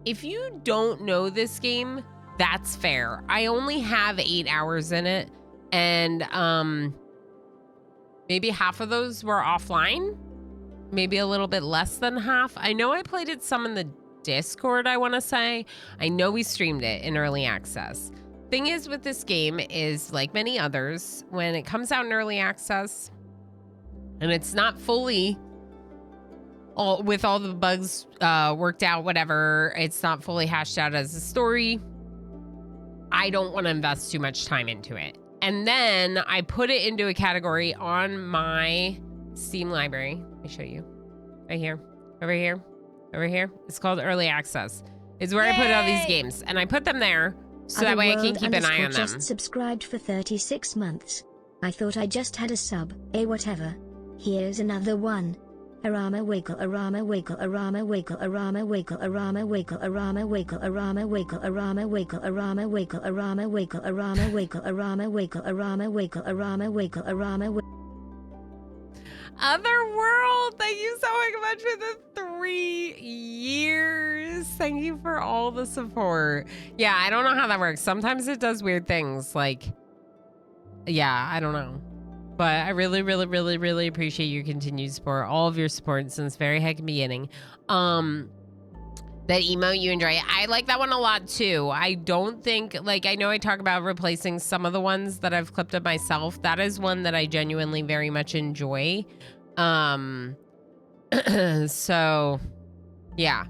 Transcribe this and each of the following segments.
if you don't know this game, that's fair. I only have 8 hours in it, and maybe half of those were offline, maybe a little bit less than half. I know I played it some in the Discord, I want to say. I know we streamed it in early access. Thing is with this game is, like many others, when it comes out in early access and it's not fully with all the bugs worked out, whatever, it's not fully hashed out as a story, I don't want to invest too much time into it. And then I put it into a category on my Steam library. Let me show you. Right here. Over here. Over here. It's called Early Access. It's where I put all these games. And I put them there so that way I can keep an eye on them. Just subscribed for 36 months. I thought I just had a sub. Whatever. Here's another one. Arama wiggle, arama wiggle, arama wiggle, arama wiggle, arama wiggle, arama wiggle, arama wiggle, arama wiggle, arama wiggle, arama wiggle, arama wiggle, arama wiggle, arama wiggle, arama wiggle, arama wiggle. Otherworld, thank you so much for the 3 years. Thank you for all the support. Yeah, I don't know how that works. Sometimes it does weird things, like, yeah, I don't know. But I really, really, really, really appreciate your continued support, all of your support since very heck beginning. That emote you enjoy. I like that one a lot too. I don't think, like, I know I talk about replacing some of the ones that I've clipped up myself. That is one that I genuinely very much enjoy. So yeah,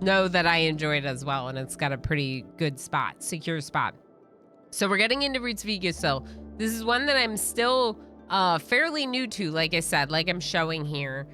know that I enjoy it as well, and it's got a pretty good spot, secure spot. So we're getting into Roots of Yggdrasil. This is one that I'm still fairly new to, like I said, like I'm showing here,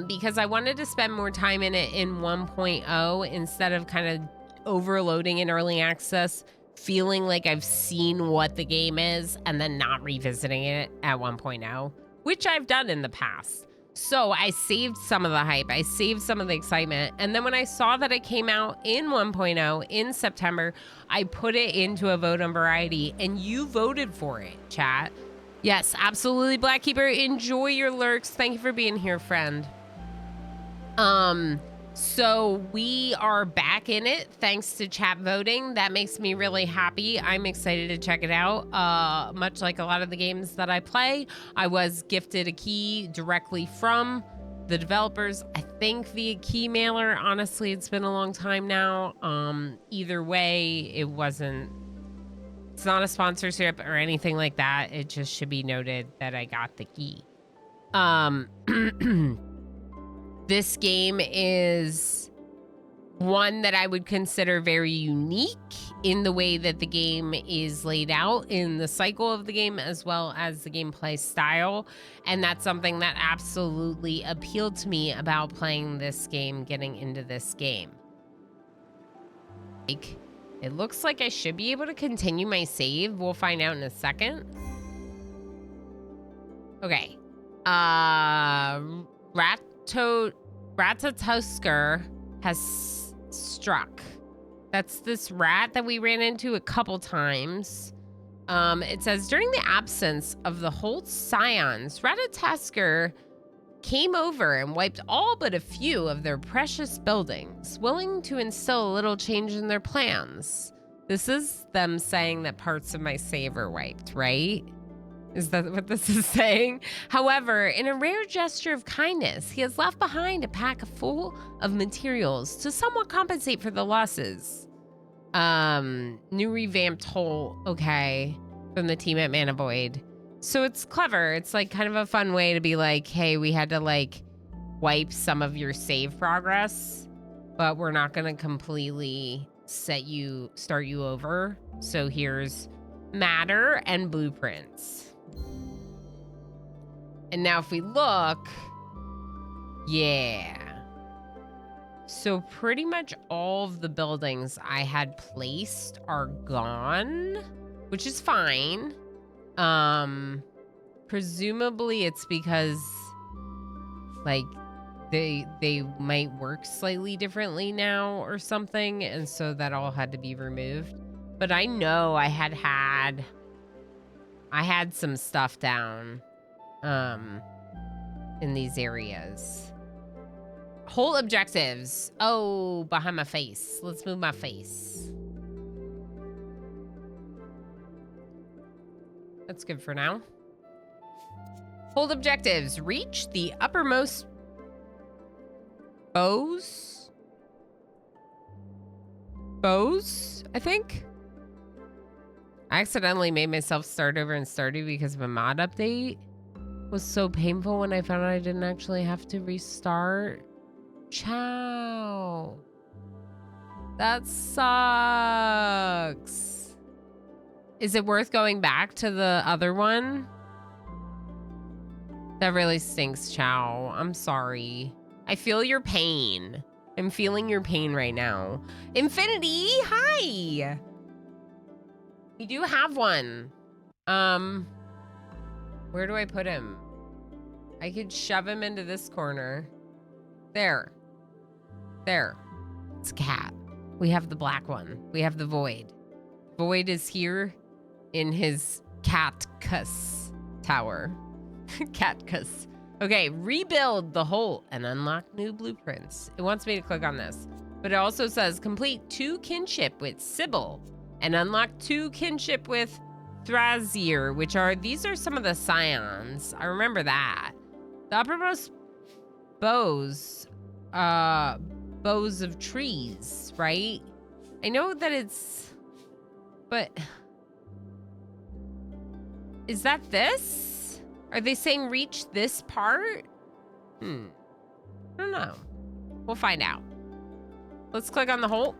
because I wanted to spend more time in it in 1.0 instead of kind of overloading in early access, feeling like I've seen what the game is and then not revisiting it at 1.0, which I've done in the past. So I saved some of the hype. I saved some of the excitement. And then when I saw that it came out in 1.0 in September, I put it into a vote on Variety, and you voted for it, chat. Yes, absolutely, Blackkeeper. Enjoy your lurks. Thank you for being here, friend. So we are back in it thanks to chat voting. That makes me really happy. I'm excited to check it out. Much like a lot of the games that I play, I was gifted a key directly from the developers, I think via key mailer. Honestly, it's been a long time now. Either way, it's not a sponsorship or anything like that. It just should be noted that I got the key. This game is one that I would consider very unique in the way that the game is laid out, in the cycle of the game, as well as the gameplay style. And that's something that absolutely appealed to me about playing this game, getting into this game. It looks like I should be able to continue my save. We'll find out in a second. Okay. Ratatusker has struck. That's this rat that we ran into a couple times. It says, during the absence of the Holt Scions, Ratatusker came over and wiped all but a few of their precious buildings, willing to instill a little change in their plans. This is them saying that parts of my save are wiped, right? Is that what this is saying? However, in a rare gesture of kindness, he has left behind a pack full of materials to somewhat compensate for the losses. New revamped hole, okay, from the team at Mana Void. So it's clever. It's like kind of a fun way to be like, hey, we had to like wipe some of your save progress, but we're not going to completely start you over. So here's matter and blueprints. And now if we look, yeah. So pretty much all of the buildings I had placed are gone, which is fine. Presumably it's because like they might work slightly differently now or something, and so that all had to be removed. But I know I had some stuff down in these areas. Hold objectives. Oh, behind my face. Let's move my face. That's good for now. Hold objectives. Reach the uppermost bows. Bows, I think. I accidentally made myself start over and started because of a mod update. It was so painful when I found out I didn't actually have to restart. Ciao. That sucks. Is it worth going back to the other one? That really stinks, Chow. I'm sorry. I feel your pain. I'm feeling your pain right now. Infinity, hi. We do have one. Where do I put him? I could shove him into this corner. There. There. It's a cat. We have the black one. We have the Void. Void is here in his cat-cuss tower. Cat-cuss. Okay, rebuild the whole and unlock new blueprints. It wants me to click on this. But it also says complete 2 kinship with Sybil and unlock 2 kinship with Thrasir, which are, these are some of the scions. I remember that. The uppermost bows, bows of trees, right? I know that it's, but is that this? Are they saying reach this part? I don't know. We'll find out. Let's click on the hole.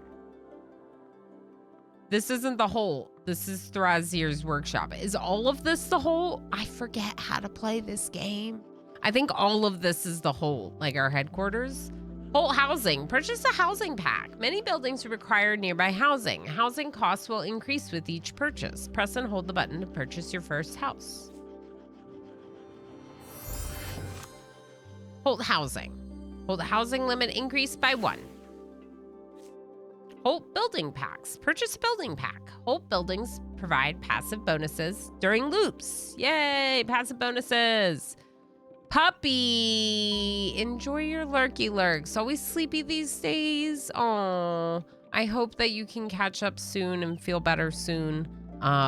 This isn't the hole. This is Thrasir's workshop. Is all of this the hole? I forget how to play this game. I think all of this is the hole, like our headquarters. Holt housing. Purchase a housing pack. Many buildings require nearby housing. Housing costs will increase with each purchase. Press and hold the button to purchase your first house. Holt housing. Holt housing limit increased by 1. Holt building packs. Purchase a building pack. Holt buildings provide passive bonuses during loops. Yay, passive bonuses. Puppy, enjoy your lurky lurks. Always sleepy these days. Oh, I hope that you can catch up soon and feel better soon.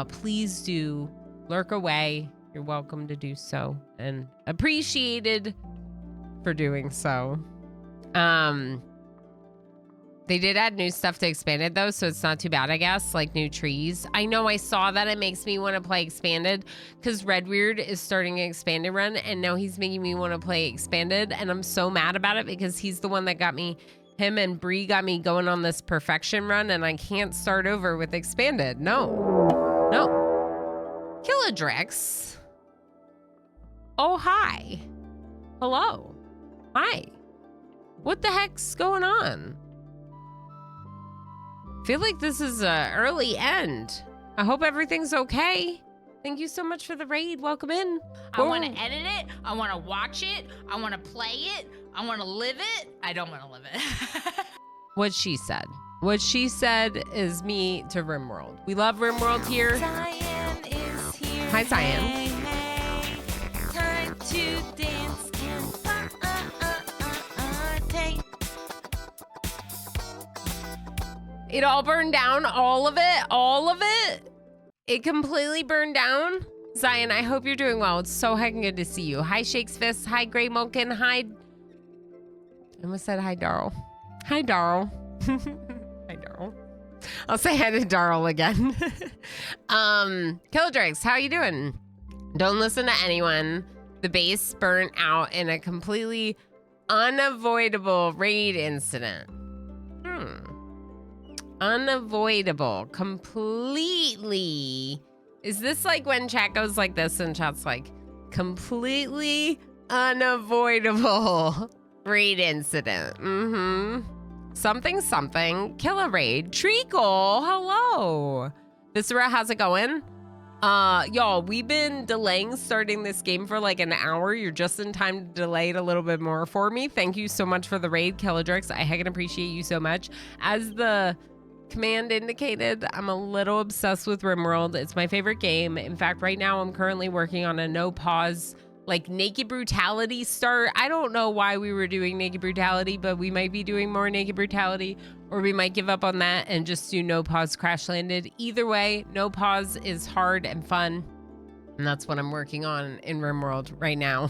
Please do lurk away. You're welcome to do so and appreciated for doing so. They did add new stuff to Expanded though, so it's not too bad, I guess, like new trees. I know I saw that. It makes me want to play Expanded because Redweird is starting an Expanded run and now he's making me want to play Expanded and I'm so mad about it because he's the one that got me, him and Bree got me going on this perfection run and I can't start over with Expanded. No. Kilodrix. Oh, hi. Hello. Hi. What the heck's going on? Feel like this is an early end. I hope everything's okay. Thank you so much for the raid. Welcome in. I want to edit it. I want to watch it. I want to play it. I want to live it. I don't want to live it. What she said. What she said is me to RimWorld. We love RimWorld here. Cyan is here. Hi, Cyan. Hey, time to dance and party. It all burned down, all of it, all of it. It completely burned down. Zion, I hope you're doing well. It's so heckin' good to see you. Hi, Shakes Fist. Hi, Grey Moken. Hi. I almost said hi, Darl. Hi, Darl. Hi, Darl. I'll say hi to Darl again. Kilodrakes, how you doing? Don't listen to anyone. The base burnt out in a completely unavoidable raid incident. Unavoidable. Completely. Is this like when chat goes like this and chat's like, completely unavoidable raid incident? Something, something. Kill a raid. Treacle, hello. Viscera, how's it going? Y'all, we've been delaying starting this game for like an hour. You're just in time to delay it a little bit more for me. Thank you so much for the raid, Kilodrix. I heckin' appreciate you so much. As the command indicated, I'm a little obsessed with RimWorld. It's my favorite game. In fact, right now I'm currently working on a no pause like Naked Brutality start. I don't know why we were doing Naked Brutality, but we might be doing more Naked Brutality, or we might give up on that and just do No Pause Crash Landed. Either way, No Pause is hard and fun, and that's what I'm working on in RimWorld right now.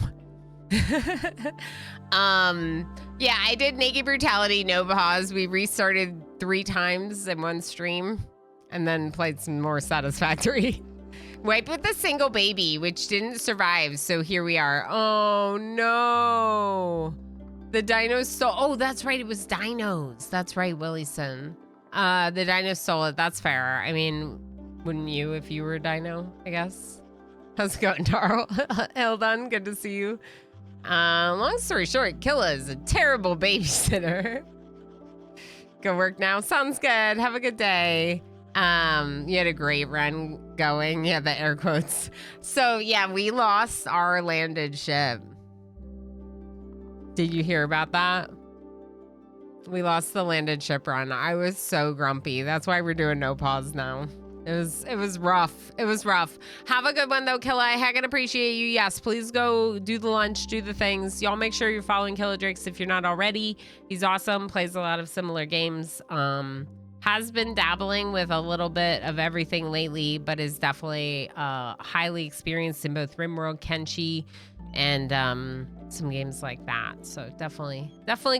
Yeah, I did Naked Brutality, No Pause. We restarted 3 times in one stream and then played some more Satisfactory. Wipe with the single baby, which didn't survive, so here we are. Oh no. The dinos stole, oh, that's right, it was dinos. That's right, Willieson. The dinos stole it, that's fair. I mean, wouldn't you if you were a dino, I guess? How's it going, Taro? Eldon, good to see you. Long story short, Killa is a terrible babysitter. Go work now, sounds good, have a good day. You had a great run going. Yeah, the air quotes. So yeah, we lost our landed ship. Did you hear about that? We lost the landed ship run. I was so grumpy. That's why we're doing No Pause now. It was rough. It was rough. Have a good one though, Killa. I heckin' appreciate you. Yes, please go do the lunch, do the things. Y'all make sure you're following Killadrix if you're not already. He's awesome. Plays a lot of similar games. Has been dabbling with a little bit of everything lately, but is definitely highly experienced in both RimWorld, Kenshi, and some games like that. So definitely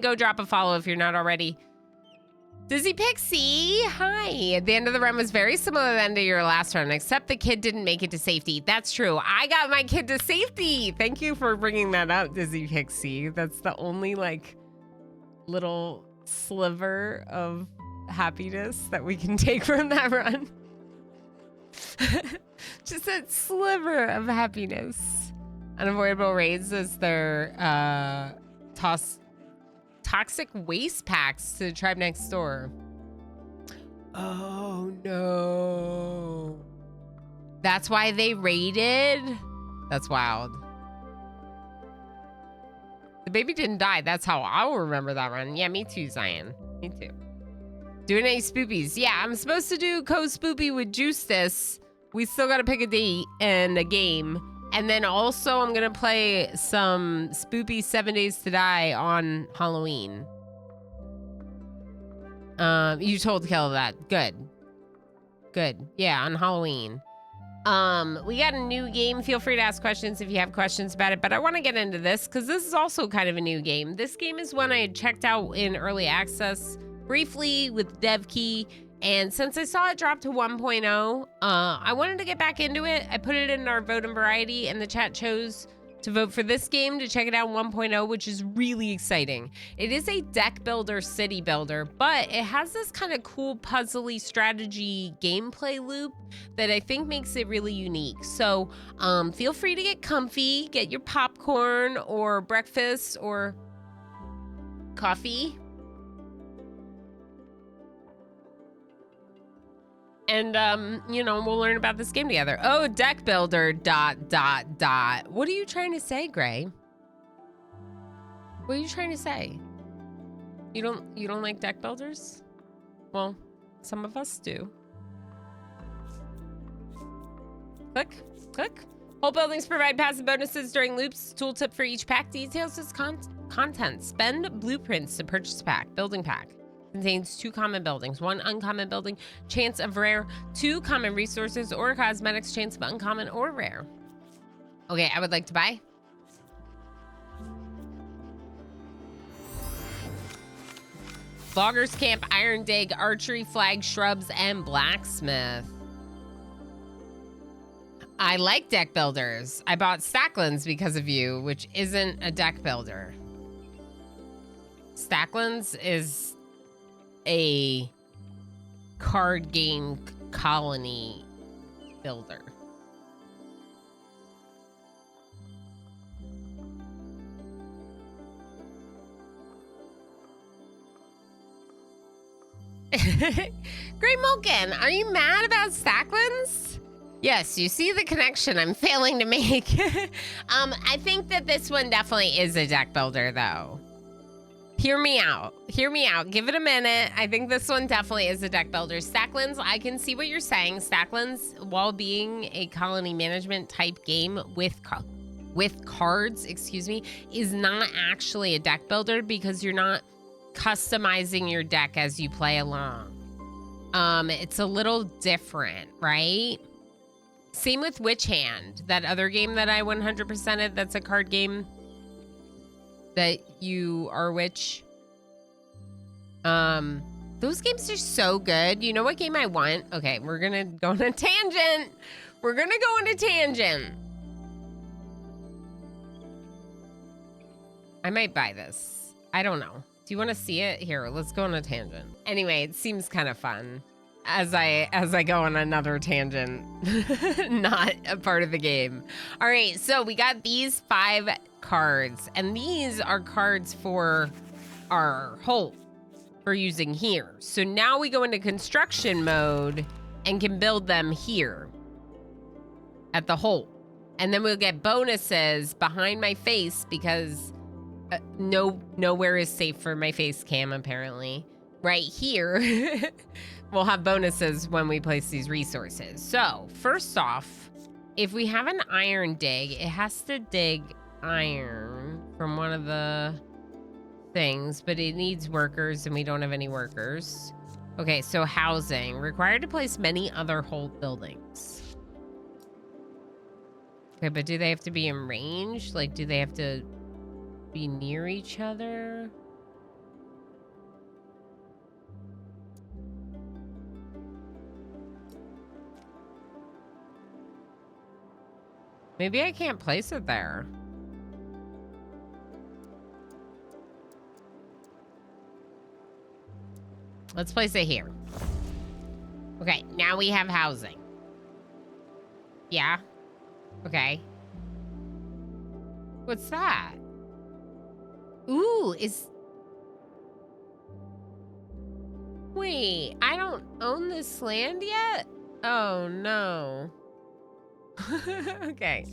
go drop a follow if you're not already. Dizzy Pixie, hi. The end of the run was very similar to the end of your last run, except the kid didn't make it to safety. That's true. I got my kid to safety. Thank you for bringing that up, Dizzy Pixie. That's the only like little sliver of happiness that we can take from that run. Just that sliver of happiness. Unavoidable raids as their toxic waste packs to the tribe next door. Oh no. That's why they raided? That's wild. The baby didn't die. That's how I'll remember that run. Yeah, me too, Zion. Me too. Doing any spoopies. Yeah, I'm supposed to do co-spoopy with Justice. We still got to pick a date and a game. And then also I'm going to play some spoopy 7 Days to Die on Halloween. You told Kel that. Good. Good. Yeah, on Halloween. We got a new game. Feel free to ask questions if you have questions about it. But I want to get into this because this is also kind of a new game. This game is one I had checked out in early access briefly with DevKey, and since I saw it drop to 1.0, I wanted to get back into it. I put it in our vote and variety, and the chat chose to vote for this game to check it out 1.0, which is really exciting. It is a deck builder, city builder, but it has this kind of cool puzzly strategy gameplay loop that I think makes it really unique. So feel free to get comfy, get your popcorn or breakfast or coffee. And, you know, we'll learn about this game together. Oh, deck builder, ... What are you trying to say, Gray? What are you trying to say? You don't like deck builders? Well, some of us do. Click, click. Whole buildings provide passive bonuses during loops. Tooltip for each pack details its content. Spend blueprints to purchase pack. Building pack. Contains 2 common buildings, 1 uncommon building, chance of rare, 2 common resources or cosmetics, chance of uncommon or rare. Okay, I would like to buy. Loggers Camp, Iron Dig, Archery, Flag, Shrubs, and Blacksmith. I like deck builders. I bought Stacklands because of you, which isn't a deck builder. Stacklands is a card game colony builder. Great Mulkin, are you mad about Stacklands? Yes, you see the connection I'm failing to make. I think that this one definitely is a deck builder though. Hear me out. Hear me out. Give it a minute. I think this one definitely is a deck builder. Stacklands, I can see what you're saying. Stacklands, while being a colony management type game with with cards, excuse me, is not actually a deck builder because you're not customizing your deck as you play along. It's a little different, right? Same with Witch Hand, that other game that I 100%ed that's a card game that you are a witch. Those games are so good. You know what game I want? Okay, we're gonna go on a tangent. We're gonna go on a tangent. I might buy this. I don't know. Do you want to see it? Here, let's go on a tangent. Anyway, it seems kind of fun as I go on another tangent, not a part of the game. All right, so we got these 5 cards, and these are cards for our hole for using here. So now we go into construction mode and can build them here at the hole. And then we'll get bonuses behind my face because nowhere is safe for my face cam, apparently. Right here, we'll have bonuses when we place these resources. So first off, if we have an iron dig, it has to dig iron from one of the things, but it needs workers and we don't have any workers. Okay, so housing. Required to place many other hold buildings. Okay, but do they have to be in range? Like, do they have to be near each other? Maybe I can't place it there. Let's place it here. Okay, now we have housing. Yeah. Okay. What's that? Ooh, Wait, I don't own this land yet? Oh, no. Okay.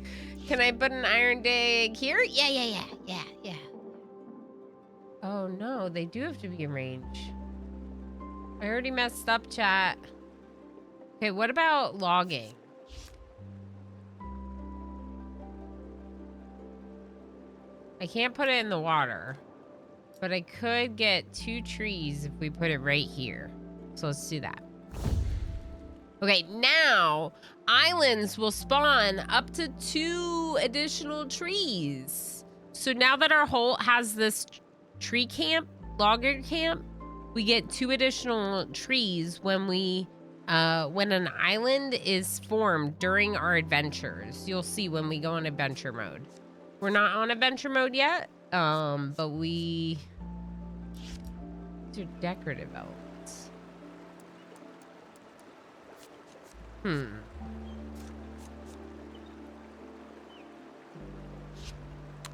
Can I put an iron dig here? Yeah. Oh, no, they do have to be in range. I already messed up, chat. Okay, what about logging? I can't put it in the water, but I could get 2 trees if we put it right here. So let's do that. Okay, now islands will spawn up to 2 additional trees. So now that our hole has this tree camp, logger camp, we get 2 additional trees when when an island is formed during our adventures. You'll see when we go on adventure mode. We're not on adventure mode yet, but these are decorative elements.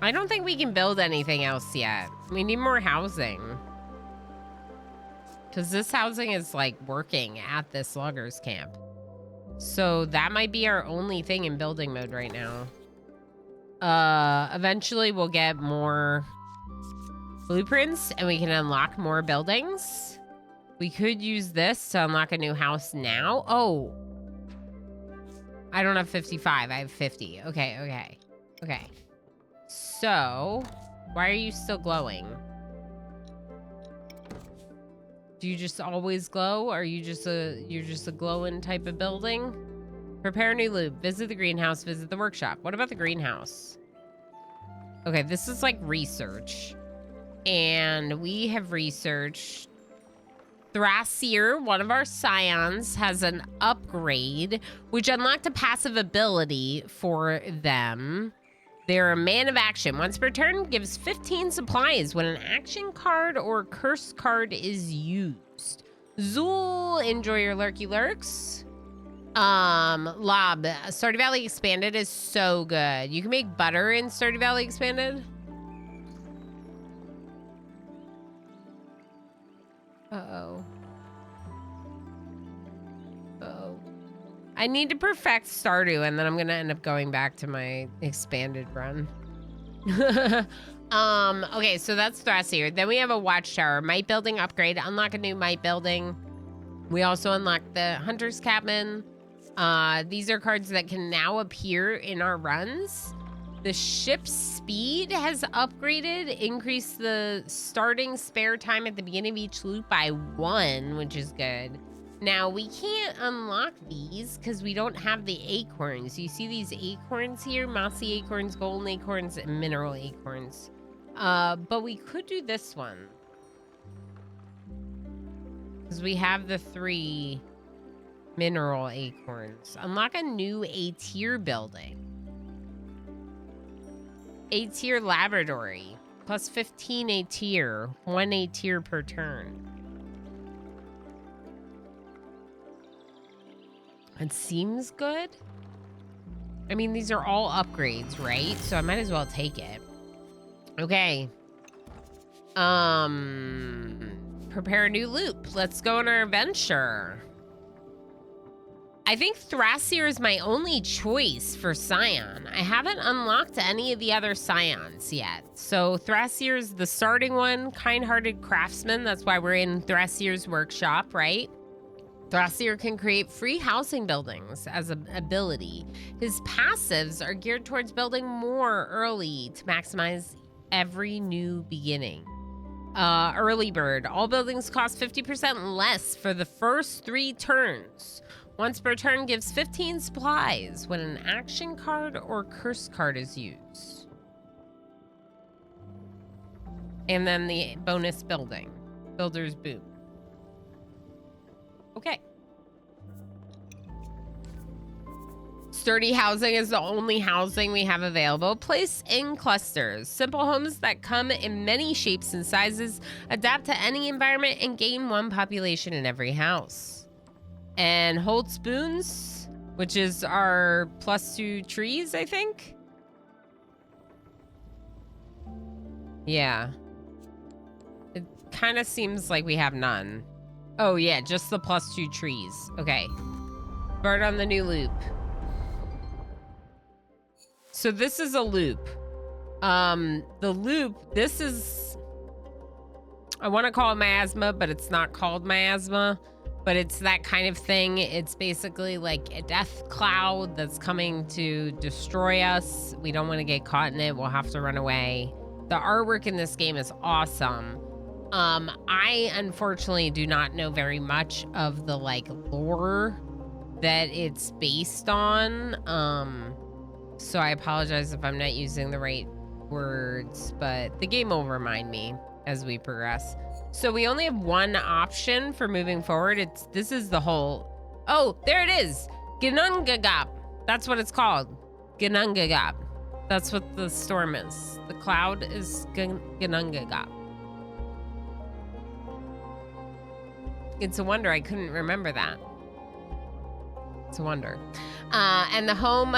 I don't think we can build anything else yet. We need more housing. Because this housing is like working at this loggers camp. So that might be our only thing in building mode right now. Eventually we'll get more blueprints and we can unlock more buildings. We could use this to unlock a new house now. Oh, I don't have 55. I have 50. Okay. So why are you still glowing? Do you just always glow? Are you you're just a glowing type of building? Prepare new loot. Visit the greenhouse. Visit the workshop. What about the greenhouse? Okay, this is like research. And we have researched Thrasir, one of our scions, has an upgrade, which unlocked a passive ability for them. They're a man of action. Once per turn, gives 15 supplies when an action card or curse card is used. Zool, enjoy your lurky lurks. Lob, Stardew Valley Expanded is so good. You can make butter in Stardew Valley Expanded. Uh-oh. I need to perfect Stardew, and then I'm gonna end up going back to my expanded run. Okay, so that's Thrasir. Then we have a watchtower. Might building upgrade. Unlock a new might building. We also unlock the Hunter's Cabin. These are cards that can now appear in our runs. The ship's speed has upgraded, increased the starting spare time at the beginning of each loop by 1, which is good. Now, we can't unlock these because we don't have the acorns. You see these acorns here? Mossy acorns, golden acorns, and mineral acorns. But we could do this one. Because we have the 3 mineral acorns. Unlock a new A-tier building. A-tier laboratory. Plus 15 A-tier. 1 A-tier per turn. It seems good. I mean, these are all upgrades, right? So I might as well take it. Okay. Prepare a new loop. Let's go on our adventure. I think Thrasir is my only choice for Scion. I haven't unlocked any of the other Scions yet. So Thrasir is the starting one, kind-hearted craftsman. That's why we're in Thrasir's workshop, right? Thrasir can create free housing buildings as an ability. His passives are geared towards building more early to maximize every new beginning. Early bird. All buildings cost 50% less for the first 3 turns. Once per turn gives 15 supplies when an action card or curse card is used. And then the bonus building. Builder's boot. Okay. Sturdy housing is the only housing we have available. Place in clusters. Simple homes that come in many shapes and sizes, adapt to any environment, and gain 1 population in every house. And hold spoons, which is our +2 trees, I think. Yeah. It kind of seems like we have none. Oh, yeah, just the +2 trees. Okay. Bird on the new loop. So this is a loop. The loop, this is... I want to call it miasma, but it's not called miasma. But it's that kind of thing. It's basically like a death cloud that's coming to destroy us. We don't want to get caught in it. We'll have to run away. The artwork in this game is awesome. I unfortunately do not know very much of the like lore that it's based on. So I apologize if I'm not using the right words, but the game will remind me as we progress. So we only have 1 option for moving forward. This is the whole... Oh, there it is. Gnungagap. That's what it's called. Gnungagap. That's what the storm is. The cloud is Gnungagap. It's a wonder I couldn't remember that. It's a wonder. And the home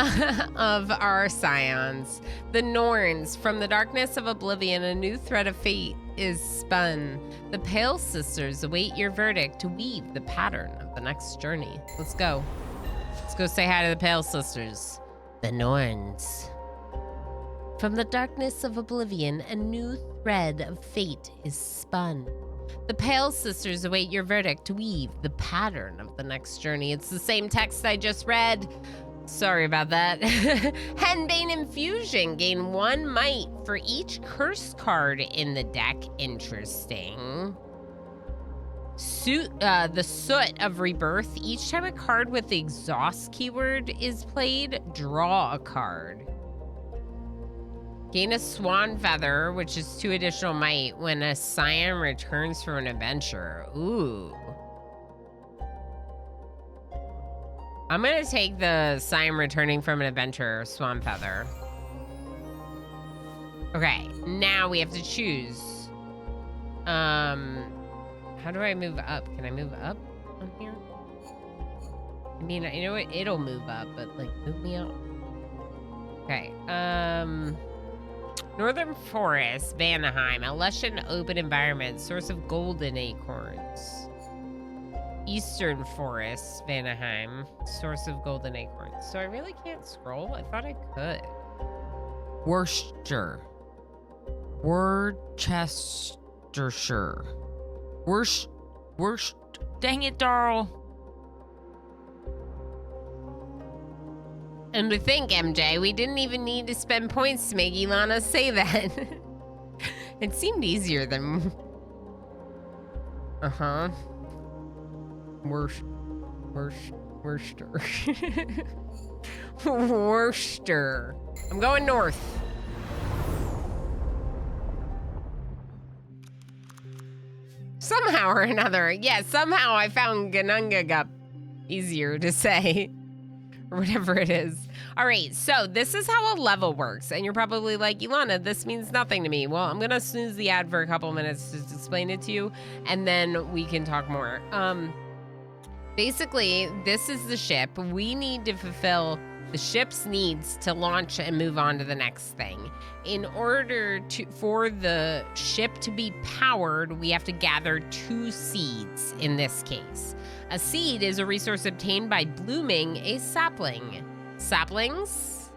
of our scions, the Norns. From the darkness of oblivion, a new thread of fate is spun. The Pale Sisters await your verdict to weave the pattern of the next journey. Let's go. Let's go say hi to the Pale Sisters. The Norns. From the darkness of oblivion, a new thread of fate is spun. The Pale Sisters await your verdict to weave the pattern of the next journey. It's the same text I just read. Sorry about that. Henbane Infusion. Gain 1 might for each curse card in the deck. Interesting. The Soot of Rebirth. Each time a card with the exhaust keyword is played, draw a card. Gain a Swan Feather, which is 2 additional might when a Scion returns from an adventure. Ooh. I'm going to take the Scion returning from an adventure Swan Feather. Okay, now we have to choose. How do I move up? Can I move up on here? I mean, you know what? It'll move up, but like, move me up. Okay, Northern Forest, Vanaheim, a lush and open environment, source of golden acorns. Eastern Forest, Vanaheim, source of golden acorns. So I really can't scroll? I thought I could. Worcestershire. Worcestershire. Dang it, Darl. And to think, MJ, we didn't even need to spend points to make Ilana say that. It seemed easier than... Uh-huh. Worcester. Worcester. I'm going north. Somehow or another. Yeah, somehow I found Ganungagup easier to say. Or whatever it is. All right, so this is how a level works. And you're probably like, Ilana, this means nothing to me. Well, I'm going to snooze the ad for a couple minutes to explain it to you. And then we can talk more. Basically, this is the ship. We need to fulfill the ship's needs to launch and move on to the next thing. In order for the ship to be powered, we have to gather 2 seeds in this case. A seed is a resource obtained by blooming a sapling. Saplings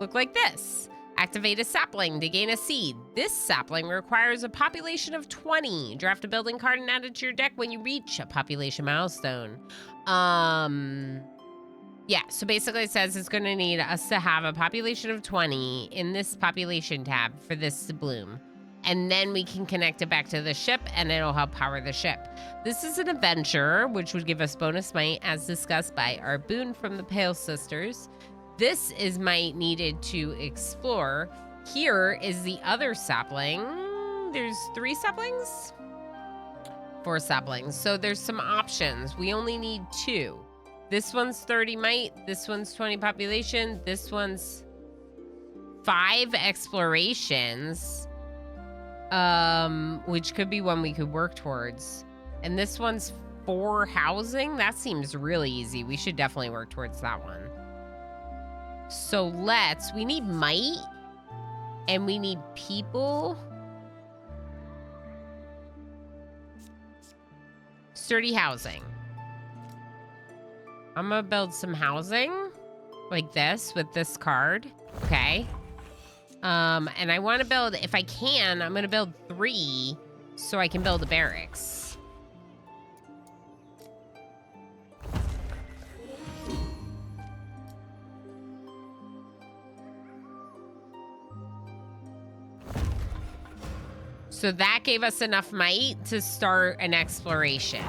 look like this. Activate a sapling to gain a seed. This sapling requires a population of 20. Draft a building card and add it to your deck when you reach a population milestone. Yeah, so basically it says it's going to need us to have a population of 20 in this population tab for this to bloom. And then we can connect it back to the ship and it'll help power the ship. This is an adventure, which would give us bonus might as discussed by our boon from the Pale Sisters. This is might needed to explore. Here is the other sapling. There's 3 saplings? 4 saplings. So there's some options. We only need 2. This one's 30 might. This one's 20 population. This one's 5 explorations. Which could be one we could work towards. And this one's 4 housing. That seems really easy. We should definitely work towards that one. So we need might and we need people. Sturdy housing. I'm gonna build some housing like this with this card. Okay. And I want to build, if I can, I'm gonna build 3 so I can build a barracks. So that gave us enough might to start an exploration.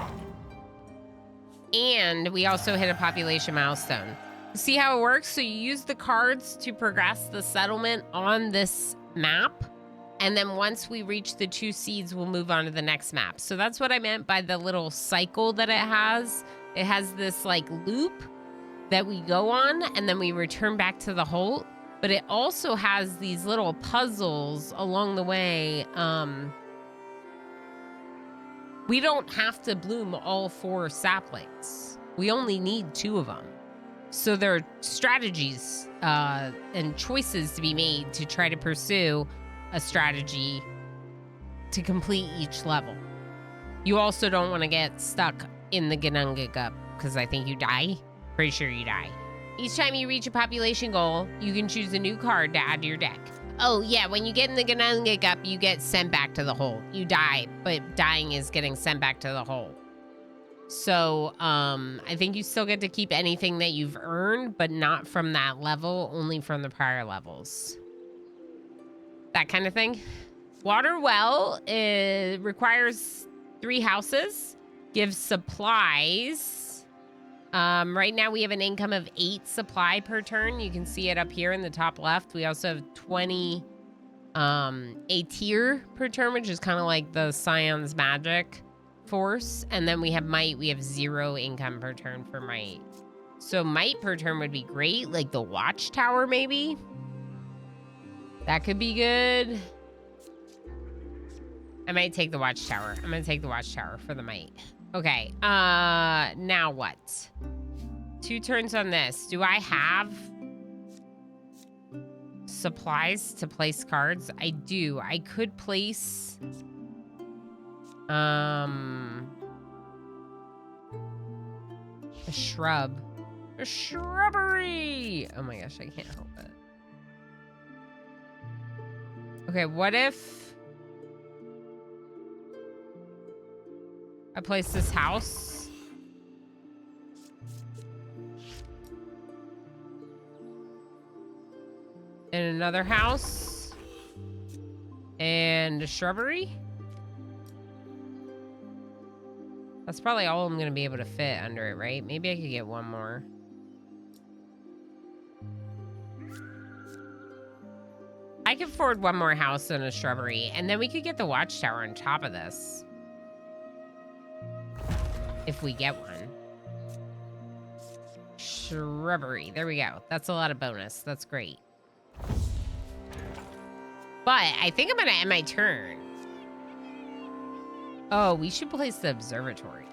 And we also hit a population milestone. See how it works? So you use the cards to progress the settlement on this map. And then once we reach the 2 seeds, we'll move on to the next map. So that's what I meant by the little cycle that it has. It has this like loop that we go on and then we return back to the Holt. But it also has these little puzzles along the way. We don't have to bloom all 4 saplings. We only need 2 of them. So there are strategies and choices to be made to try to pursue a strategy to complete each level. You also don't want to get stuck in the Ganungagup because I think you die. Pretty sure you die. Each time you reach a population goal, you can choose a new card to add to your deck. Oh yeah, when you get in the Ganungagup, you get sent back to the hole. You die, but dying is getting sent back to the hole. So, I think you still get to keep anything that you've earned, but not from that level, only from the prior levels. That kind of thing. Water well requires 3 houses, gives supplies. Right now we have an income of 8 supply per turn. You can see it up here in the top left. We also have 20 a tier per turn, which is kind of like the Scion's magic force. And then we have might. We have 0 income per turn for might. So might per turn would be great, like the watchtower maybe. That could be good. I might take the watchtower. I'm gonna take the watchtower for the might. Okay, now what? 2 turns on this. Do I have supplies to place cards? I do. I could place... a shrub. A shrubbery! Oh my gosh, I can't help it. Okay, what if... I place this house. And another house. And a shrubbery. That's probably all I'm going to be able to fit under it, right? Maybe I could get one more. I could afford one more house and a shrubbery, and then we could get the watchtower on top of this. If we get one. Shrubbery. There we go. That's a lot of bonus. That's great. But I think I'm going to end my turn. Oh, we should place the observatory.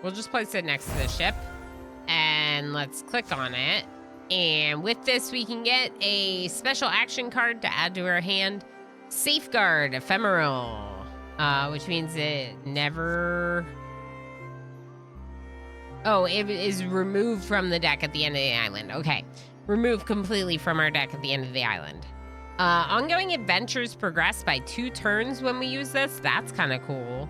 We'll just place it next to the ship. And let's click on it. And with this, we can get a special action card to add to our hand. Safeguard Ephemeral. Which means it never... Oh, it is removed from the deck at the end of the island. Okay. Removed completely from our deck at the end of the island. Ongoing adventures progress by 2 turns when we use this. That's kind of cool.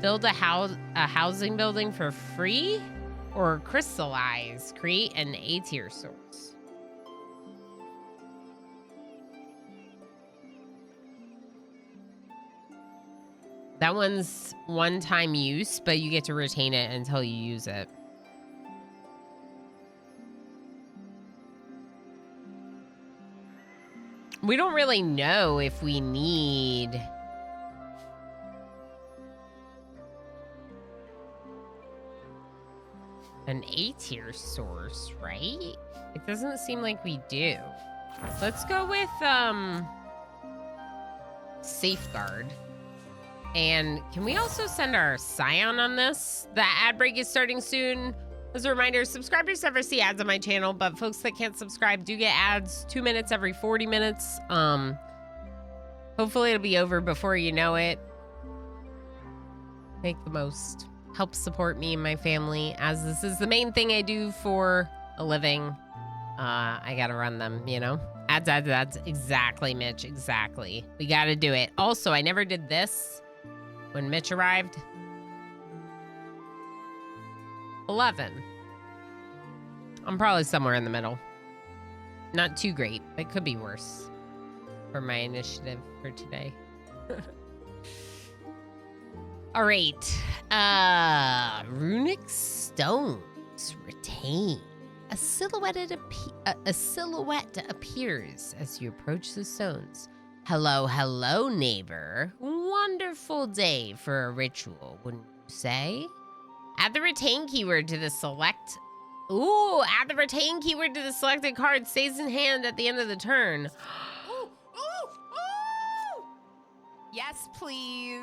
Build a housing building for free. Or crystallize. Create an A-tier source. That one's one-time use, but you get to retain it until you use it. We don't really know if we need... an A-tier source, right? It doesn't seem like we do. Let's go with, Safeguard. And can we also send our Scion on this? The ad break is starting soon. As a reminder, subscribers never see ads on my channel, but folks that can't subscribe do get ads 2 minutes every 40 minutes. Hopefully it'll be over before you know it. Make the most. Help support me and my family, as this is the main thing I do for a living. I gotta run them, you know? Ads. Exactly, Mitch, exactly. We gotta do it. Also, I never did this when Mitch arrived. 11. I'm probably somewhere in the middle. Not too great, but could be worse for my initiative for today. All right. Runic stones retain. A silhouette appears as you approach the stones. Hello, neighbor. Wonderful day for a ritual, wouldn't you say? Add the retain keyword to the select. Ooh, add the retain keyword to the selected card. Stays in hand at the end of the turn. Ooh. Yes, please.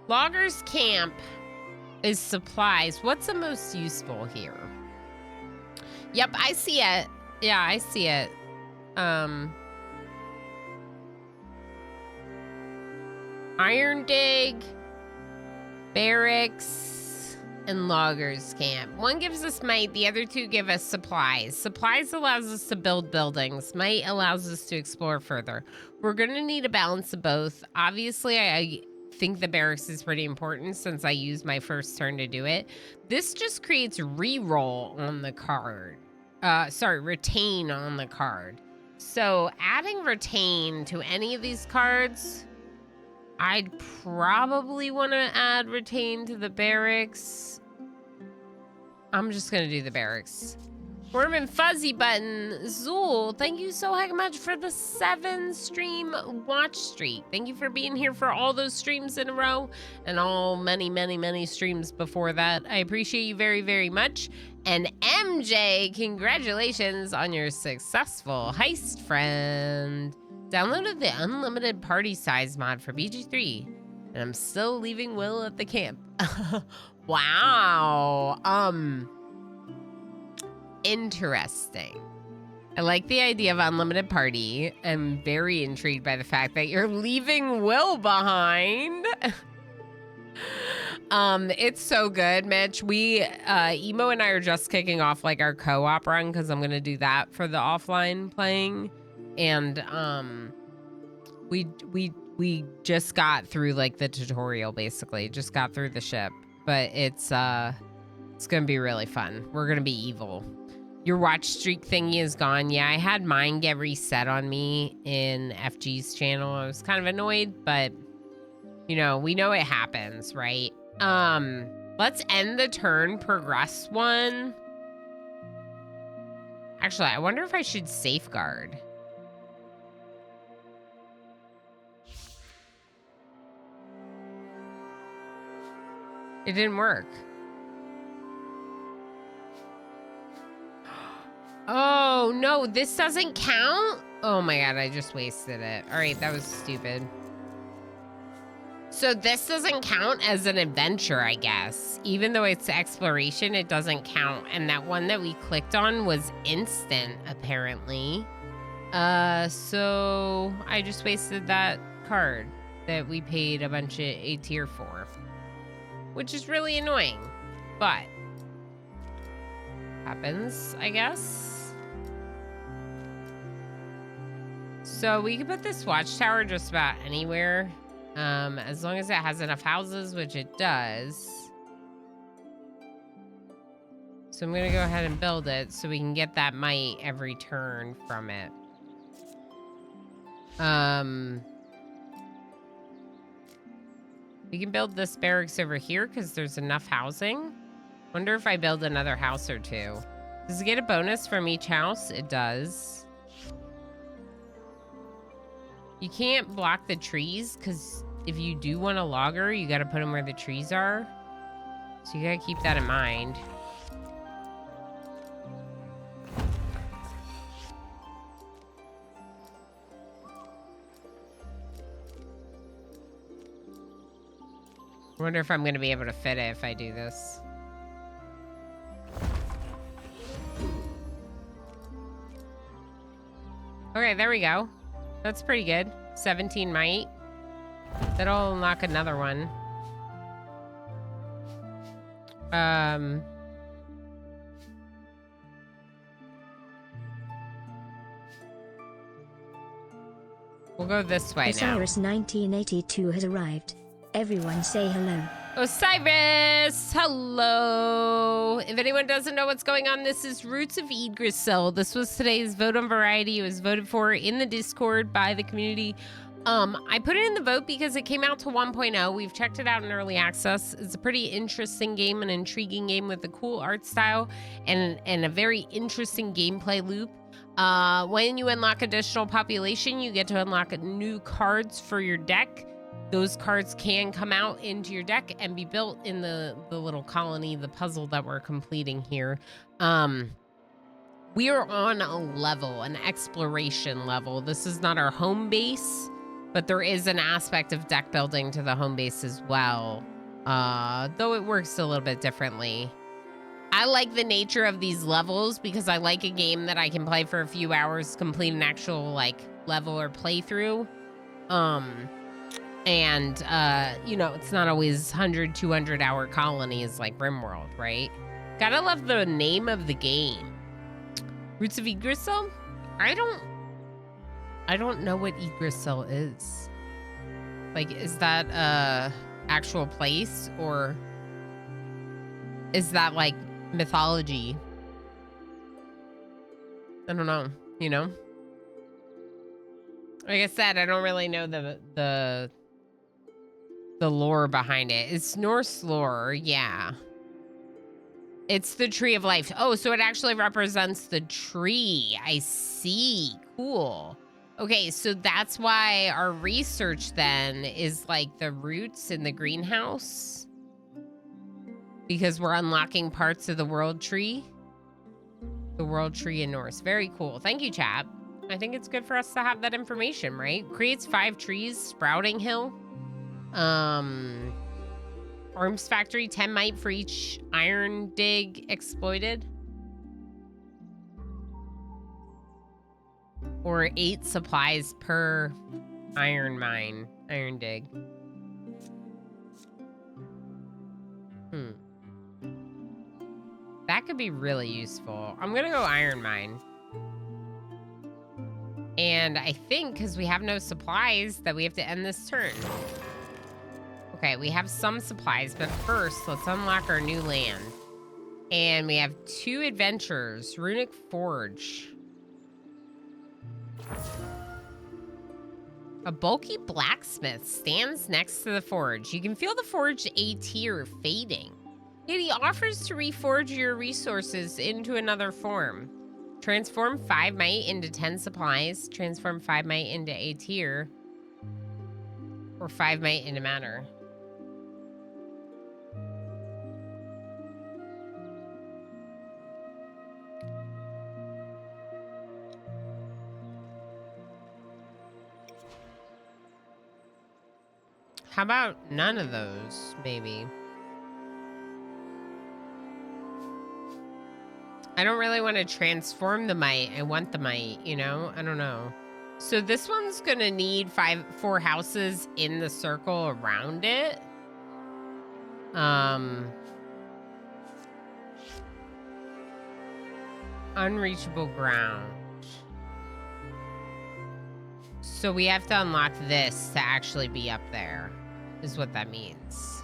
Logger's camp is supplies. What's the most useful here? Yep, I see it. Yeah, I see it. Iron dig, barracks, and loggers camp. One gives us might, the other 2 give us supplies. Supplies allows us to build buildings. Might allows us to explore further. We're gonna need a balance of both. Obviously, I think the barracks is pretty important since I used my first turn to do it. This just creates reroll on the card. Retain on the card. So adding retain to any of these cards, I'd probably want to add retain to the barracks. I'm just going to do the barracks. Worm and Fuzzy Button. Zool, thank you so heck much for the 7 stream watch streak. Thank you for being here for all those streams in a row and all many streams before that. I appreciate you very, very much. And MJ, congratulations on your successful heist, friend. Downloaded the unlimited party size mod for BG3, and I'm still leaving Will at the camp. Wow. Interesting. I like the idea of unlimited party. I'm very intrigued by the fact that you're leaving Will behind. It's so good, Mitch. We, Emo and I are just kicking off like our co-op run because I'm going to do that for the offline playing. And, We just got through like the tutorial, basically. Just got through the ship. But it's gonna be really fun. We're gonna be evil. Your watch streak thingy is gone. Yeah, I had mine get reset on me in FG's channel. I was kind of annoyed, but you know, we know it happens, right? Let's end the turn, progress one. Actually, I wonder if I should safeguard. It didn't work. Oh, no, this doesn't count? Oh my god, I just wasted it. All right, that was stupid. So this doesn't count as an adventure, I guess. Even though it's exploration, it doesn't count. And that one that we clicked on was instant, apparently. So I just wasted that card that we paid a bunch of A tier for. Which is really annoying, but happens, I guess. So we can put this watchtower just about anywhere, as long as it has enough houses, which it does. So I'm gonna go ahead and build it so we can get that might every turn from it. We can build this barracks over here because there's enough housing. Wonder if I build another house or two. Does it get a bonus from each house? It does. You can't block the trees because if you do want a logger, you got to put them where the trees are. So you got to keep that in mind. I wonder if I'm going to be able to fit it if I do this. Okay, there we go. That's pretty good. 17 might. That'll unlock another one. We'll go this way now. Osiris 1982 has arrived. Everyone say hello. Osiris, hello. If anyone doesn't know what's going on, this is Roots of Yggdrasil. This was today's vote on variety. It was voted for in the Discord by the community. I put it in the vote because it came out to 1.0. We've checked it out in early access. It's a pretty interesting game, an intriguing game with a cool art style and a very interesting gameplay loop. When you unlock additional population, you get to unlock new cards for your deck. Those cards can come out into your deck and be built in the little colony, the puzzle that we're completing here. We are on a level, an exploration level. This is not our home base, but there is an aspect of deck building to the home base as well, though it works a little bit differently. I like the nature of these levels because I like a game that I can play for a few hours, complete an actual like level or playthrough. And, you know, it's not always 100, 200 hour colonies like RimWorld, right? Gotta love the name of the game. Roots of Yggdrasil? I don't know what Yggdrasil is. Like, is that a actual place or is that like mythology? I don't know, you know? Like I said, I don't really know the lore behind it. It's Norse lore, yeah. It's the Tree of Life. Oh, so it actually represents the tree. I see. Cool. Okay, so that's why our research then is like the roots in the greenhouse. Because we're unlocking parts of the world tree. The world tree in Norse. Very cool. Thank you, chat. I think it's good for us to have that information, right? Creates 5 trees, sprouting hill. Arms factory, 10 might for each iron dig exploited. Or 8 supplies per iron mine, iron dig. That could be really useful. I'm gonna go iron mine. And I think because we have no supplies that we have to end this turn. Okay, we have some supplies, but first let's unlock our new land. And we have 2 adventures. Runic Forge. A bulky blacksmith stands next to the forge. You can feel the forge A tier fading. Yet he offers to reforge your resources into another form. Transform 5 might into 10 supplies. Transform 5 might into A tier. Or 5 might into matter. How about none of those, maybe? I don't really want to transform the might. I want the might, you know? I don't know. So this one's going to need 4 houses in the circle around it. Unreachable ground. So we have to unlock this to actually be up there, is what that means.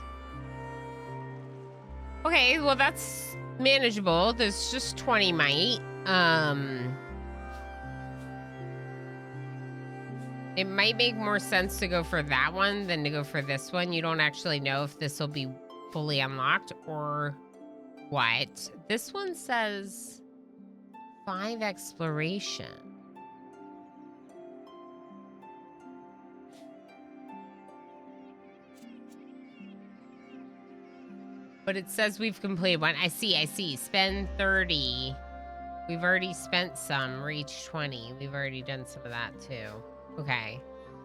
Okay, well that's manageable. There's just 20 might. It might make more sense to go for that one than to go for this one. You don't actually know if this will be fully unlocked or what. This one says 5 exploration. But it says we've completed one. I see. Spend 30. We've already spent some. Reach 20. We've already done some of that too. Okay.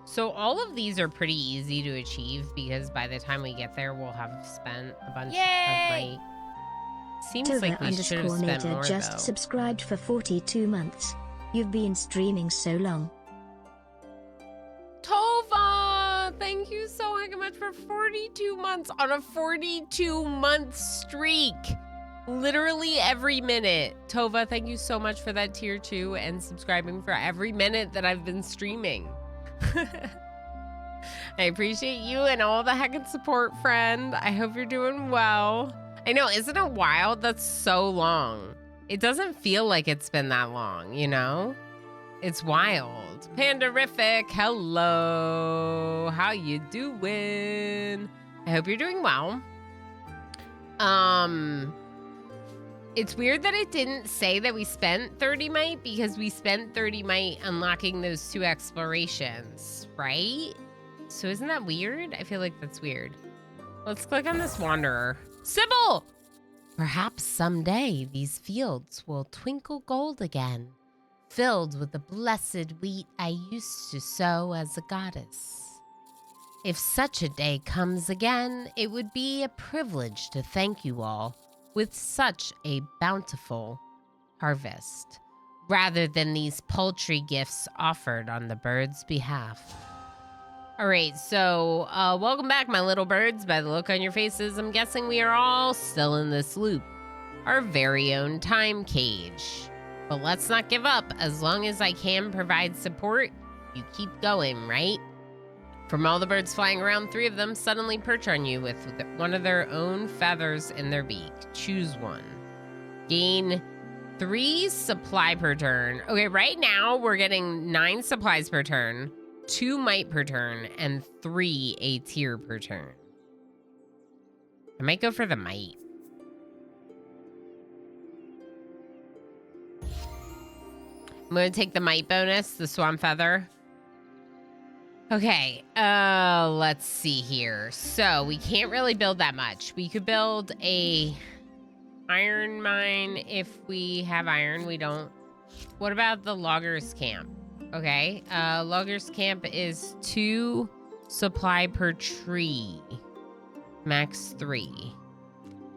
So all of these are pretty easy to achieve because by the time we get there, we'll have spent a bunch of might. Seems like we should have spent more, just though. Subscribed for 42 months. You've been streaming so long. Tova, thank you so much for 42 months on a 42-month streak. Literally every minute. Tova, thank you so much for that tier 2 and subscribing for every minute that I've been streaming. I appreciate you and all the heckin' support, friend. I hope you're doing well. I know, isn't it wild? That's so long. It doesn't feel like it's been that long, you know? It's wild. Pandarific, hello. How you doing? I hope you're doing well. It's weird that it didn't say that we spent 30 might because we spent 30 might unlocking those 2 explorations, right? So isn't that weird? I feel like that's weird. Let's click on this wanderer. Sybil! Perhaps someday these fields will twinkle gold again, filled with the blessed wheat I used to sow as a goddess. If such a day comes again, it would be a privilege to thank you all with such a bountiful harvest, rather than these paltry gifts offered on the birds' behalf. All right, so welcome back, my little birds. By the look on your faces, I'm guessing we are all still in this loop, our very own time cage. But let's not give up. As long as I can provide support, you keep going, right? From all the birds flying around, 3 of them suddenly perch on you with one of their own feathers in their beak. Choose one. Gain 3 supply per turn. Okay, right now we're getting 9 supplies per turn, 2 might per turn, and 3 A tier per turn. I might go for the might. I'm going to take the might bonus, the swan feather. Okay, let's see here. So we can't really build that much. We could build a iron mine if we have iron. We don't. What about the loggers camp? Okay, loggers camp is 2 supply per tree, max 3.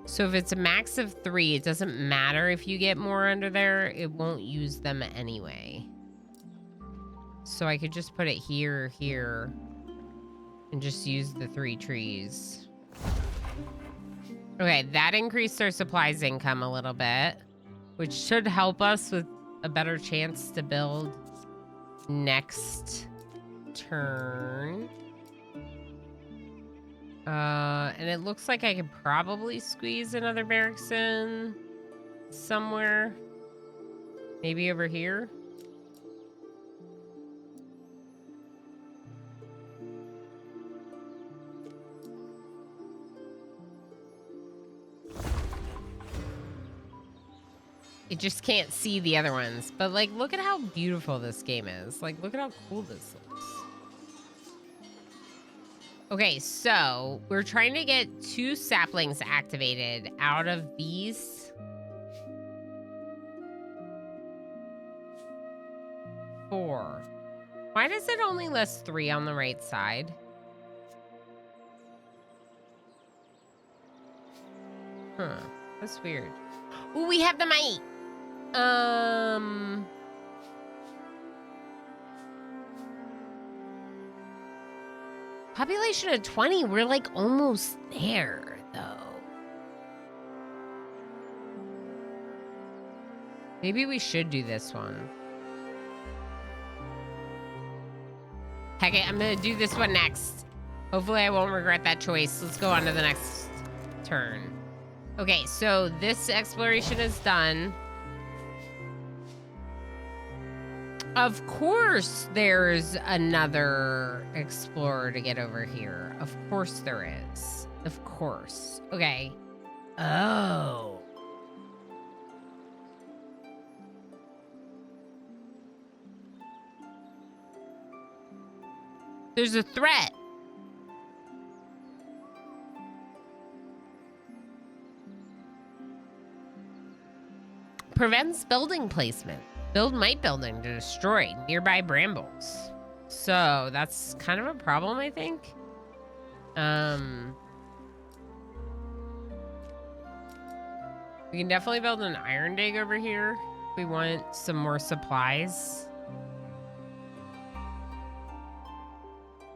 So if it's a max of 3, it doesn't matter if you get more under there. It won't use them anyway. So I could just put it here, here, and just use the 3 trees. Okay, that increased our supplies income a little bit, which should help us with a better chance to build next turn. And it looks like I could probably squeeze another barracks in somewhere. Maybe over here. It just can't see the other ones. But, like, look at how beautiful this game is. Like, look at how cool this looks. Okay, so we're trying to get 2 saplings activated out of these 4. Why does it only list 3 on the right side? Huh, that's weird. Ooh, we have the mite. Population of 20. We're like almost there, though. Maybe we should do this one. Heck it, I'm gonna do this one next. Hopefully I won't regret that choice. Let's go on to the next turn. Okay, so this exploration is done. Of course there's another explorer to get over here. Of course there is. Of course. Okay. Oh. There's a threat. Prevents building placement. Build mite building to destroy nearby brambles. So that's kind of a problem, I think. We can definitely build an iron dig over here if we want some more supplies.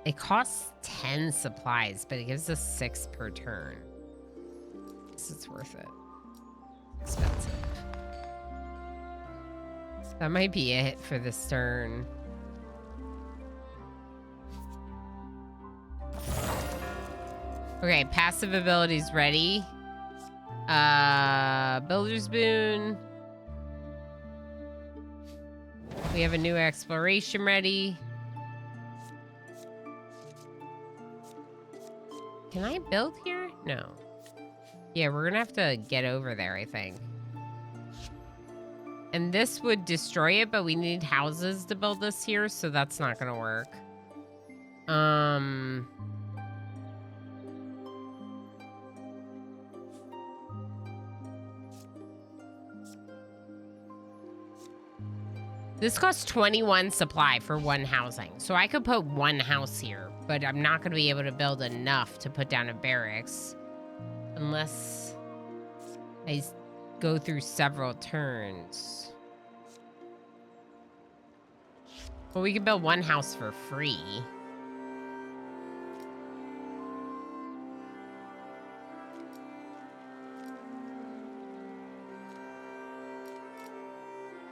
It costs 10 supplies, but it gives us 6 per turn. So it's worth it. Expensive. That might be it for this turn. Okay, passive abilities ready. Builder's Boon. We have a new exploration ready. Can I build here? No. Yeah, we're gonna have to get over there, I think. And this would destroy it, but we need houses to build this here, so that's not gonna work. This costs 21 supply for 1 housing. So I could put 1 house here, but I'm not gonna be able to build enough to put down a barracks. Unless I go through several turns. Well, we can build 1 house for free.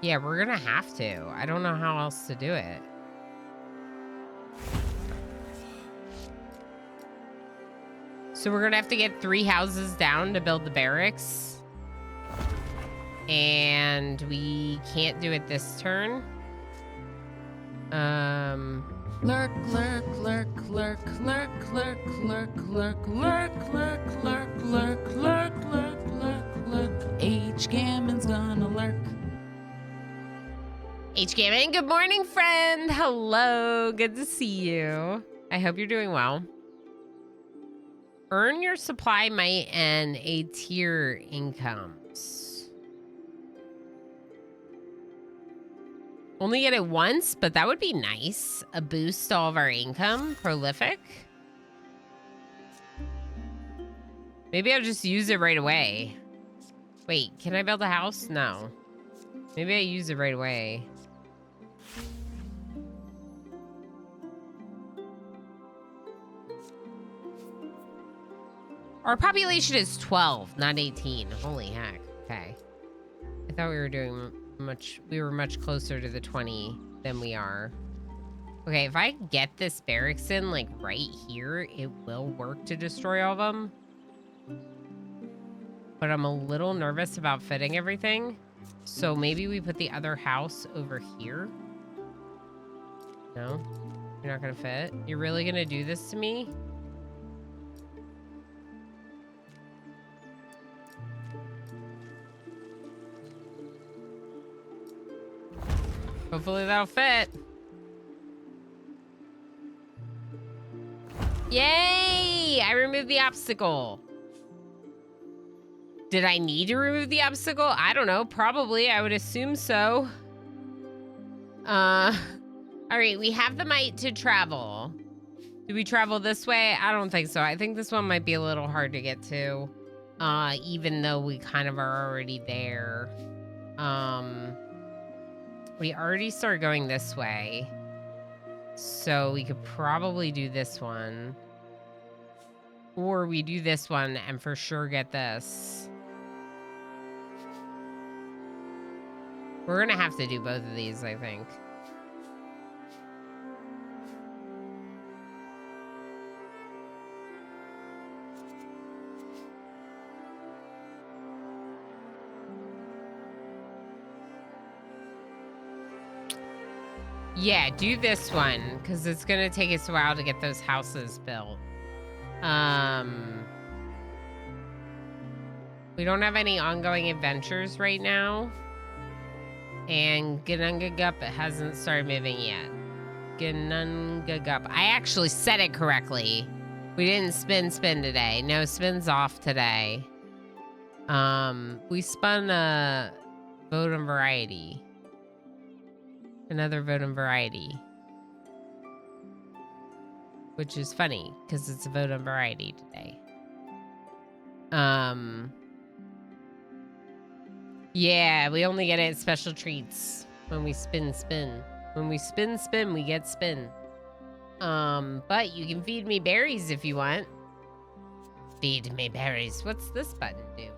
Yeah, we're gonna have to. I don't know how else to do it. So we're gonna have to get 3 houses down to build the barracks. And we can't do it this turn. Lurk, lurk, lurk, lurk, lurk, lurk, lurk, lurk, lurk, lurk, lurk, lurk, lurk, lurk, lurk, lurk. H-Gammon's gonna lurk. H-Gammon, good morning, friend. Hello, good to see you. I hope you're doing well. Earn your supply mite and a tier incomes. Only get it once, but that would be nice. A boost to all of our income. Prolific. Maybe I'll just use it right away. Wait, can I build a house? No. Maybe I use it right away. Our population is 12, not 18. Holy heck. Okay. I thought we were doing much closer to the 20 than we are. Okay, if I get this barracks in, like, right here, it will work to destroy all of them. But I'm a little nervous about fitting everything. So maybe we put the other house over here. No? You're not gonna fit? You're really gonna do this to me? Hopefully that'll fit. Yay! I removed the obstacle. Did I need to remove the obstacle? I don't know. Probably. I would assume so. All right. We have the might to travel. Do we travel this way? I don't think so. I think this one might be a little hard to get to. Even though we kind of are already there. We already started going this way. So we could probably do this one. Or we do this one and for sure get this. We're going to have to do both of these, I think. Yeah, do this one, because it's going to take us a while to get those houses built. We don't have any ongoing adventures right now. And Gunungagup hasn't started moving yet. Gunungagup. I actually said it correctly. We didn't spin today. No, spin's off today. We spun a vote on variety. Another vote on variety. Which is funny, because it's a vote on variety today. Yeah, we only get it at special treats when we spin. When we spin, we get spin. But you can feed me berries if you want. Feed me berries. What's this button do?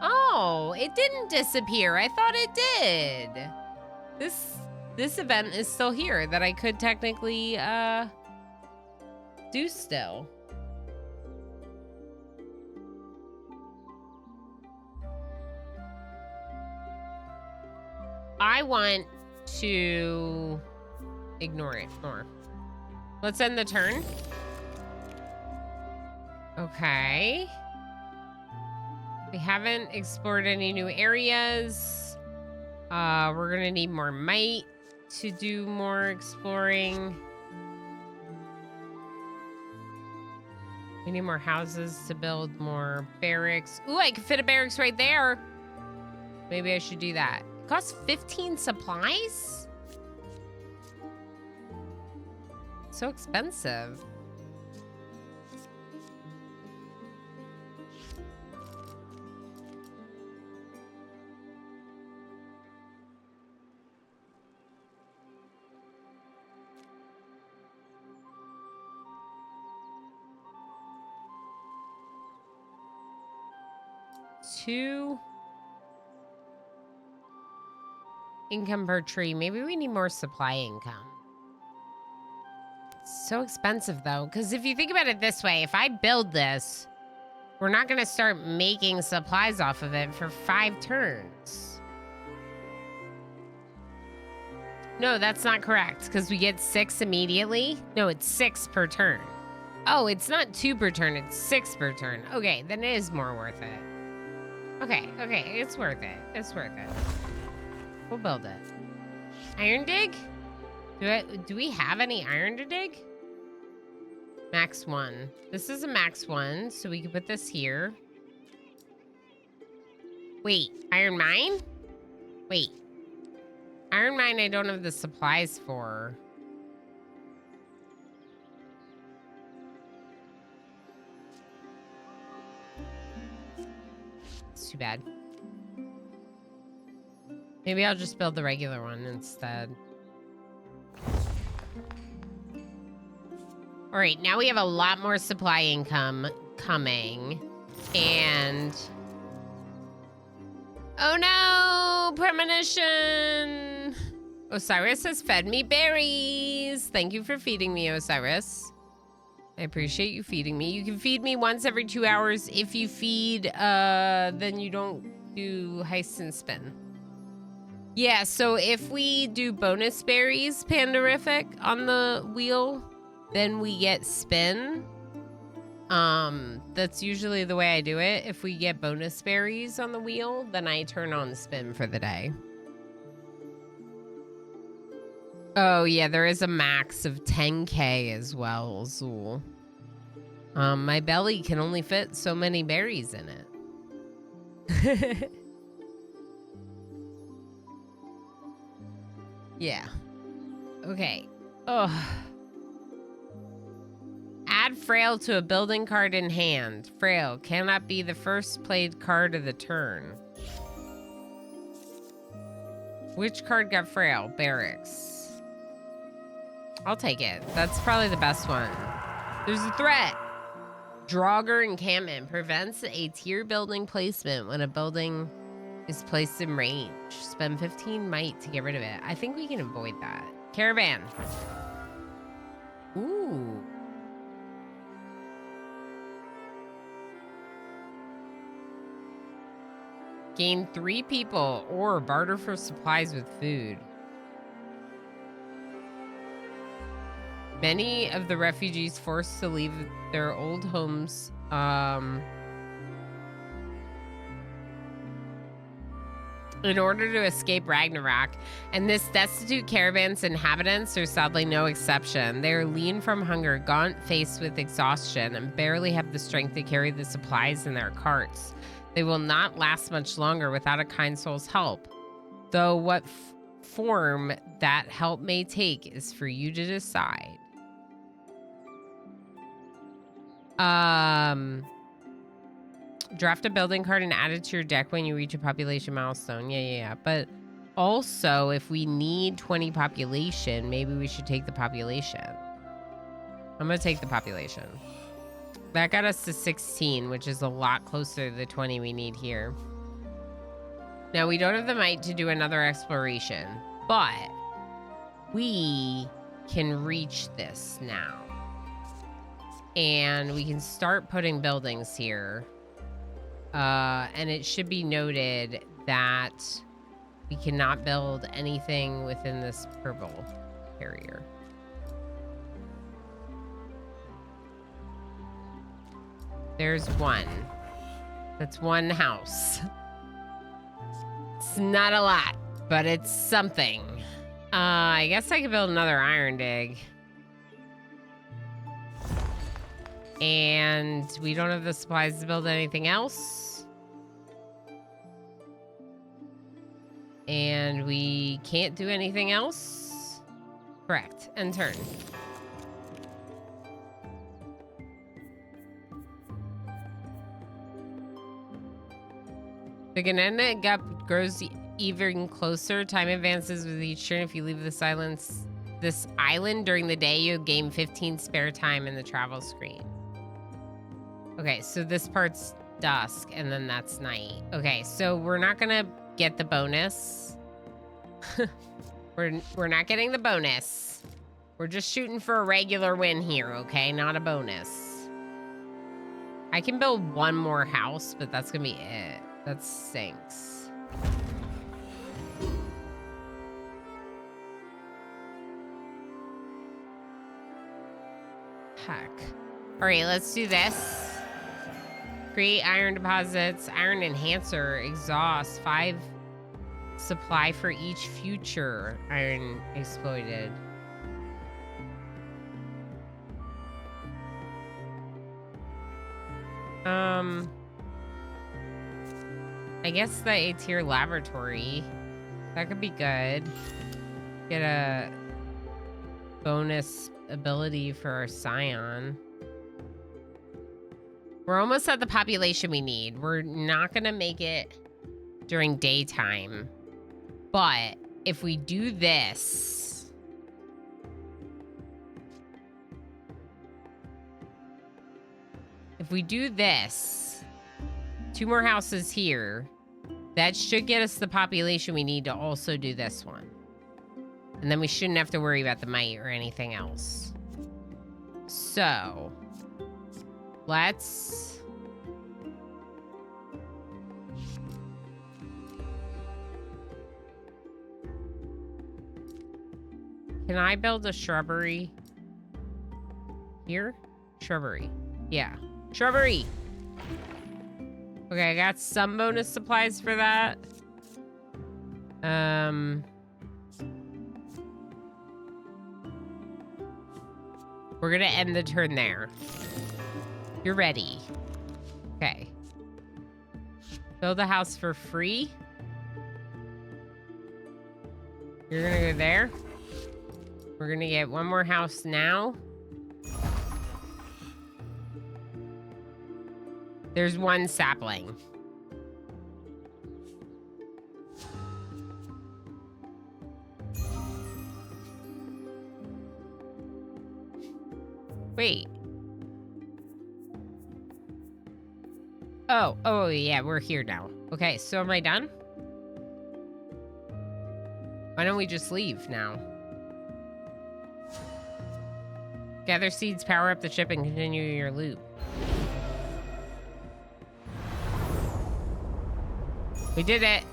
Oh, it didn't disappear. I thought it did. This event is still here that I could technically do still. I want to ignore it more. Let's end the turn. Okay. We haven't explored any new areas. We're gonna need more might to do more exploring. We need more houses to build more barracks. Ooh, I could fit a barracks right there. Maybe I should do that. It costs 15 supplies? So expensive. Two income per tree. Maybe we need more supply income. It's so expensive though, because if you think about it this way, if I build this, we're not going to start making supplies off of it for 5 turns. No, that's not correct, because we get 6 immediately. No, it's 6 per turn. Oh, it's not 2 per turn, it's 6 per turn. Okay, then it is more worth it. Okay, it's worth it. It's worth it. We'll build it. Iron dig? Do we have any iron to dig? Max 1. This is a max 1, so we can put this here. Wait, iron mine? Wait. Iron mine I don't have the supplies for. It's too bad. Maybe I'll just build the regular one instead. All right, now we have a lot more supply income coming. And... oh no! Premonition! Osiris has fed me berries. Thank you for feeding me, Osiris. I appreciate you feeding me. You can feed me once every 2 hours. If you feed, then you don't do heist and spin. Yeah, so if we do bonus berries, Pandarific, on the wheel, then we get spin. That's usually the way I do it. If we get bonus berries on the wheel, then I turn on spin for the day. Oh, yeah, there is a max of 10K as well, Zool. My belly can only fit so many berries in it. Yeah. Okay. Oh. Add Frail to a building card in hand. Frail cannot be the first played card of the turn. Which card got Frail? Barracks. I'll take it. That's probably the best one. There's a threat. Draugr encampment prevents a tier building placement when a building is placed in range. Spend 15 might to get rid of it. I think we can avoid that. Caravan. Ooh. Gain 3 people or barter for supplies with food. Many of the refugees forced to leave their old homes in order to escape Ragnarok, and this destitute caravan's inhabitants are sadly no exception. They are lean from hunger, gaunt faced with exhaustion, and barely have the strength to carry the supplies in their carts. They will not last much longer without a kind soul's help, though what form that help may take is for you to decide. Draft a building card and add it to your deck when you reach a population milestone. Yeah. But also, if we need 20 population, maybe we should take the population. I'm going to take the population. That got us to 16, which is a lot closer to the 20 we need here. Now, we don't have the might to do another exploration, but we can reach this now. And we can start putting buildings here. And it should be noted that we cannot build anything within this purple area. There's one. That's one house. It's not a lot, but it's something. I guess I could build another iron dig. And we don't have the supplies to build anything else. And we can't do anything else. Correct. End turn. The Ganenda gap grows even closer. Time advances with each turn. If you leave this island during the day, you'll gain 15 spare time in the travel screen. Okay, so this part's dusk, and then that's night. Okay, so we're not gonna get the bonus. we're not getting the bonus. We're just shooting for a regular win here, okay? Not a bonus. I can build one more house, but that's gonna be it. That stinks. Heck. All right, let's do this. Create iron deposits, iron enhancer, exhaust, 5 supply for each future iron exploited. I guess the A-tier laboratory, that could be good. Get a bonus ability for our scion. We're almost at the population we need. We're not gonna make it during daytime. But if we do this, two more houses here, that should get us the population we need to also do this one. And then we shouldn't have to worry about the mite or anything else. So, let's... Can I build a shrubbery? Here? Shrubbery. Yeah. Shrubbery! Okay, I got some bonus supplies for that. We're gonna end the turn there. You're ready. Okay. Build a house for free. You're gonna go there. We're gonna get one more house now. There's one sapling. Wait. Oh, yeah, we're here now. Okay, so am I done? Why don't we just leave now? Gather seeds, power up the ship, and continue your loop. We did it.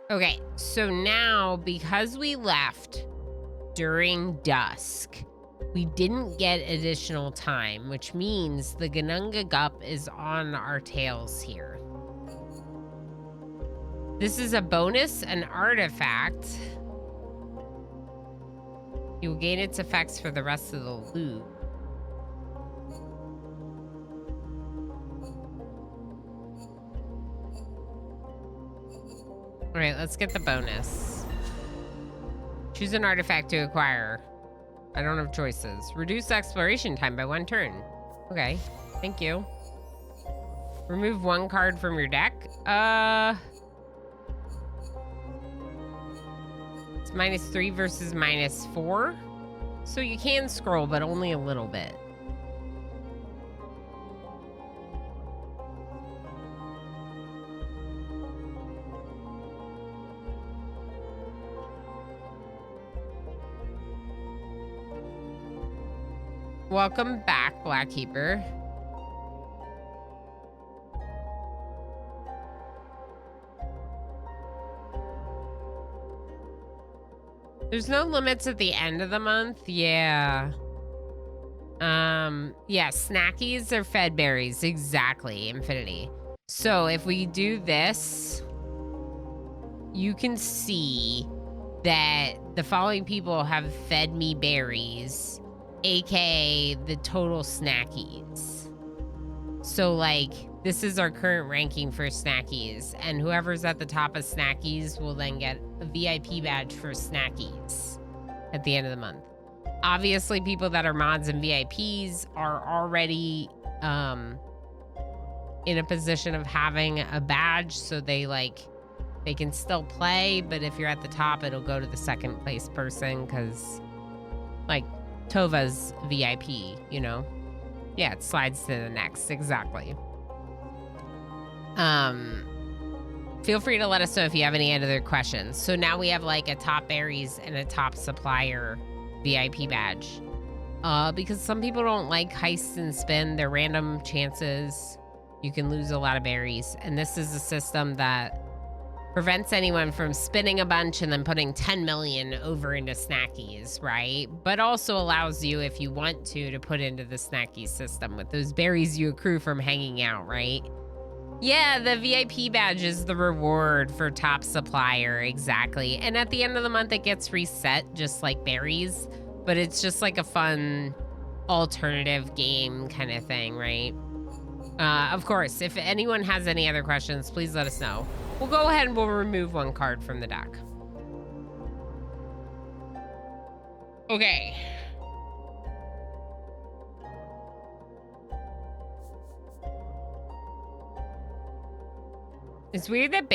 Okay, so now, because we left during dusk, we didn't get additional time, which means the Gununga Gup is on our tails here. This is a bonus, an artifact. You will gain its effects for the rest of the loop. All right, let's get the bonus. Choose an artifact to acquire. I don't have choices. Reduce exploration time by 1 turn. Okay, thank you. Remove 1 card from your deck. It's -3 versus -4. So you can scroll, but only a little bit. Welcome back, Blackkeeper. There's no limits at the end of the month. Yeah. Yeah, snackies are fed berries. Exactly, Infinity. So if we do this, you can see that the following people have fed me berries, aka the total snackies. So like, this is our current ranking for snackies, and whoever's at the top of snackies will then get a VIP badge for snackies at the end of the month. Obviously, people that are mods and VIPs are already in a position of having a badge, so they can still play, but if you're at the top, it'll go to the second place person, because like Tova's VIP, you know? Yeah, it slides to the next, exactly. Feel free to let us know if you have any other questions. So now we have like a top berries and a top supplier VIP badge. Because some people don't like heist and spin. They're random chances. You can lose a lot of berries. And this is a system that prevents anyone from spinning a bunch and then putting 10 million over into snackies, right? But also allows you, if you want to put into the snacky system with those berries you accrue from hanging out, right? Yeah, the VIP badge is the reward for top supplier, exactly. And at the end of the month, it gets reset, just like berries. But it's just like a fun alternative game kind of thing, right? Of course, if anyone has any other questions, please let us know. We'll go ahead and we'll remove 1 card from the deck. Okay. It's weird that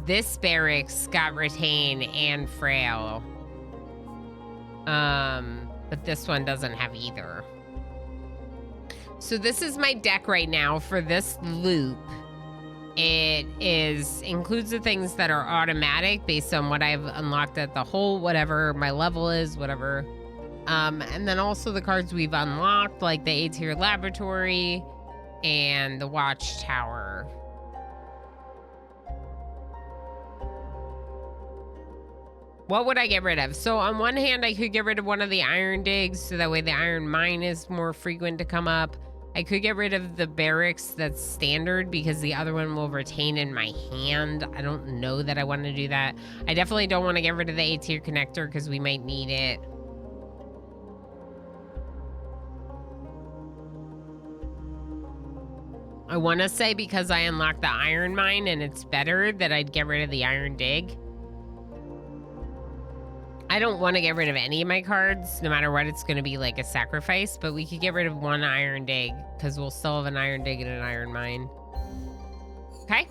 this barracks got retained and frail. But this one doesn't have either. So this is my deck right now for this loop. It includes the things that are automatic based on what I've unlocked at the whole, whatever my level is, whatever. And then also the cards we've unlocked, like the A-tier laboratory and the watchtower. What would I get rid of? So on one hand, I could get rid of one of the iron digs, so that way the iron mine is more frequent to come up. I could get rid of the barracks that's standard, because the other one will retain in my hand. I don't know that I want to do that. I definitely don't want to get rid of the A-tier connector, because we might need it. I want to say because I unlocked the iron mine and it's better, that I'd get rid of the iron dig. I don't want to get rid of any of my cards, no matter what. It's going to be like a sacrifice, but we could get rid of one iron dig because we'll still have an iron dig and an iron mine. Okay.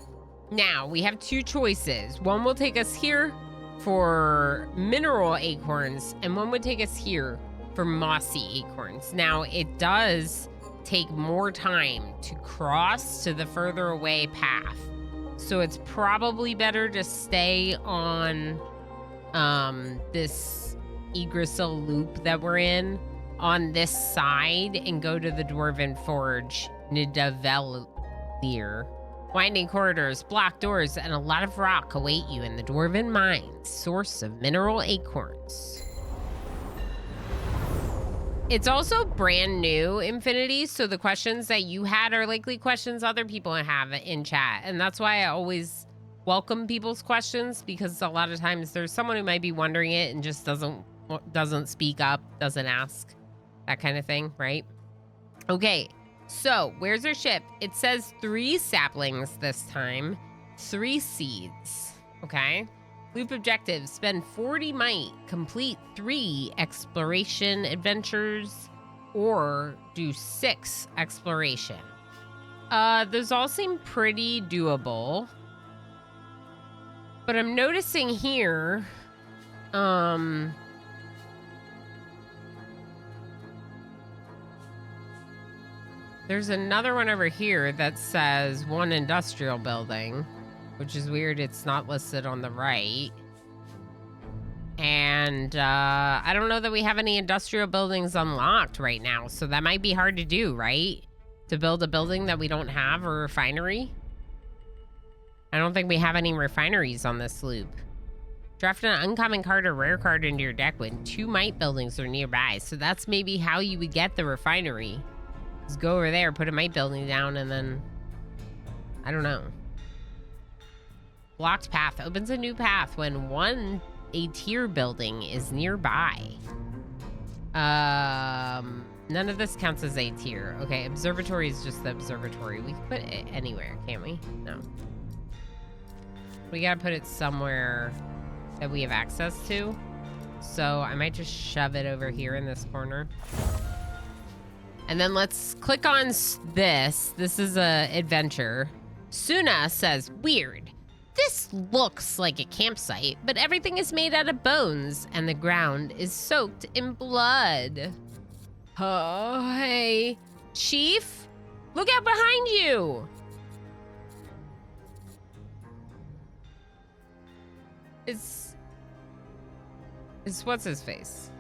Now we have two choices. One will take us here for mineral acorns, and one would take us here for mossy acorns. Now it does take more time to cross to the further away path, so it's probably better to stay on this Yggdrasil loop that we're in on this side and go to the Dwarven Forge, Nidavellir. Winding corridors, blocked doors, and a lot of rock await you in the Dwarven Mines, source of mineral acorns. It's also brand new, Infinity, so the questions that you had are likely questions other people have in chat, and that's why I always welcome people's questions, because a lot of times there's someone who might be wondering it and just doesn't speak up, doesn't ask, that kind of thing, right? Okay, so where's our ship? It says 3 saplings this time, 3 seeds, okay? Loop objectives, spend 40 might, complete 3 exploration adventures, or do 6 exploration. Those all seem pretty doable. But I'm noticing here, there's another one over here that says 1 industrial building, which is weird. It's not listed on the right. And I don't know that we have any industrial buildings unlocked right now, so that might be hard to do, right? To build a building that we don't have, a refinery. I don't think we have any refineries on this loop. Draft an uncommon card or rare card into your deck when 2 might buildings are nearby. So that's maybe how you would get the refinery. Just go over there, put a might building down, and then... I don't know. Blocked path opens a new path when 1 A-tier building is nearby. None of this counts as A-tier. Okay, observatory is just the observatory. We can put it anywhere, can't we? No. We gotta put it somewhere that we have access to. So I might just shove it over here in this corner. And then let's click on this. This is a adventure. Suna says, weird. This looks like a campsite, but everything is made out of bones and the ground is soaked in blood. Oh, hey, Chief, look out behind you. It's what's his face?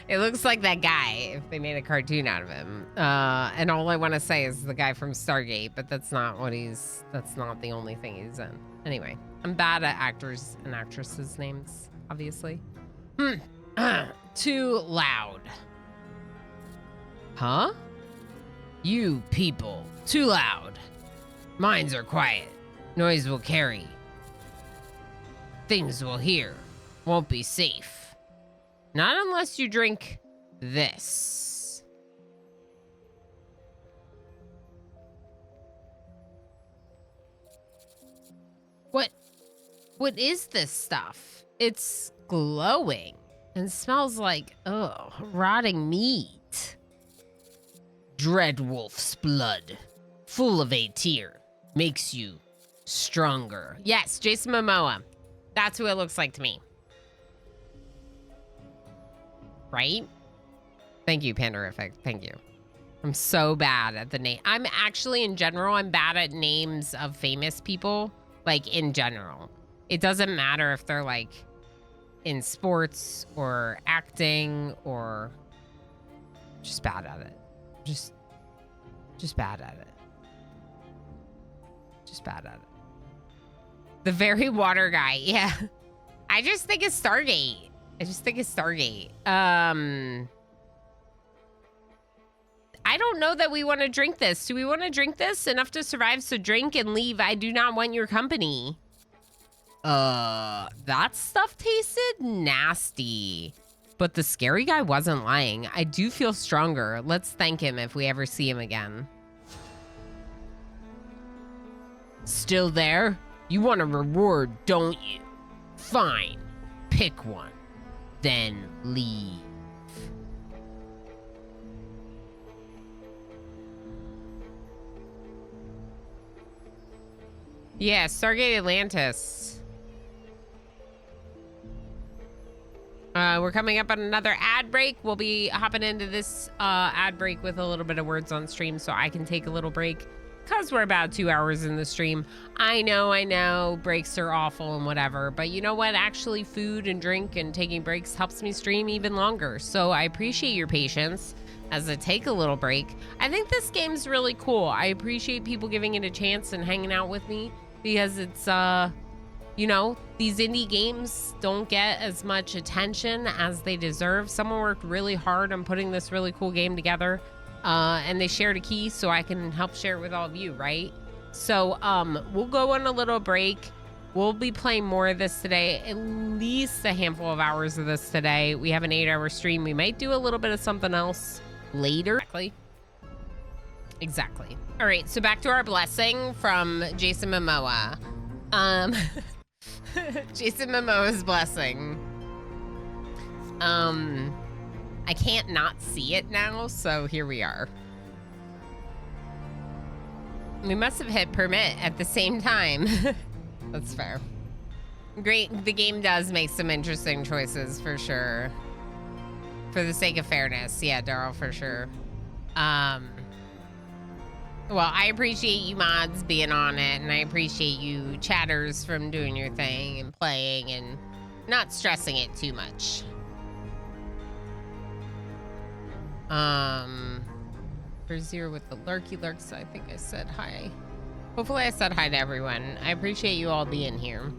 It looks like that guy if they made a cartoon out of him. And all I want to say is the guy from Stargate, but that's not the only thing he's in. Anyway, I'm bad at actors and actresses' names, obviously. Too loud. Huh? You people, too loud. Minds are quiet. Noise will carry. Things will hear. Won't be safe. Not unless you drink this. What is this stuff? It's glowing and smells like, rotting meat. Dreadwolf's blood, full of A-tier, makes you stronger. Yes, Jason Momoa. That's who it looks like to me. Right? Thank you, Pandorific. Thank you. I'm so bad at the name. I'm actually, in general, I'm bad at names of famous people. Like, in general. It doesn't matter if they're, like, in sports or acting or... Just bad at it. Just bad at it. Just bad at it. The very water guy. Yeah. I just think it's Stargate. I don't know that we want to drink this. Do we want to drink this? Enough to survive, so drink and leave. I do not want your company. That stuff tasted nasty. But the scary guy wasn't lying. I do feel stronger. Let's thank him if we ever see him again. Still there? You want a reward, don't you? Fine. Pick one. Then leave. Yeah, Stargate Atlantis. We're coming up on another ad break. We'll be hopping into this ad break with a little bit of words on stream so I can take a little break because we're about 2 hours in the stream. I know, breaks are awful and whatever, but you know what? Actually, food and drink and taking breaks helps me stream even longer. So I appreciate your patience as I take a little break. I think this game's really cool. I appreciate people giving it a chance and hanging out with me because it's, you know, these indie games don't get as much attention as they deserve. Someone worked really hard on putting this really cool game together, and they shared a key so I can help share it with all of you, right? So we'll go on a little break. We'll be playing more of this today, at least a handful of hours of this today. We have an 8-hour stream. We might do a little bit of something else later. Exactly. All right, so back to our blessing from Jason Momoa. Jason Momoa's blessing. I can't not see it now, so here we are. We must have hit permit at the same time. That's fair. Great. The game does make some interesting choices for sure. For the sake of fairness. Yeah, Daryl, for sure. Well, I appreciate you mods being on it, and I appreciate you chatters from doing your thing and playing and not stressing it too much. For Zero with the lurky lurks, I think I said hi. Hopefully I said hi to everyone. I appreciate you all being here.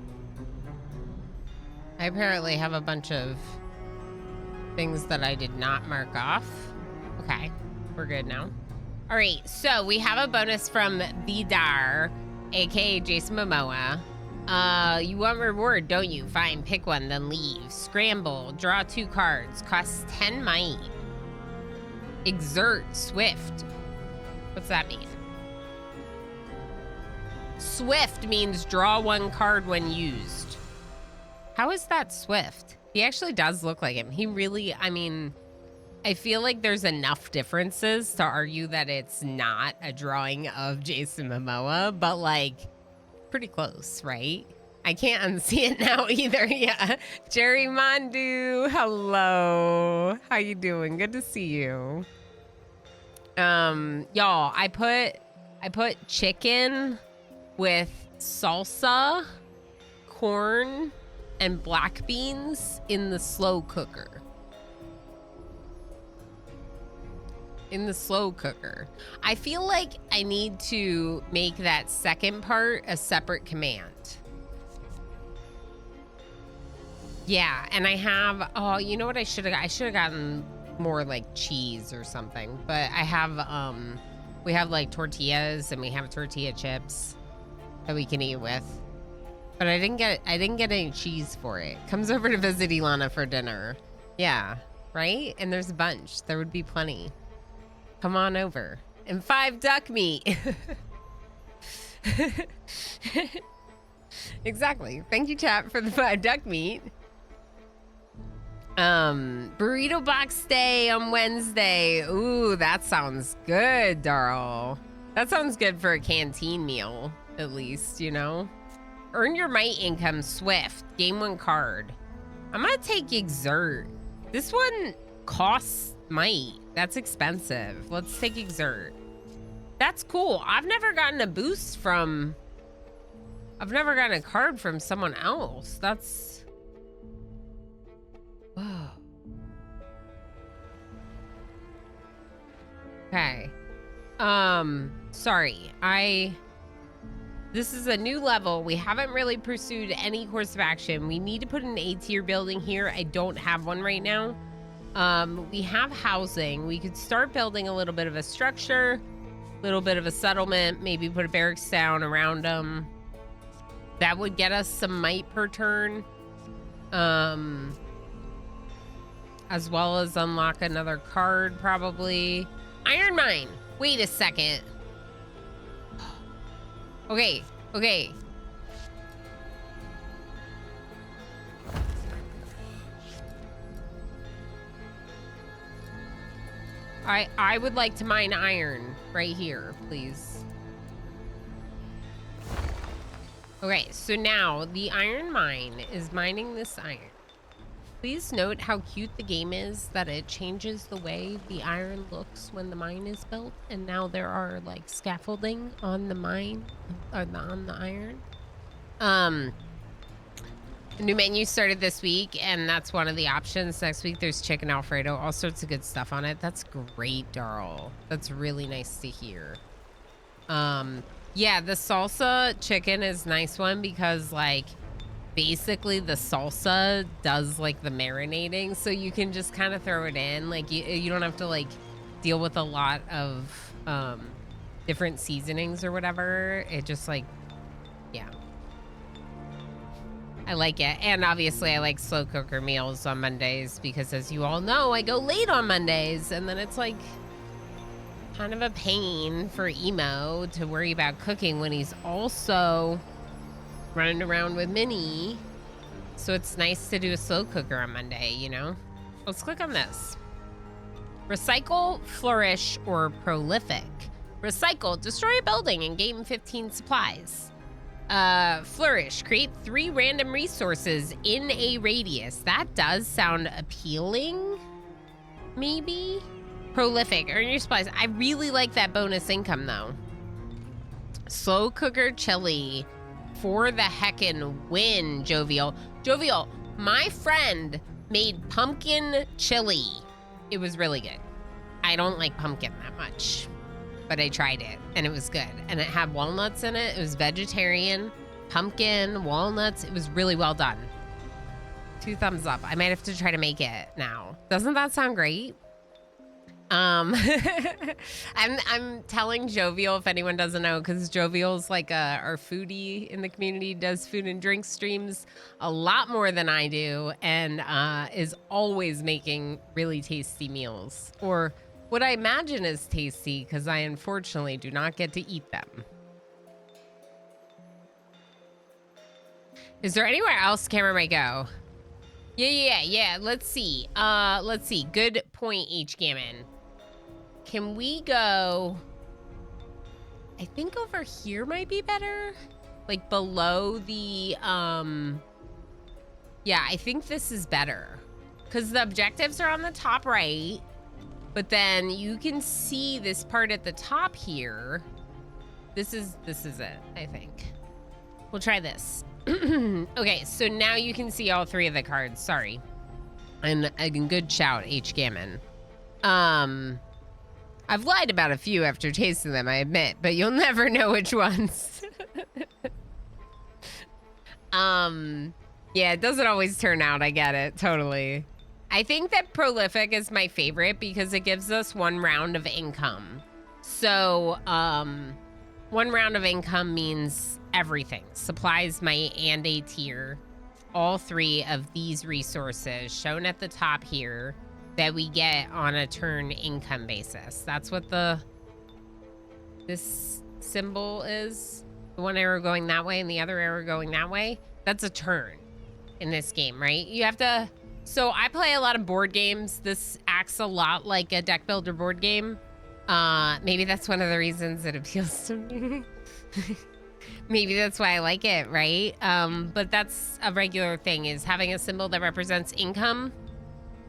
I apparently have a bunch of things that I did not mark off. Okay, we're good now. All right, so we have a bonus from Vidar, aka Jason Momoa. You want reward, don't you? Fine, pick one, then leave. Scramble, draw 2 cards, costs 10 might. Exert, swift. What's that mean? Swift means draw 1 card when used. How is that swift? He actually does look like him. He really, I mean, I feel like there's enough differences to argue that it's not a drawing of Jason Momoa, but like pretty close, right? I can't unsee it now either. Yeah. Jerry Mandu, hello. How you doing? Good to see you. Y'all, I put chicken with salsa, corn, and black beans in the slow cooker. I feel like I need to make that second part a separate command. Yeah, and I have, oh, you know what I should have gotten more like cheese or something, but I have, we have like tortillas and we have tortilla chips that we can eat with, but I didn't get any cheese for it. Comes over to visit Ilana for dinner. Yeah, right? And there's a bunch. There would be plenty. Come on over. And 5 duck meat. Exactly. Thank you, chat, for the 5 duck meat. Burrito box day on Wednesday. Ooh, that sounds good, Darl. That sounds good for a canteen meal, at least, you know? Earn your might income swift. Game 1 card. I'm gonna take Exert. This one costs might. That's expensive. Let's take exert. That's cool. I've never gotten a boost from... I've never gotten a card from someone else. That's... Whoa. Okay. Sorry. This is a new level. We haven't really pursued any course of action. We need to put an A tier building here. I don't have one right now. We have housing. We could start building a little bit of a structure, a little bit of a settlement, maybe put a barracks down around them. That would get us some might per turn. As well as unlock another card, probably. Iron Mine. Wait a second. Okay, okay. I would like to mine iron right here, please. Okay, so now the iron mine is mining this iron. Please note how cute the game is, that it changes the way the iron looks when the mine is built, and now there are like scaffolding on the mine, or on the iron. The new menu started this week, and that's one of the options. Next week there's chicken Alfredo, all sorts of good stuff on it. That's great, Darl. That's really nice to hear. Yeah, the salsa chicken is a nice one because like basically the salsa does like the marinating, so you can just kind of throw it in. Like you don't have to like deal with a lot of different seasonings or whatever. It just like, yeah, I like it. And obviously I like slow cooker meals on Mondays because, as you all know, I go late on Mondays, and then it's like kind of a pain for Emo to worry about cooking when he's also running around with Minnie. So it's nice to do a slow cooker on Monday, you know? Let's click on this. Recycle, flourish, or prolific. Recycle, destroy a building and gain 15 supplies. Flourish, create 3 random resources in a radius. That does sound appealing, maybe? Prolific, earn your supplies. I really like that bonus income though. Slow cooker chili. For the heckin' win, Jovial. Jovial, my friend made pumpkin chili. It was really good. I don't like pumpkin that much, but I tried it and it was good. And it had walnuts in it. It was vegetarian, pumpkin, walnuts. It was really well done. 2 thumbs up. I might have to try to make it now. Doesn't that sound great? I'm telling Jovial, if anyone doesn't know, because Jovial's like our foodie in the community, does food and drink streams a lot more than I do, and is always making really tasty meals, or what I imagine is tasty, because I unfortunately do not get to eat them. Is there anywhere else camera might go? Yeah. Let's see. Good point, H Gammon. Can we go? I think over here might be better. Like below the, yeah, I think this is better. Because the objectives are on the top right. But then you can see this part at the top here. This is it, I think. We'll try this. Okay, so now you can see all 3 of the cards. Sorry. And a good shout, H Gammon. I've lied about a few after tasting them, I admit, but you'll never know which ones. Yeah, it doesn't always turn out. I get it, totally. I think that prolific is my favorite because it gives us 1 round of income. So, 1 round of income means everything. Supplies, might, and a tier. All 3 of these resources shown at the top here that we get on a turn income basis. That's what this symbol is. The 1 arrow going that way and the other arrow going that way. That's a turn in this game, right? You have to... So I play a lot of board games. This acts a lot like a deck builder board game. Maybe that's one of the reasons it appeals to me. Maybe that's why I like it, right? But that's a regular thing, is having a symbol that represents income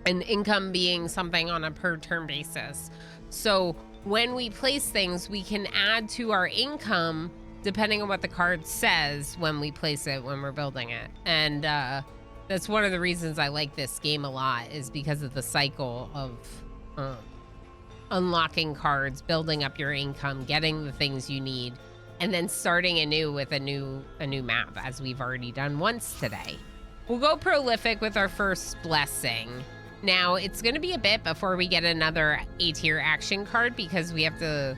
and income being something on a per turn basis. So when we place things, we can add to our income depending on what the card says when we place it, when we're building it. And that's one of the reasons I like this game a lot, is because of the cycle of unlocking cards, building up your income, getting the things you need, and then starting anew with a new map, as we've already done once today. We'll go prolific with our first blessing. Now, it's going to be a bit before we get another A tier action card because we have to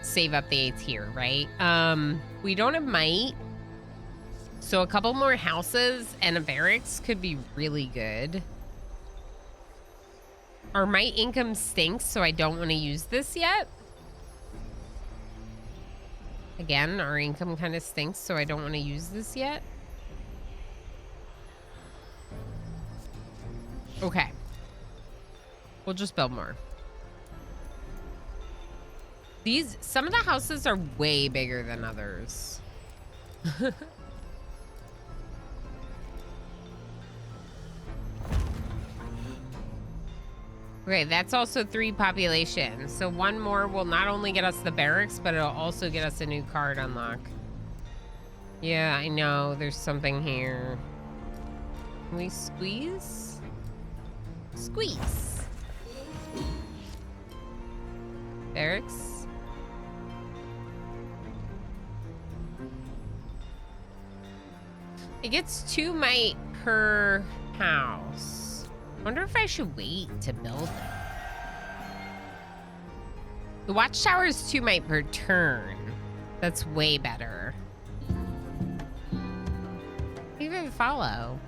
save up the A tier, right? We don't have might, so a couple more houses and a barracks could be really good. Our might income stinks, so I don't want to use this yet. Again, our income kind of stinks, so I don't want to use this yet. Okay. We'll just build more. Some of the houses are way bigger than others. Okay, that's also 3 population. So 1 more will not only get us the barracks, but it'll also get us a new card unlock. Yeah, I know. There's something here. Can we squeeze? Squeeze. Barracks. It gets 2 might per house. I wonder if I should wait to build it. The watchtower is 2 might per turn. That's way better. Even follow.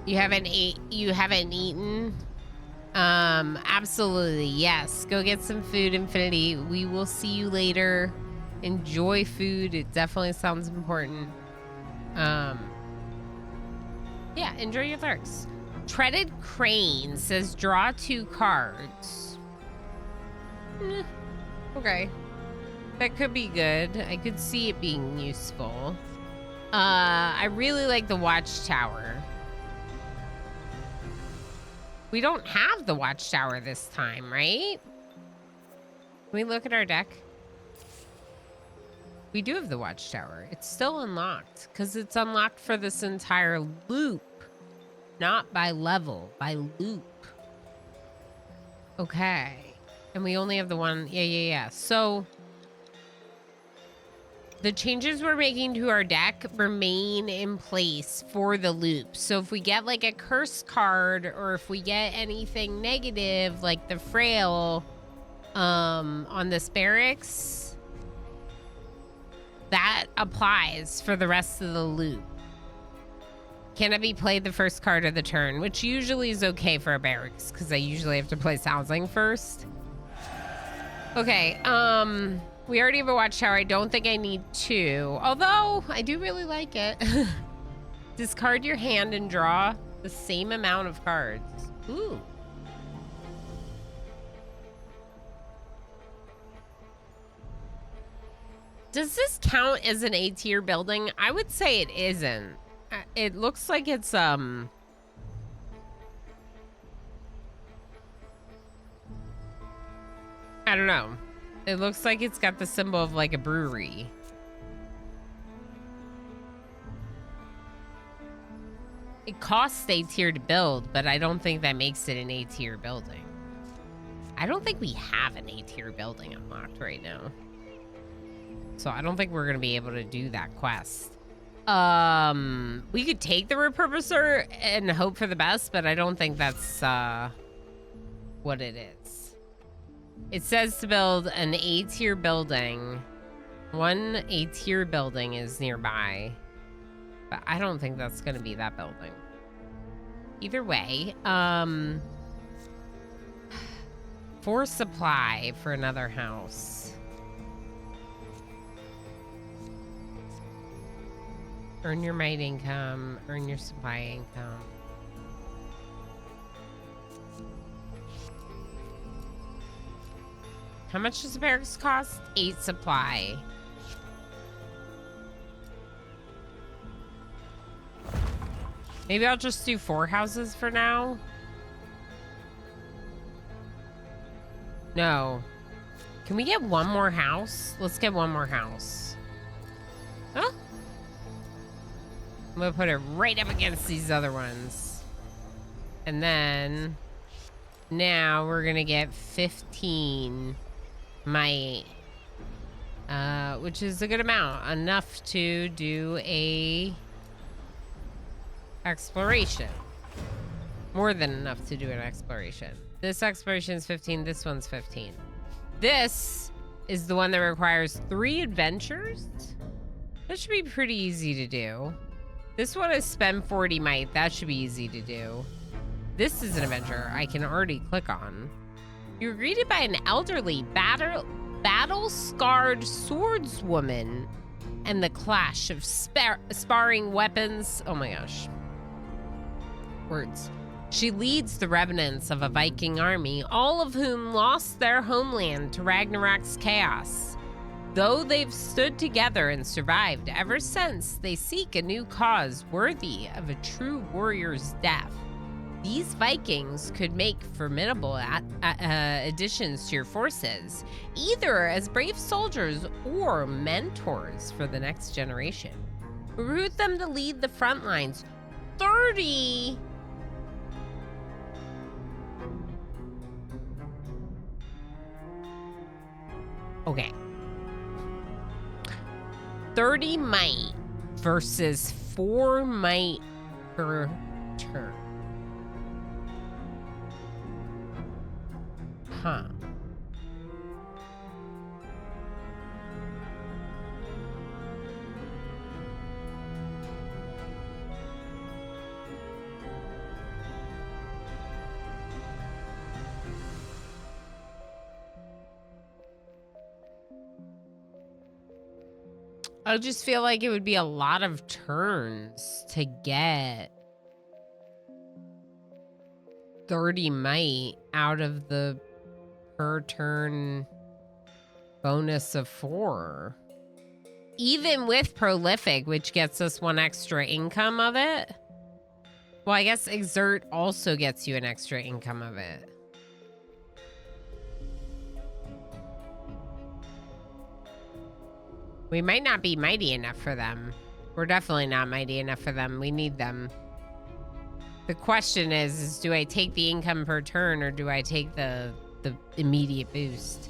You haven't eaten? Absolutely, yes. Go get some food, Infinity. We will see you later. Enjoy food. It definitely sounds important. Yeah, enjoy your thirst. Treaded Crane says draw 2 cards. Okay. That could be good. I could see it being useful. I really like the watchtower. We don't have the watchtower this time, right? Can we look at our deck? We do have the watchtower. It's still unlocked because it's unlocked for this entire loop. Not by level, by loop. Okay. And we only have the one. Yeah. So the changes we're making to our deck remain in place for the loop. So if we get like a curse card, or if we get anything negative like the frail on this barracks, that applies for the rest of the loop. Can it be played the first card of the turn, which usually is okay for a barracks because I usually have to place housing first. Okay, we already have a watchtower. I don't think I need 2, although I do really like it. Discard your hand and draw the same amount of cards. Ooh. Does this count as an A tier building? I would say it isn't. It looks like it's I don't know. It looks like it's got the symbol of like a brewery. It costs A tier to build, but I don't think that makes it an A tier building. I don't think we have an A tier building unlocked right now. So I don't think we're gonna be able to do that quest. We could take the repurposer and hope for the best, but I don't think that's what it is. It says to build an A tier building. 1 A tier building is nearby, but I don't think that's gonna be that building. Either way, 4 supply for another house. Earn your might income, earn your supply income. How much does the barracks cost? 8 supply. Maybe I'll just do 4 houses for now. No. Can we get one more house? Let's get one more house. Huh? I'm gonna put it right up against these other ones. And then now we're gonna get 15 might. Which is a good amount. Enough to do a exploration. More than enough to do an exploration. This exploration is 15, this one's 15. This is the one that requires 3 adventures. That should be pretty easy to do. This one is spend 40 might. That should be easy to do. This is an adventure I can already click on. You're greeted by an elderly, battle-scarred swordswoman and the clash of sparring weapons. Oh my gosh. Words. She leads the remnants of a Viking army, all of whom lost their homeland to Ragnarok's chaos. Though they've stood together and survived ever since, they seek a new cause worthy of a true warrior's death. These Vikings could make formidable additions to your forces, either as brave soldiers or mentors for the next generation. Recruit them to lead the front lines. 30. Okay. 30 might versus 4 might per turn. Huh. I just feel like it would be a lot of turns to get 30 might out of the per turn bonus of 4. Even with prolific, which gets us 1 extra income of it. Well, I guess exert also gets you an extra income of it. We might not be mighty enough for them. We're definitely not mighty enough for them. We need them. The question is do I take the income per turn or do I take the immediate boost?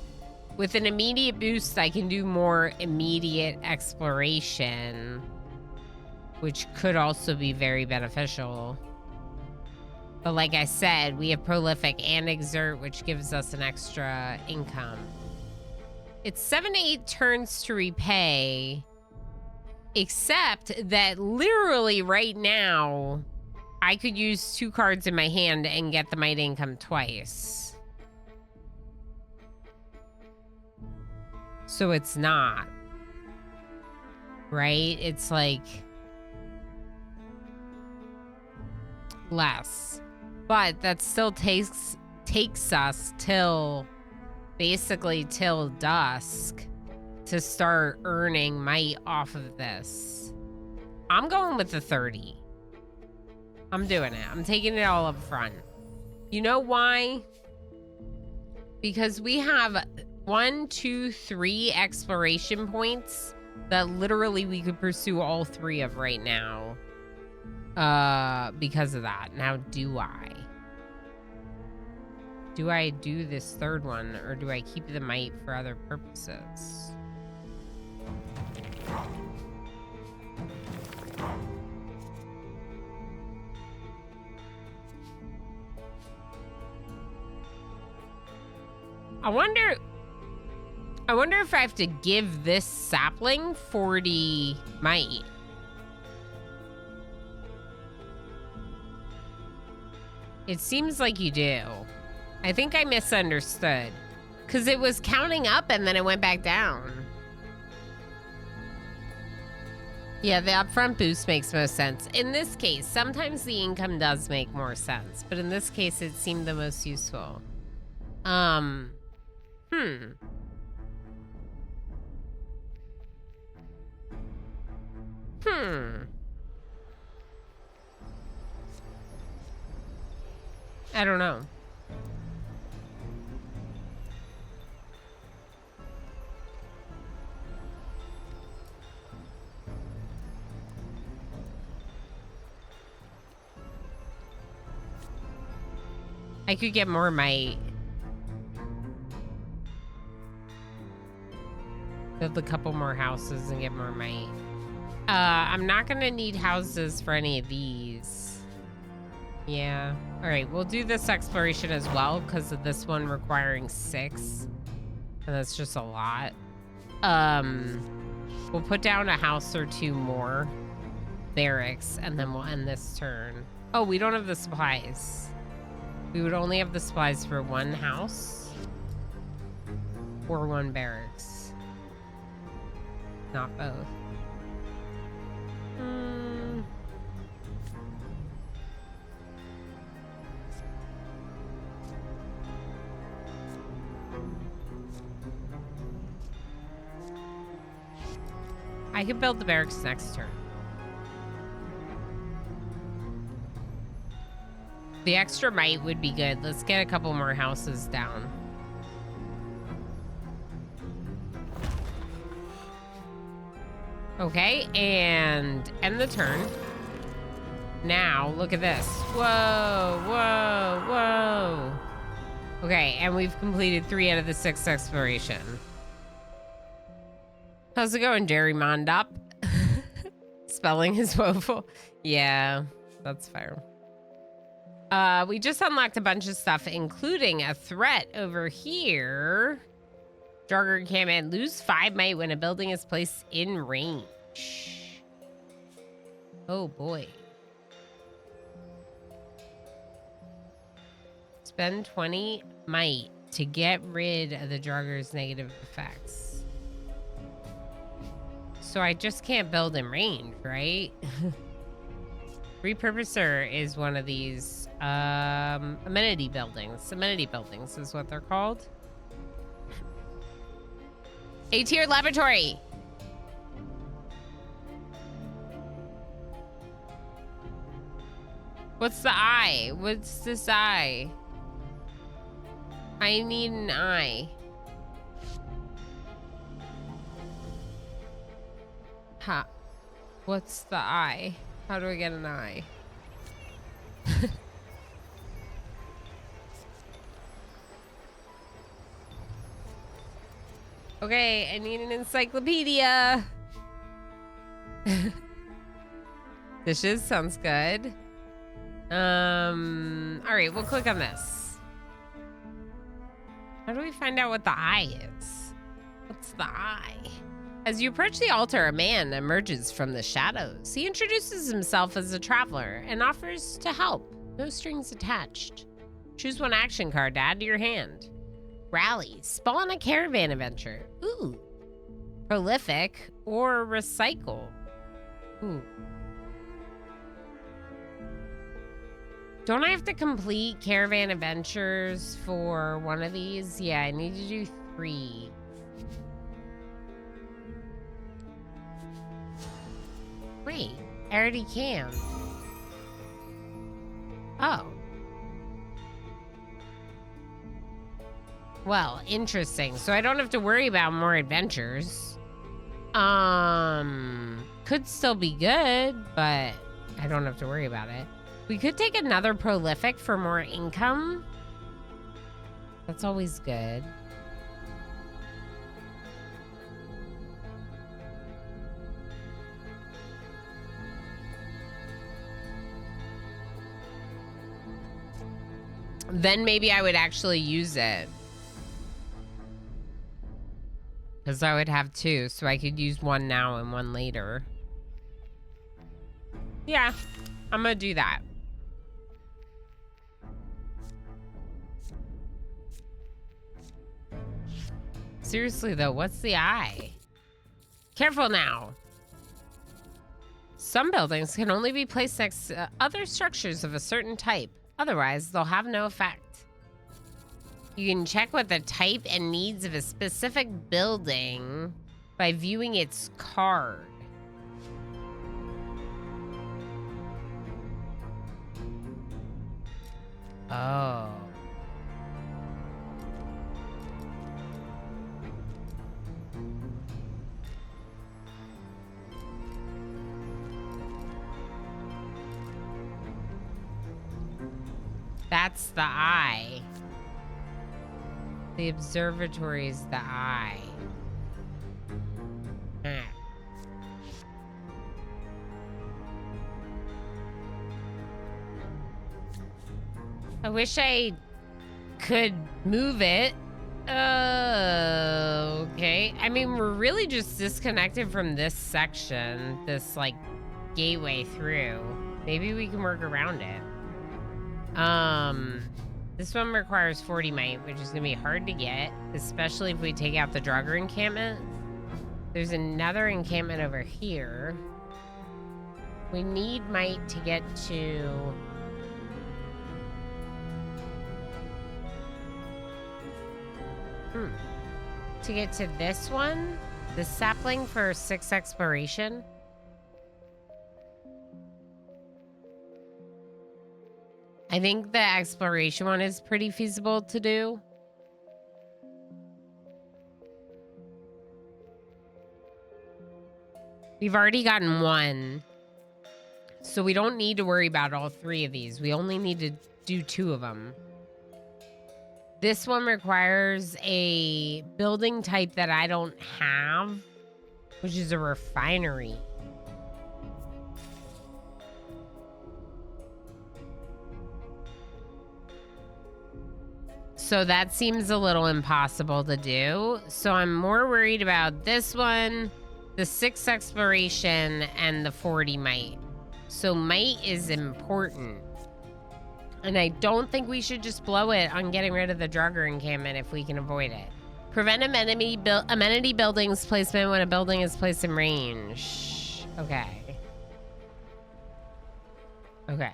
With an immediate boost, I can do more immediate exploration, which could also be very beneficial. But like I said, we have prolific and exert, which gives us an extra income. It's 7 to 8 turns to repay, except that literally right now, I could use 2 cards in my hand and get the might income twice. So it's not. Right? It's like less. But that still takes us till basically till dusk to start earning might off of this. I'm going with the 30. I'm doing it. I'm taking it all up front. You know why? Because we have 1, 2, 3 exploration points that literally we could pursue all 3 of right now. Because of that. Now, do I? Do I do this 3rd one, or do I keep the might for other purposes? I wonder if I have to give this sapling 40 might. It seems like you do. I think I misunderstood. Because it was counting up and then it went back down. Yeah, the upfront boost makes most sense. In this case, sometimes the income does make more sense. But in this case, it seemed the most useful. I don't know. I could get more might. Build a couple more houses and get more might. I'm not gonna need houses for any of these. Yeah. All right, we'll do this exploration as well because of this one requiring 6. And that's just a lot. We'll put down a house or 2 more barracks and then we'll end this turn. Oh, we don't have the supplies. We would only have the supplies for 1 house or 1 barracks. Not both. I could build the barracks next turn. The extra might would be good. Let's get a couple more houses down. Okay, and end the turn. Now, look at this. Whoa, whoa, whoa. Okay, and we've completed 3 out of the 6 exploration. How's it going, Jerry Mondop? Spelling is woeful. Yeah, that's fair. We just unlocked a bunch of stuff, including a threat over here. Draugr encampment. Lose 5 might when a building is placed in range. Oh, boy. Spend 20 might to get rid of the Draugr's negative effects. So I just can't build in range, right? Repurposer is one of these amenity buildings. Amenity buildings is what they're called. A-tier laboratory. What's the eye? What's this eye? I need an eye. Ha. What's the eye? How do I get an eye? Okay, I need an encyclopedia. Dishes sounds good. All right, we'll click on this. How do we find out what the eye is? What's the eye? As you approach the altar, a man emerges from the shadows. He introduces himself as a traveler and offers to help. No strings attached. Choose 1 action card to add to your hand. Rally. Spawn a caravan adventure. Ooh. Prolific or recycle. Ooh. Don't I have to complete caravan adventures for one of these? Yeah, I need to do 3. Wait, I already can. Oh. Well, interesting. So I don't have to worry about more adventures. Could still be good, but I don't have to worry about it. We could take another prolific for more income. That's always good. Then maybe I would actually use it. Because I would have 2, so I could use 1 now and 1 later. Yeah, I'm gonna do that. Seriously though, what's the eye? Careful now. Some buildings can only be placed next to other structures of a certain type. Otherwise, they'll have no effect. You can check what the type and needs of a specific building by viewing its card. Oh. That's the eye. The observatory is the eye. I wish I could move it. Okay. I mean, we're really just disconnected from this section, this like gateway through. Maybe we can work around it. This one requires 40 might, which is gonna be hard to get, especially if we take out the Drugger encampment. There's another encampment over here. We need might to get to... To get to this one? The sapling for 6 exploration? I think the exploration one is pretty feasible to do. We've already gotten one. So we don't need to worry about all 3 of these. We only need to do 2 of them. This one requires a building type that I don't have, which is a refinery. So that seems a little impossible to do. So I'm more worried about this one, the 6 exploration, and the 40 might. So might is important. And I don't think we should just blow it on getting rid of the Drugger encampment if we can avoid it. Prevent amenity buildings placement when a building is placed in range. Okay. Okay.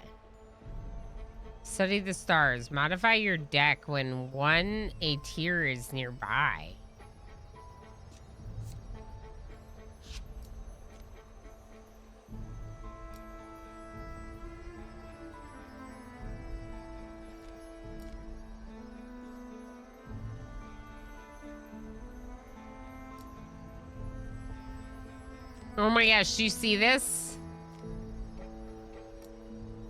Study the stars. Modify your deck when a tier is nearby. Oh my gosh, do you see this?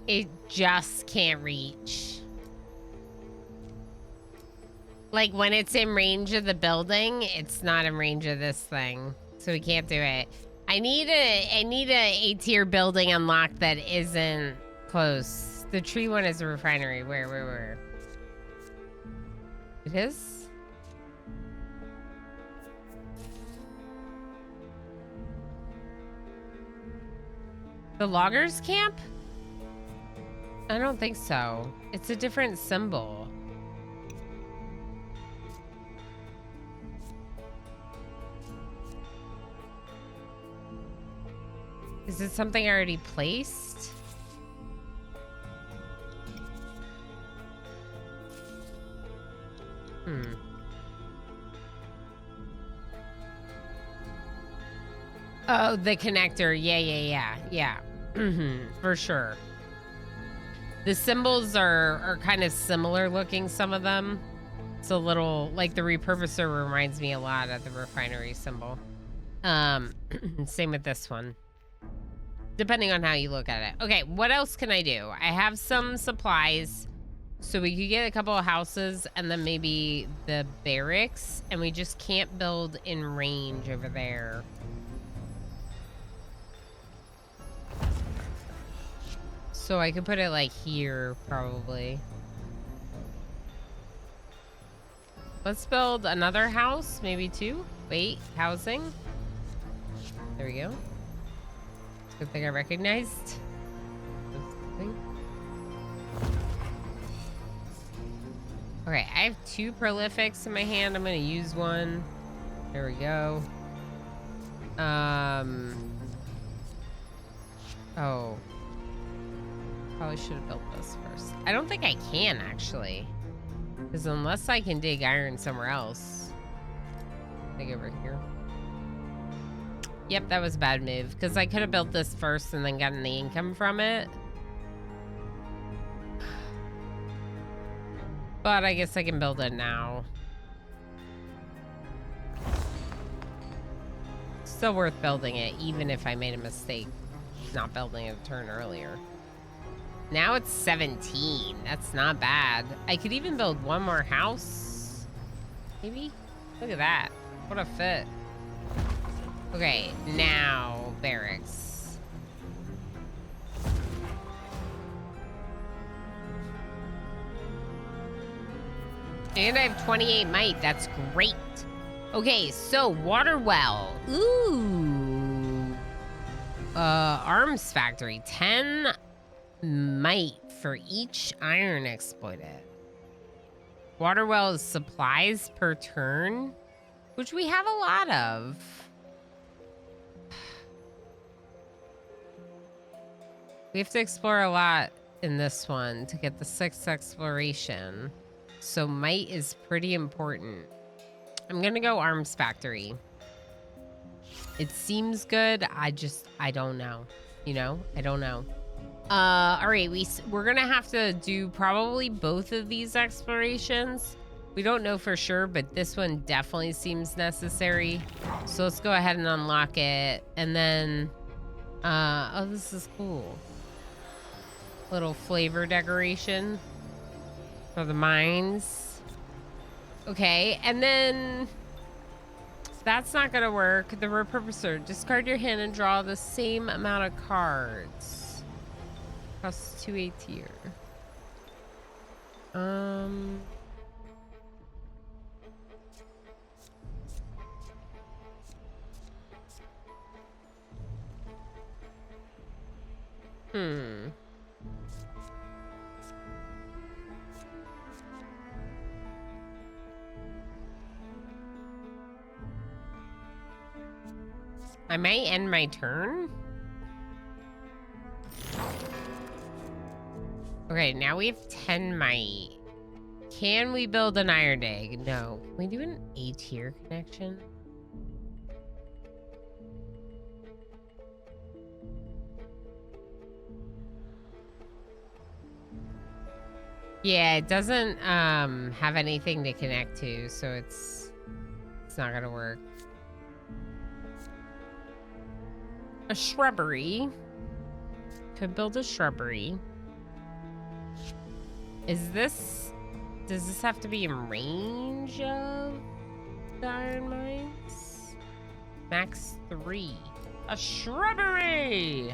It just can't reach. Like when it's in range of the building, it's not in range of this thing. So we can't do it. I need a A-tier building unlocked that isn't close. The tree one is a refinery. Where? It is? The loggers camp? I don't think so. It's a different symbol. Is it something I already placed? Oh, the connector. Yeah. For sure. The symbols are kind of similar looking, some of them. It's a little, like the repurposer reminds me a lot of the refinery symbol. Same with this one. Depending on how you look at it. Okay, what else can I do? I have some supplies. So we could get a couple of houses and then maybe the barracks. And we just can't build in range over there. So I could put it like here, probably. Let's build another house, maybe 2. Wait, housing. There we go. Good thing I recognized. Okay, I have 2 prolifics in my hand. I'm gonna use one. There we go. Oh. Probably should have built this first. I don't think I can, actually. Because unless I can dig iron somewhere else. Dig over here. Yep, that was a bad move. Because I could have built this first and then gotten the income from it. But I guess I can build it now. Still worth building it, even if I made a mistake not building it a turn earlier. Now it's 17. That's not bad. I could even build one more house. Maybe? Look at that. What a fit. Okay, now barracks. And I have 28 might. That's great. Okay, so water well. Ooh. Arms factory. 10 might for each iron exploited. Water well is supplies per turn, which we have a lot of. We have to explore a lot in this one to get the 6th exploration. So might is pretty important. I'm gonna go arms factory. It seems good. I don't know. You know, I don't know. All right, we're gonna have to do probably both of these explorations. We don't know for sure, but this one definitely seems necessary. So let's go ahead and unlock it. And then, oh, this is cool. Little flavor decoration for the mines. Okay, and then that's not gonna work. The repurposer. Discard your hand and draw the same amount of cards. Costs 2 a tier. I might end my turn. Okay, now we have 10 might. Can we build an iron egg? No. Can we do an A tier connection? Yeah, it doesn't have anything to connect to, so it's not gonna work. A shrubbery. Could build a shrubbery. Does this have to be in range of the iron mines? Max 3. A shrubbery!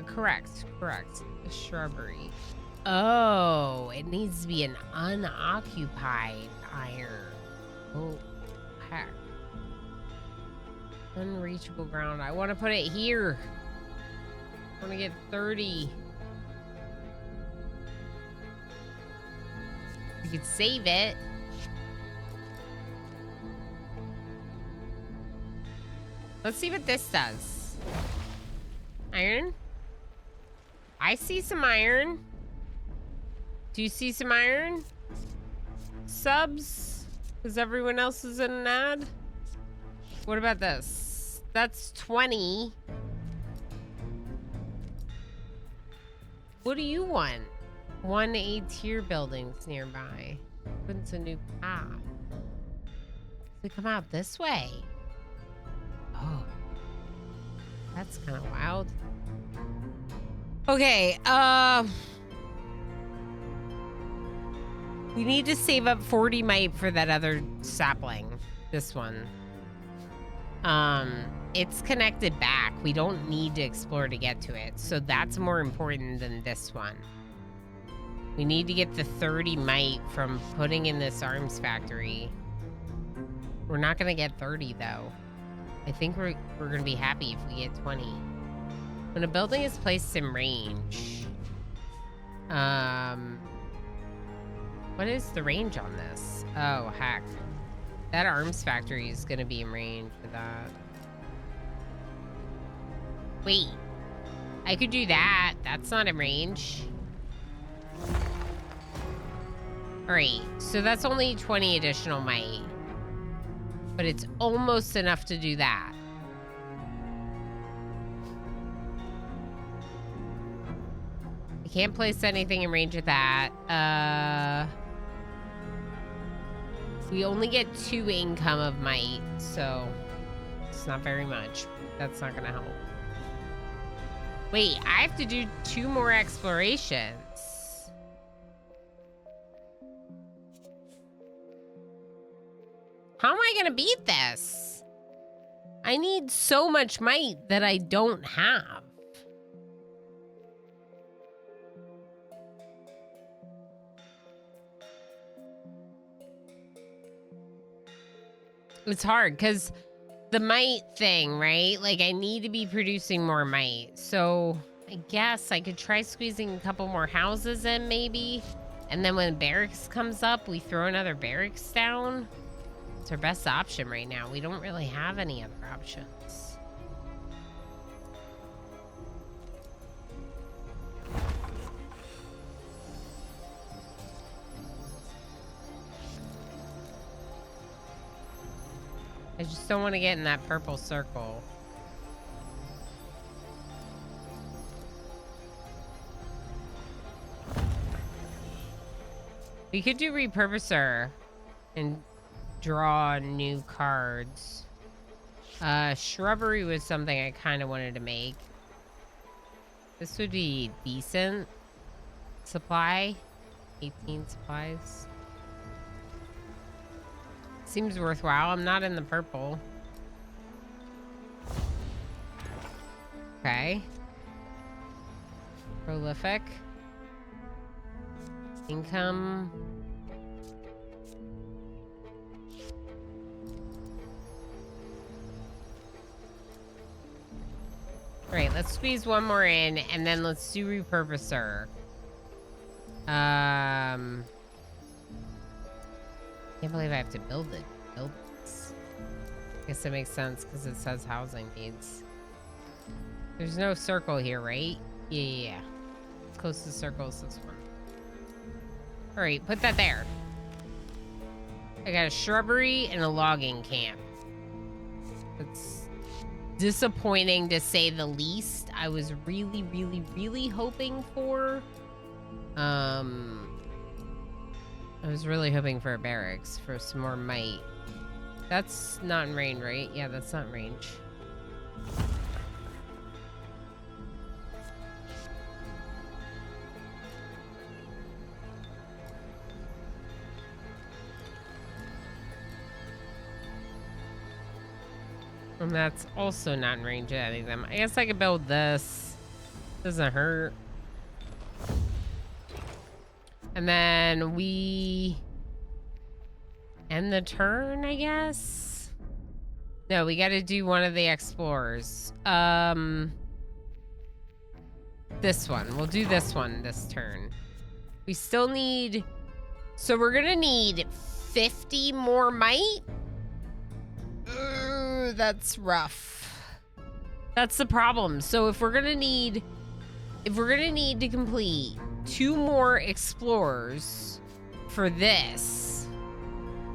Correct. A shrubbery. Oh, it needs to be an unoccupied iron. Oh, heck. Unreachable ground. I want to put it here. I want to get 30. We could save it. Let's see what this does. Iron? I see some iron. Do you see some iron? Subs? Because everyone else is in an ad? What about this? That's 20. What do you want? 1 A tier buildings nearby. Opens a new path. They come out this way. Oh. That's kind of wild. Okay, we need to save up 40 might for that other sapling. This one. It's connected back. We don't need to explore to get to it. So that's more important than this one. We need to get the 30 might from putting in this arms factory. We're not going to get 30 though. I think we're going to be happy if we get 20. When a building is placed in range, what is the range on this? Oh, heck. That arms factory is going to be in range for that. Wait. I could do that. That's not in range. Alright, so that's only 20 additional might. But it's almost enough to do that. I can't place anything in range of that. We only get 2 income of might, so it's not very much. That's not gonna help. Wait, I have to do 2 more explorations. How am I gonna beat this? I need so much might that I don't have. It's hard because the might thing, right? Like, I need to be producing more might. So I guess I could try squeezing a couple more houses in, maybe. And then when barracks comes up, we throw another barracks down. It's our best option right now. We don't really have any other options. I just don't want to get in that purple circle. We could do repurposer and draw new cards. Shrubbery was something I kind of wanted to make. This would be decent. Supply. 18 supplies. Seems worthwhile. I'm not in the purple. Okay. Prolific. Income. All right, let's squeeze one more in, and then let's do repurposer. Can't believe I have to build it. Build this. Guess it makes sense because it says housing needs. There's no circle here, right? Yeah. Closest circle is this one. All right, put that there. I got a shrubbery and a logging camp. It's disappointing to say the least. I was really, really, really hoping for. I was really hoping for a barracks for some more might. That's not in range, right? Yeah, that's not in range. And that's also not in range of any of them. I guess I could build this. Doesn't hurt. And then we end the turn, I guess? No, we got to do one of the explorers. This one. We'll do this one this turn. We still need... So we're going to need 50 more might? That's rough. That's the problem. So if we're going to need... If we're going to need to complete 2 more explorers for this,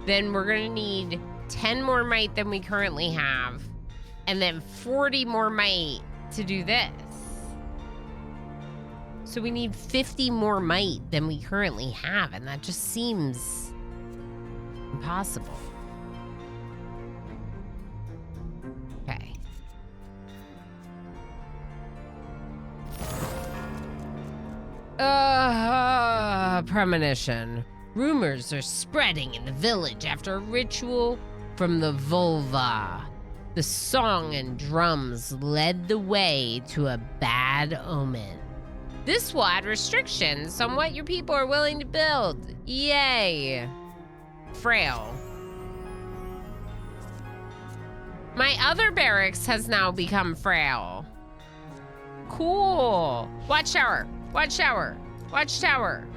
then we're gonna need 10 more might than we currently have, and then 40 more might to do this. So we need 50 more might than we currently have, and that just seems impossible. Okay. Premonition. Rumors are spreading in the village after a ritual from the vulva. The song and drums led the way to a bad omen. This will add restrictions on what your people are willing to build. Yay. Frail. My other barracks has now become frail. Cool. Watchtower. Watchtower. Watchtower.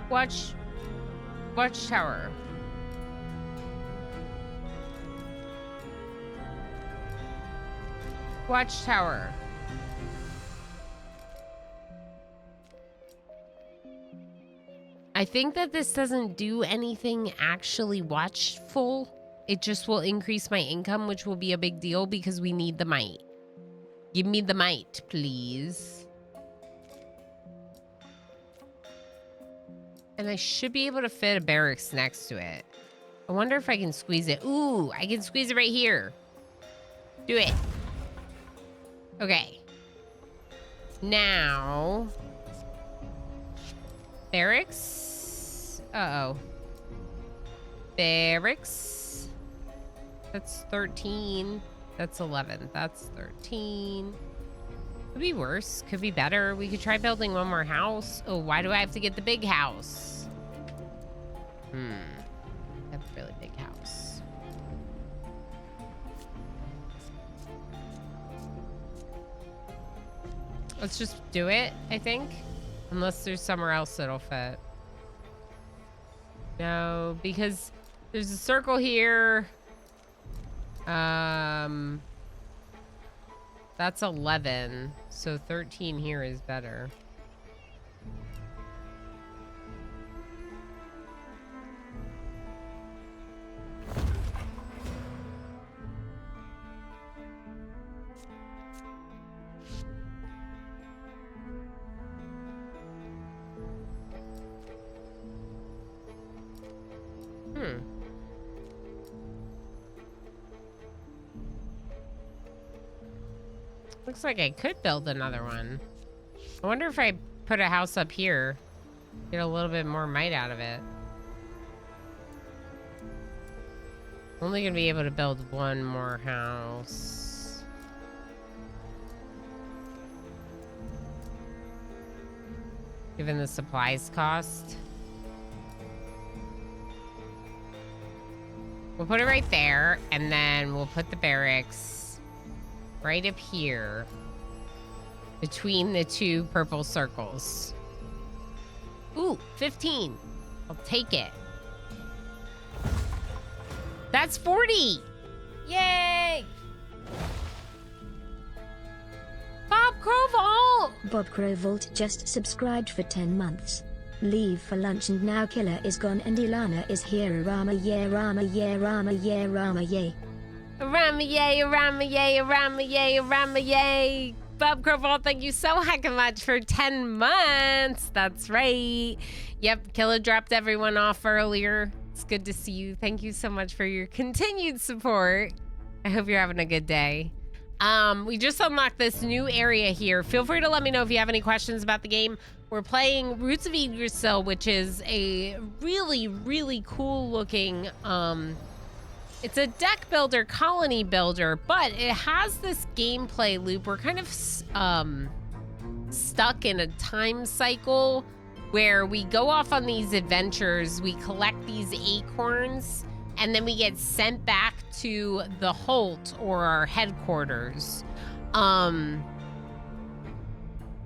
Watchtower. Watchtower. I think that this doesn't do anything actually watchful. It just will increase my income, which will be a big deal because we need the might. Give me the might, please. And I should be able to fit a barracks next to it. I wonder if I can squeeze it. Ooh, I can squeeze it right here. Do it. Okay. Now, barracks. Uh-oh. Barracks. That's 13. That's 11. That's 13. Could be worse. Could be better. We could try building one more house. Oh, why do I have to get the big house? That's a really big house. Let's just do it, I think. Unless there's somewhere else that'll fit. No, because there's a circle here. That's 11. So 13 here is better. Looks like I could build another one. I wonder if I put a house up here, get a little bit more might out of it. Only gonna be able to build one more house. Given the supplies cost. We'll put it right there, and then we'll put the barracks right up here between the two purple circles. Ooh, 15. I'll take it. That's 40. Yay! Bob Crovault! Bob Crovault just subscribed for 10 months. Leave for lunch and now Killer is gone and Ilana is here. Rama yeah, Rama yeah, Rama yeah, Rama yay. Rama yay, Rama yay, Rama yay, Rama yay. Bob Crovault, thank you so heckin' much for 10 months. That's right. Yep, Killer dropped everyone off earlier. It's good to see you. Thank you so much for your continued support. I hope you're having a good day. We just unlocked this new area here. Feel free to let me know if you have any questions about the game. We're playing Roots of Yggdrasil, which is a really, really cool looking, it's a deck builder, colony builder, but it has this gameplay loop. We're kind of stuck in a time cycle where we go off on these adventures, we collect these acorns, and then we get sent back to the Holt or our headquarters.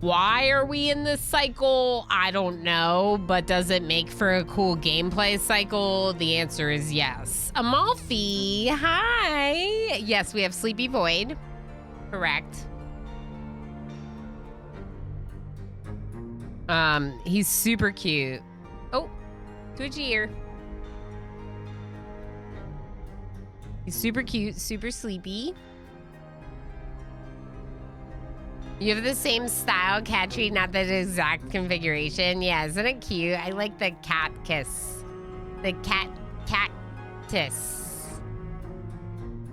Why are we in this cycle? I don't know, but does it make for a cool gameplay cycle? The answer is yes. Amalfi, hi. Yes, we have Sleepy Void. Correct. He's super cute. Oh, twitchy ear. He's super cute, super sleepy. You have the same style, cat tree, not the exact configuration. Yeah, isn't it cute? I like the cat kiss. The cactus.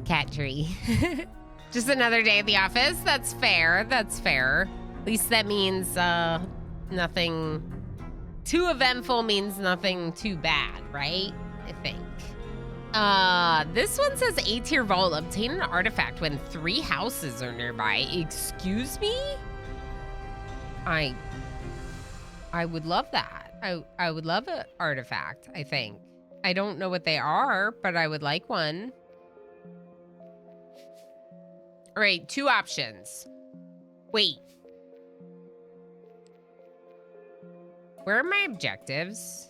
Cat tree. Just another day at the office. That's fair. That's fair. At least that means nothing too eventful means nothing too bad, right? I think. This one says A-tier vault. Obtain an artifact when 3 houses are nearby. Excuse me? I would love that. I would love an artifact, I think. I don't know what they are, but I would like one. All right, 2 options. Wait. Where are my objectives?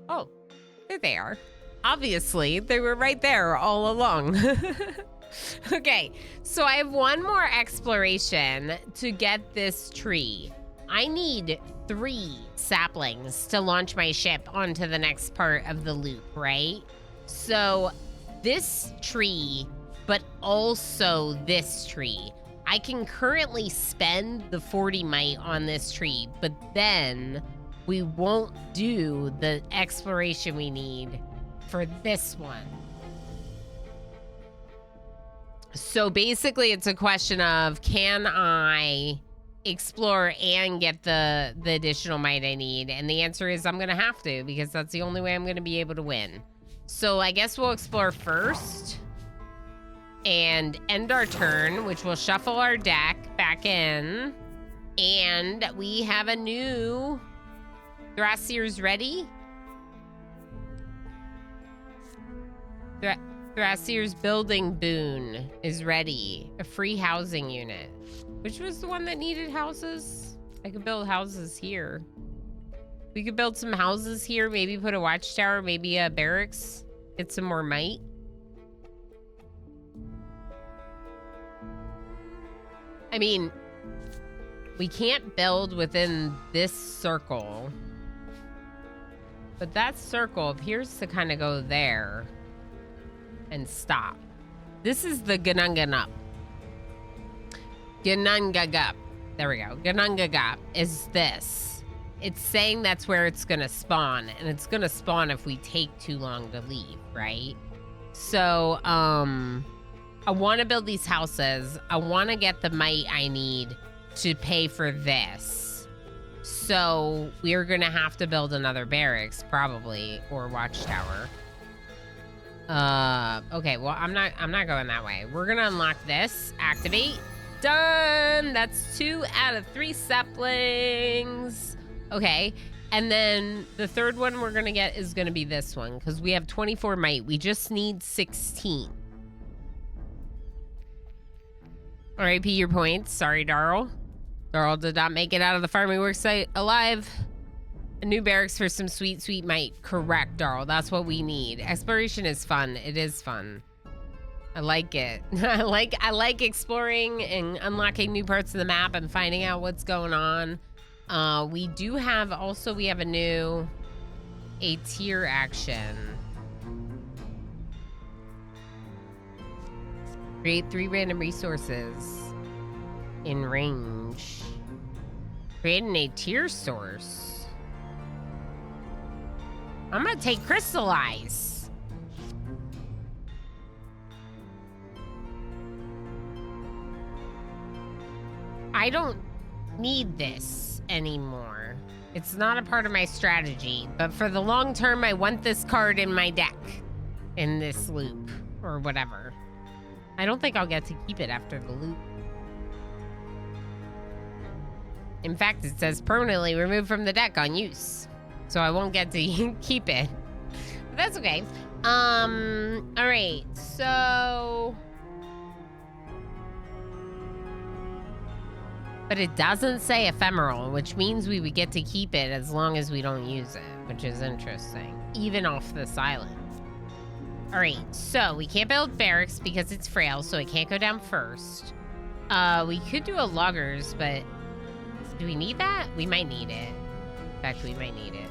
Oh, there they are. Obviously, they were right there all along. Okay, so I have one more exploration to get this tree. I need 3 saplings to launch my ship onto the next part of the loop, right? So this tree, but also this tree. I can currently spend the 40 might on this tree, but then we won't do the exploration we need for this one. So basically it's a question of, can I explore and get the additional might I need? And the answer is I'm gonna have to, because that's the only way I'm gonna be able to win. So I guess we'll explore first and end our turn, which will shuffle our deck back in. And we have a new Thrasir's ready. Thrasir's building boon is ready. A free housing unit. Which was the one that needed houses? I could build houses here. We could build some houses here, maybe put a watchtower, maybe a barracks. Get some more might. I mean, we can't build within this circle. But that circle appears to kind of go there and stop. This is the Ganunganup. Ganungagup. There we go. Ganungagup is this. It's saying that's where it's gonna spawn, and it's gonna spawn if we take too long to leave, right? So, I want to build these houses. I want to get the might I need to pay for this. So we're going to have to build another barracks probably, or watchtower. Okay, well, I'm not going that way. We're going to unlock this. Activate. Done. That's 2 out of 3 saplings. Okay. And then the third one we're going to get is going to be this one, because we have 24 might. We just need 16. RIP your points. Sorry, Darl. Darl did not make it out of the farming work site alive. A new barracks for some sweet, sweet might. Correct, Darl. That's what we need. Exploration is fun. It is fun. I like it. I like exploring and unlocking new parts of the map and finding out what's going on. We do have also, we have a tier action. Create 3 random resources in range. Creating a tier source. I'm gonna take crystallize. I don't need this anymore. It's not a part of my strategy, but for the long term, I want this card in my deck in this loop or whatever. I don't think I'll get to keep it after the loop. In fact, it says permanently removed from the deck on use. So I won't get to keep it. But that's okay. All right, so... But it doesn't say ephemeral, which means we would get to keep it as long as we don't use it, which is interesting. Even off this island. All right, so we can't build barracks because it's frail, so it can't go down first. We could do a loggers, but do we need that? We might need it. In fact, we might need it.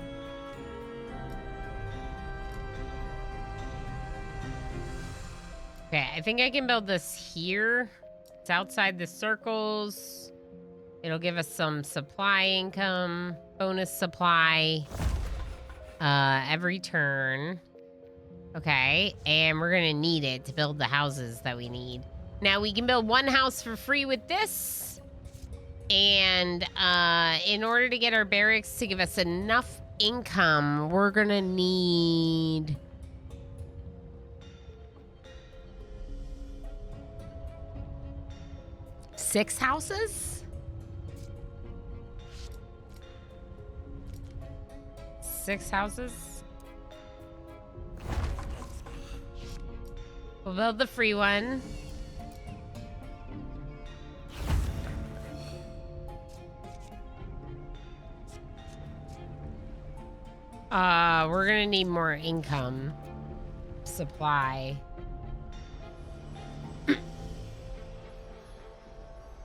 Okay, I think I can build this here. It's outside the circles. It'll give us some supply income, bonus supply, every turn. Okay, and we're gonna need it to build the houses that we need. Now we can build 1 house for free with this. And in order to get our barracks to give us enough income, we're gonna need... six houses? 6 houses? We'll build the free one. We're gonna need more income supply.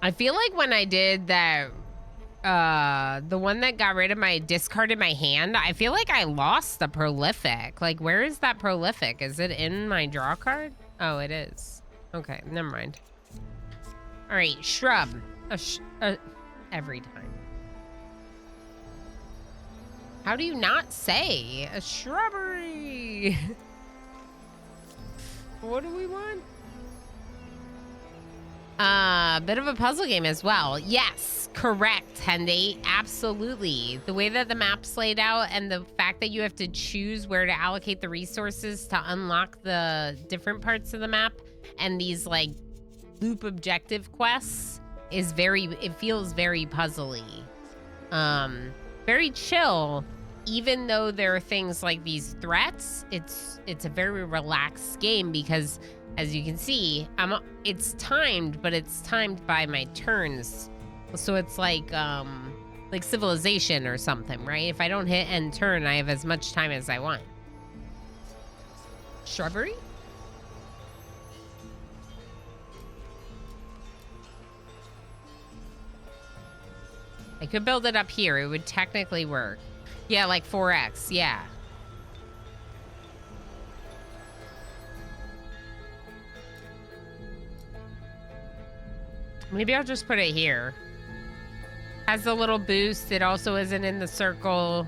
I feel like when I did that the one that got rid of my discard in my hand. I feel like I lost the prolific. Like, where is that prolific? Is it in my draw card? Oh, it is. Okay, never mind. All right, shrub. Every time. How do you not say a shrubbery? What do we want? Bit of a puzzle game as well. Yes, correct, Hendy. Absolutely. The way that the map's laid out and the fact that you have to choose where to allocate the resources to unlock the different parts of the map and these like loop objective quests is it feels very puzzly. Very chill. Even though there are things like these threats, it's a very relaxed game because, as you can see, it's timed, but it's timed by my turns. So it's like Civilization or something, right? If I don't hit end turn, I have as much time as I want. Shrubbery? I could build it up here. It would technically work. Yeah, like 4x, yeah. Maybe I'll just put it here. Has a little boost. It also isn't in the circle.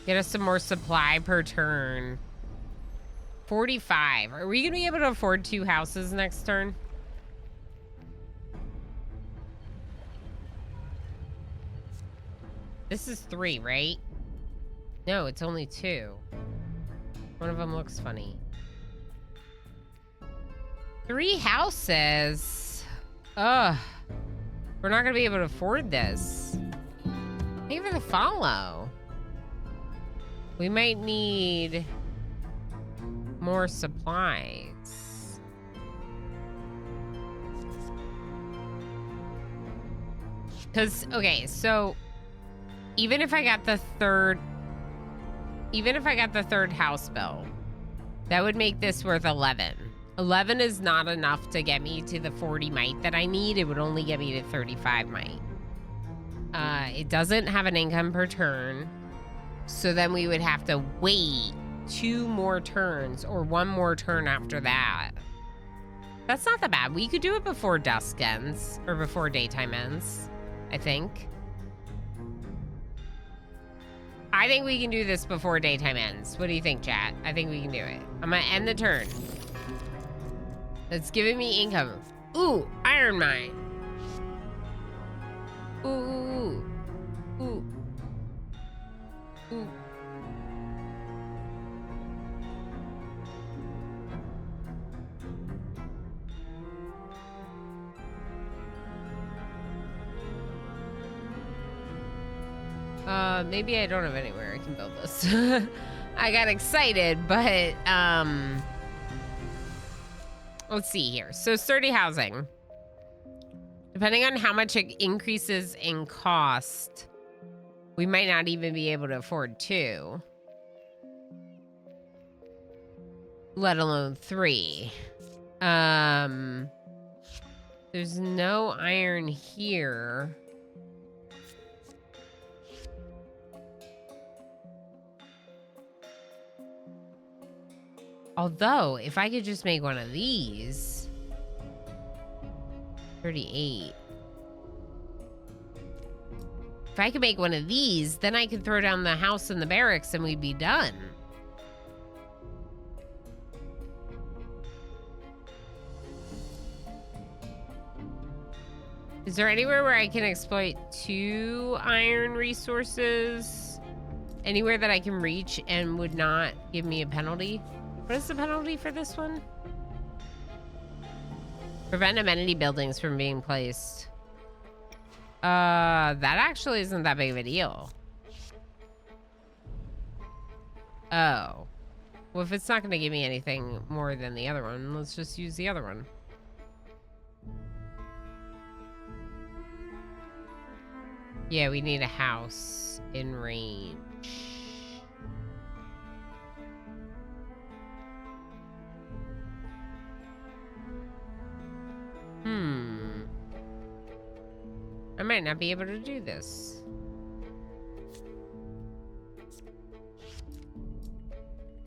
Get us some more supply per turn. 45. Are we going to be able to afford 2 houses next turn? This is 3, right? No, it's only 2. One of them looks funny. 3 houses? Ugh. We're not gonna be able to afford this. Thank you for the follow. We might need more supplies. Because, okay, so even if I got the third house built, that would make this worth 11. 11 is not enough to get me to the 40 might that I need. It would only get me to 35 might. It doesn't have an income per turn. So then we would have to wait 2 more turns or 1 more turn after that. That's not that bad. We could do it before dusk ends or before daytime ends, I think. I think we can do this before daytime ends. What do you think, chat? I think we can do it. I'm gonna end the turn. It's giving me income. Ooh, iron mine. Ooh, ooh, ooh. Ooh. Maybe I don't have anywhere I can build this. I got excited, but, let's see here. So sturdy housing. Depending on how much it increases in cost, we might not even be able to afford 2. Let alone 3. There's no iron here. Although, if I could just make one of these. 38. If I could make one of these, then I could throw down the house and the barracks and we'd be done. Is there anywhere where I can exploit 2 iron resources? Anywhere that I can reach and would not give me a penalty? What is the penalty for this one? Prevent amenity buildings from being placed. That actually isn't that big of a deal. Oh. Well, if it's not going to give me anything more than the other one, let's just use the other one. Yeah, we need a house in range. might not be able to do this.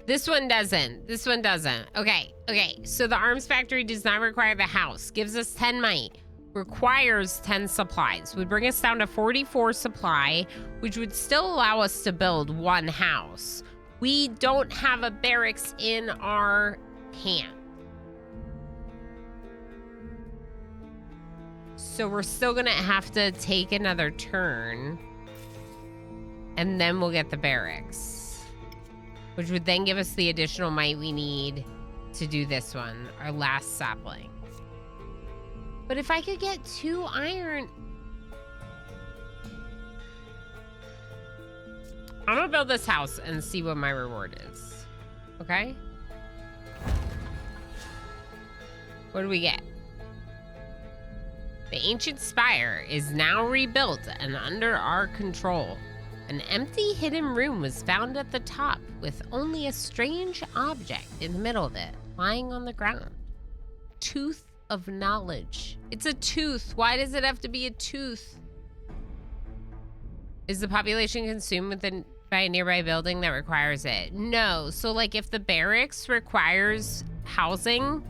This one doesn't. This one doesn't. Okay, okay. So the arms factory does not require the house. Gives us 10 might. Requires 10 supplies. Would bring us down to 44 supply, which would still allow us to build one house. We don't have a barracks in our camp. So we're still gonna have to take another turn. And then we'll get the barracks. Which would then give us the additional might we need to do this one, our last sapling. But if I could get 2 iron... I'm gonna build this house and see what my reward is. Okay? What do we get? The ancient spire is now rebuilt and under our control. An empty hidden room was found at the top with only a strange object in the middle of it, lying on the ground. Tooth of knowledge. It's a tooth. Why does it have to be a tooth? Is the population consumed by a nearby building that requires it? No. So like if the barracks requires housing,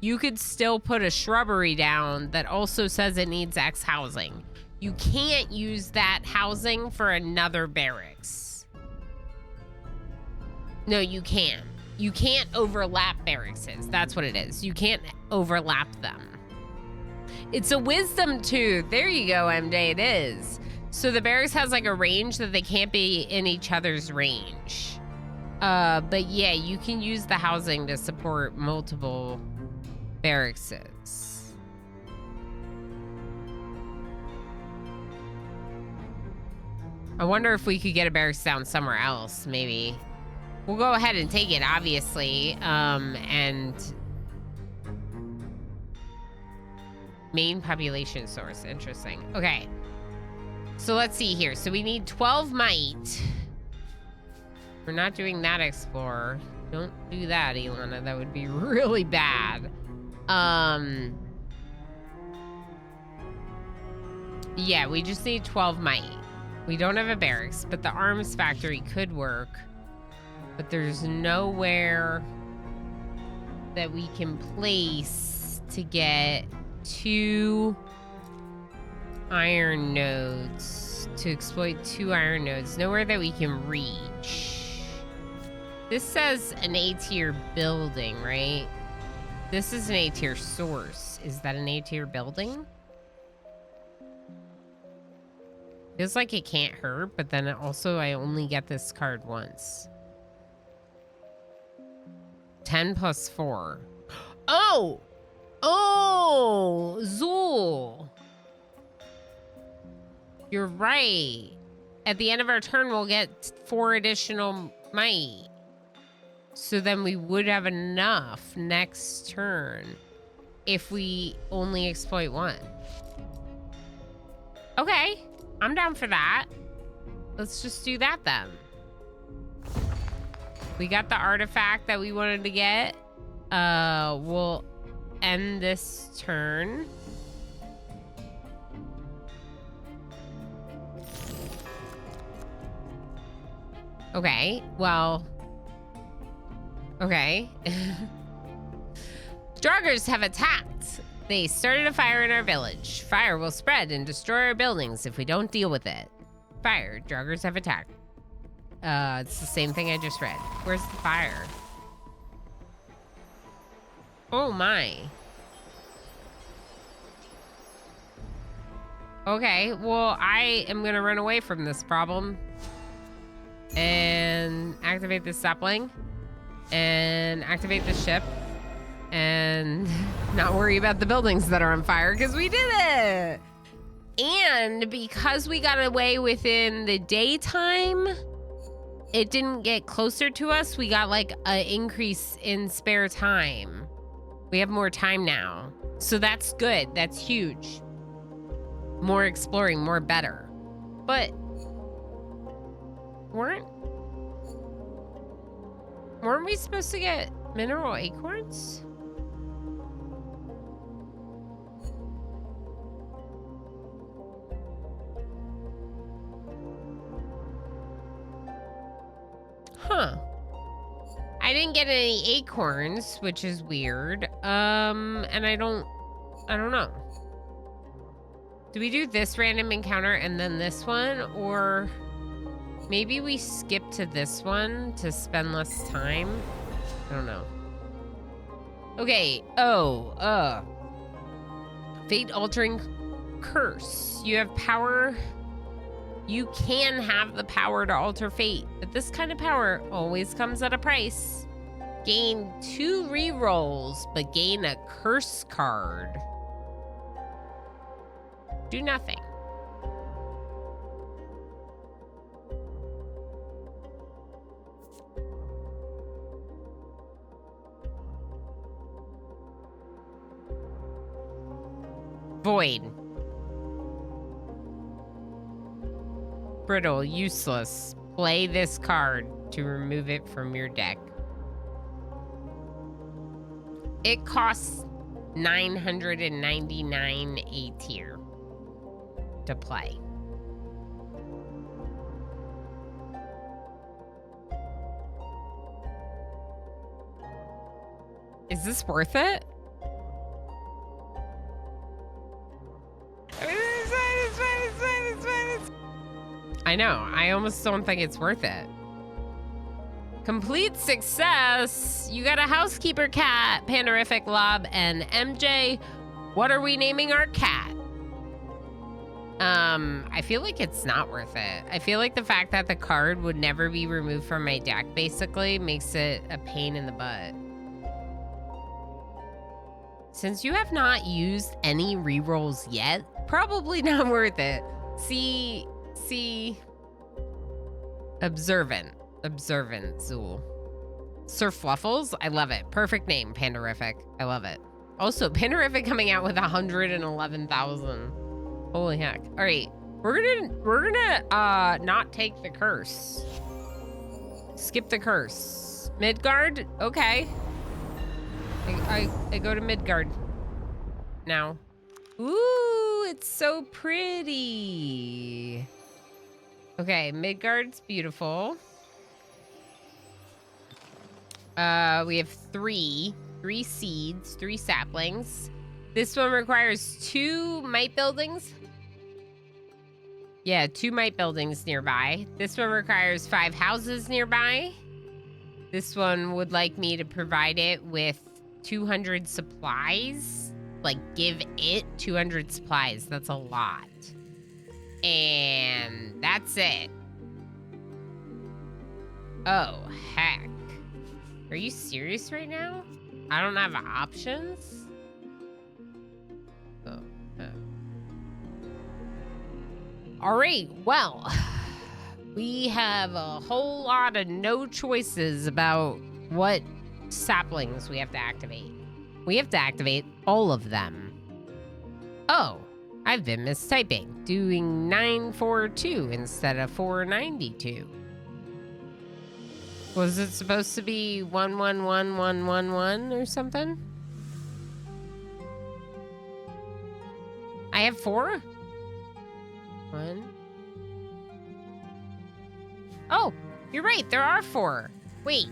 you could still put a shrubbery down that also says it needs X housing. You can't use that housing for another barracks. No, you can't. You can't overlap barracks. That's what it is. You can't overlap them. It's a wisdom tooth. There you go, MJ. It is. So the barracks has like a range that they can't be in each other's range. But yeah, you can use the housing to support multiple barracks. I wonder if we could get a barracks down somewhere else, maybe. We'll go ahead and take it, obviously. And main population source, interesting. Okay, so let's see here. So we need 12 might. We're not doing that, Explorer. Don't do that, Ilana. That would be really bad. Yeah, we just need 12 might. We don't have a barracks, but the arms factory could work. But there's nowhere that we can place to get 2 iron nodes, to exploit 2 iron nodes. Nowhere that we can reach. This says an A-tier building, right? This is an A-tier source. Is that an A-tier building? Feels like it can't hurt, but then also I only get this card once. 10 plus 4. Oh! Oh! Zool! You're right. At the end of our turn, we'll get 4 additional might. So then we would have enough next turn if we only exploit 1. Okay. I'm down for that. Let's just do that then. We got the artifact that we wanted to get. We'll end this turn. Okay, well. Okay. Draugrs have attacked. They started a fire in our village. Fire will spread and destroy our buildings if we don't deal with it. Fire. Draugrs have attacked. It's the same thing I just read. Where's the fire? Oh my. Okay, well, I am gonna run away from this problem. And activate this sapling. And activate the ship. And not worry about the buildings that are on fire, because we did it. And because we got away within the daytime, it didn't get closer to us. We got like an increase in spare time. We have more time now. So that's good. That's huge. More exploring, more better. But weren't we supposed to get mineral acorns? didn't get any acorns, which is weird. And I don't know. Do we do this random encounter and then this one? Or maybe we skip to this one to spend less time? I don't know. Okay. Oh, fate-altering curse. You have power. You can have the power to alter fate, but this kind of power always comes at a price. Gain 2 rerolls, but gain a curse card. Do nothing. Void. Brittle, useless. Play this card to remove it from your deck. It costs 999 A tier to play. Is this worth it? I know. I almost don't think it's worth it. Complete success. You got a housekeeper cat, Pandorific, Lob, and MJ. What are we naming our cat? I feel like it's not worth it. I feel like the fact that the card would never be removed from my deck basically makes it a pain in the butt. Since you have not used any rerolls yet, probably not worth it. See, Observant Zool. Sir Fluffles, I love it. Perfect name, Pandorific. I love it. Also, Pandorific coming out with 111,000. Holy heck. All right, we're gonna not take the curse. Skip the curse. Midgard, okay. I go to Midgard now. Ooh, it's so pretty. Okay, Midgard's beautiful. We have three seeds, 3 saplings. This one requires 2 might buildings. Yeah, 2 might buildings nearby. This one requires 5 houses nearby. This one would like me to provide it with 200 supplies. Like, give it 200 supplies. That's a lot. And that's it. Oh, heck. Are you serious right now? I don't have options? Oh, All right, well, we have a whole lot of no choices about what saplings we have to activate. We have to activate all of them. Oh, I've been mistyping, doing 942 instead of 492. Was it supposed to be 111111 or something? I have 4? 1. Oh, you're right, there are 4. Wait,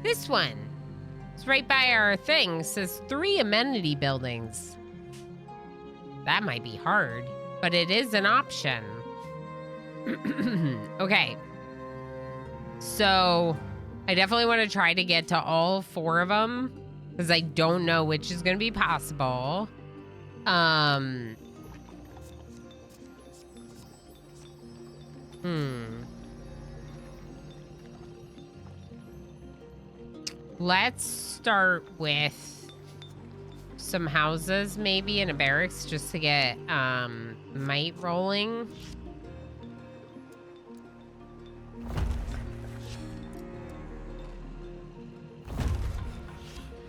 this one. It's right by our thing. It says 3 amenity buildings. That might be hard, but it is an option. Okay. So, I definitely want to try to get to all 4 of them, because I don't know which is going to be possible. Let's start with some houses, maybe, and a barracks, just to get might rolling.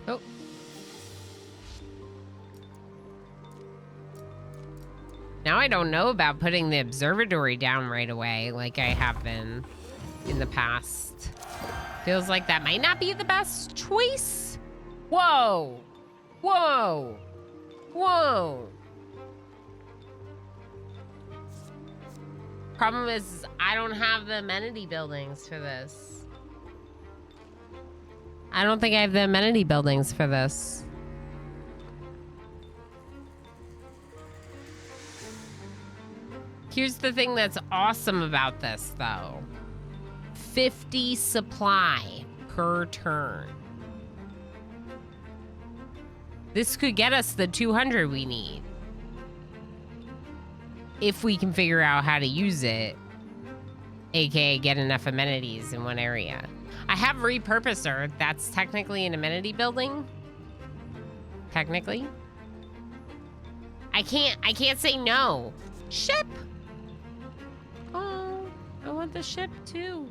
Oh. Now I don't know about putting the observatory down right away like I have been in the past. Feels like that might not be the best choice. Whoa. Whoa. Whoa. Problem is, I don't have the amenity buildings for this. I don't think I have the amenity buildings for this. Here's the thing that's awesome about this, though. 50 supply per turn. This could get us the 200 we need. If we can figure out how to use it. AKA get enough amenities in one area. I have repurposer. That's technically an amenity building. Technically. I can't say no. Ship. Oh, I want the ship too.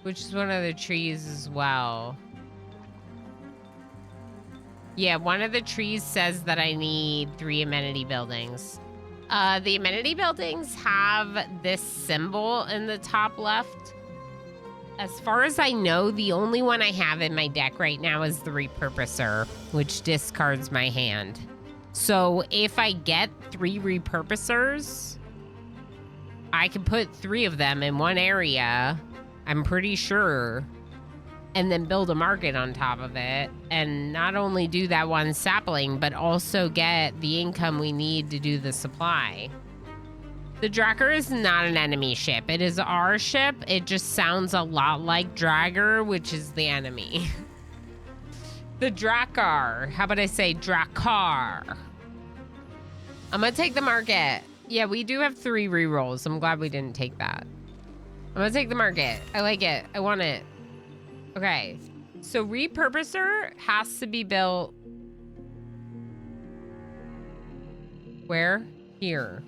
Which is one of the trees as well. Yeah, one of the trees says that I need 3 amenity buildings. The amenity buildings have this symbol in the top left. As far as I know, the only one I have in my deck right now is the repurposer, which discards my hand. So if I get 3 repurposers, I can put 3 of them in one area, I'm pretty sure, and then build a market on top of it, and not only do that one sapling, but also get the income we need to do the supply. The Drakkar is not an enemy ship. It is our ship. It just sounds a lot like Dragger, which is the enemy. The Drakkar. How about I say Drakkar? I'm gonna take the market. Yeah, we do have 3 rerolls. I'm glad we didn't take that. I'm gonna take the market. I like it. I want it. Okay. So repurposer has to be built. Where? Here.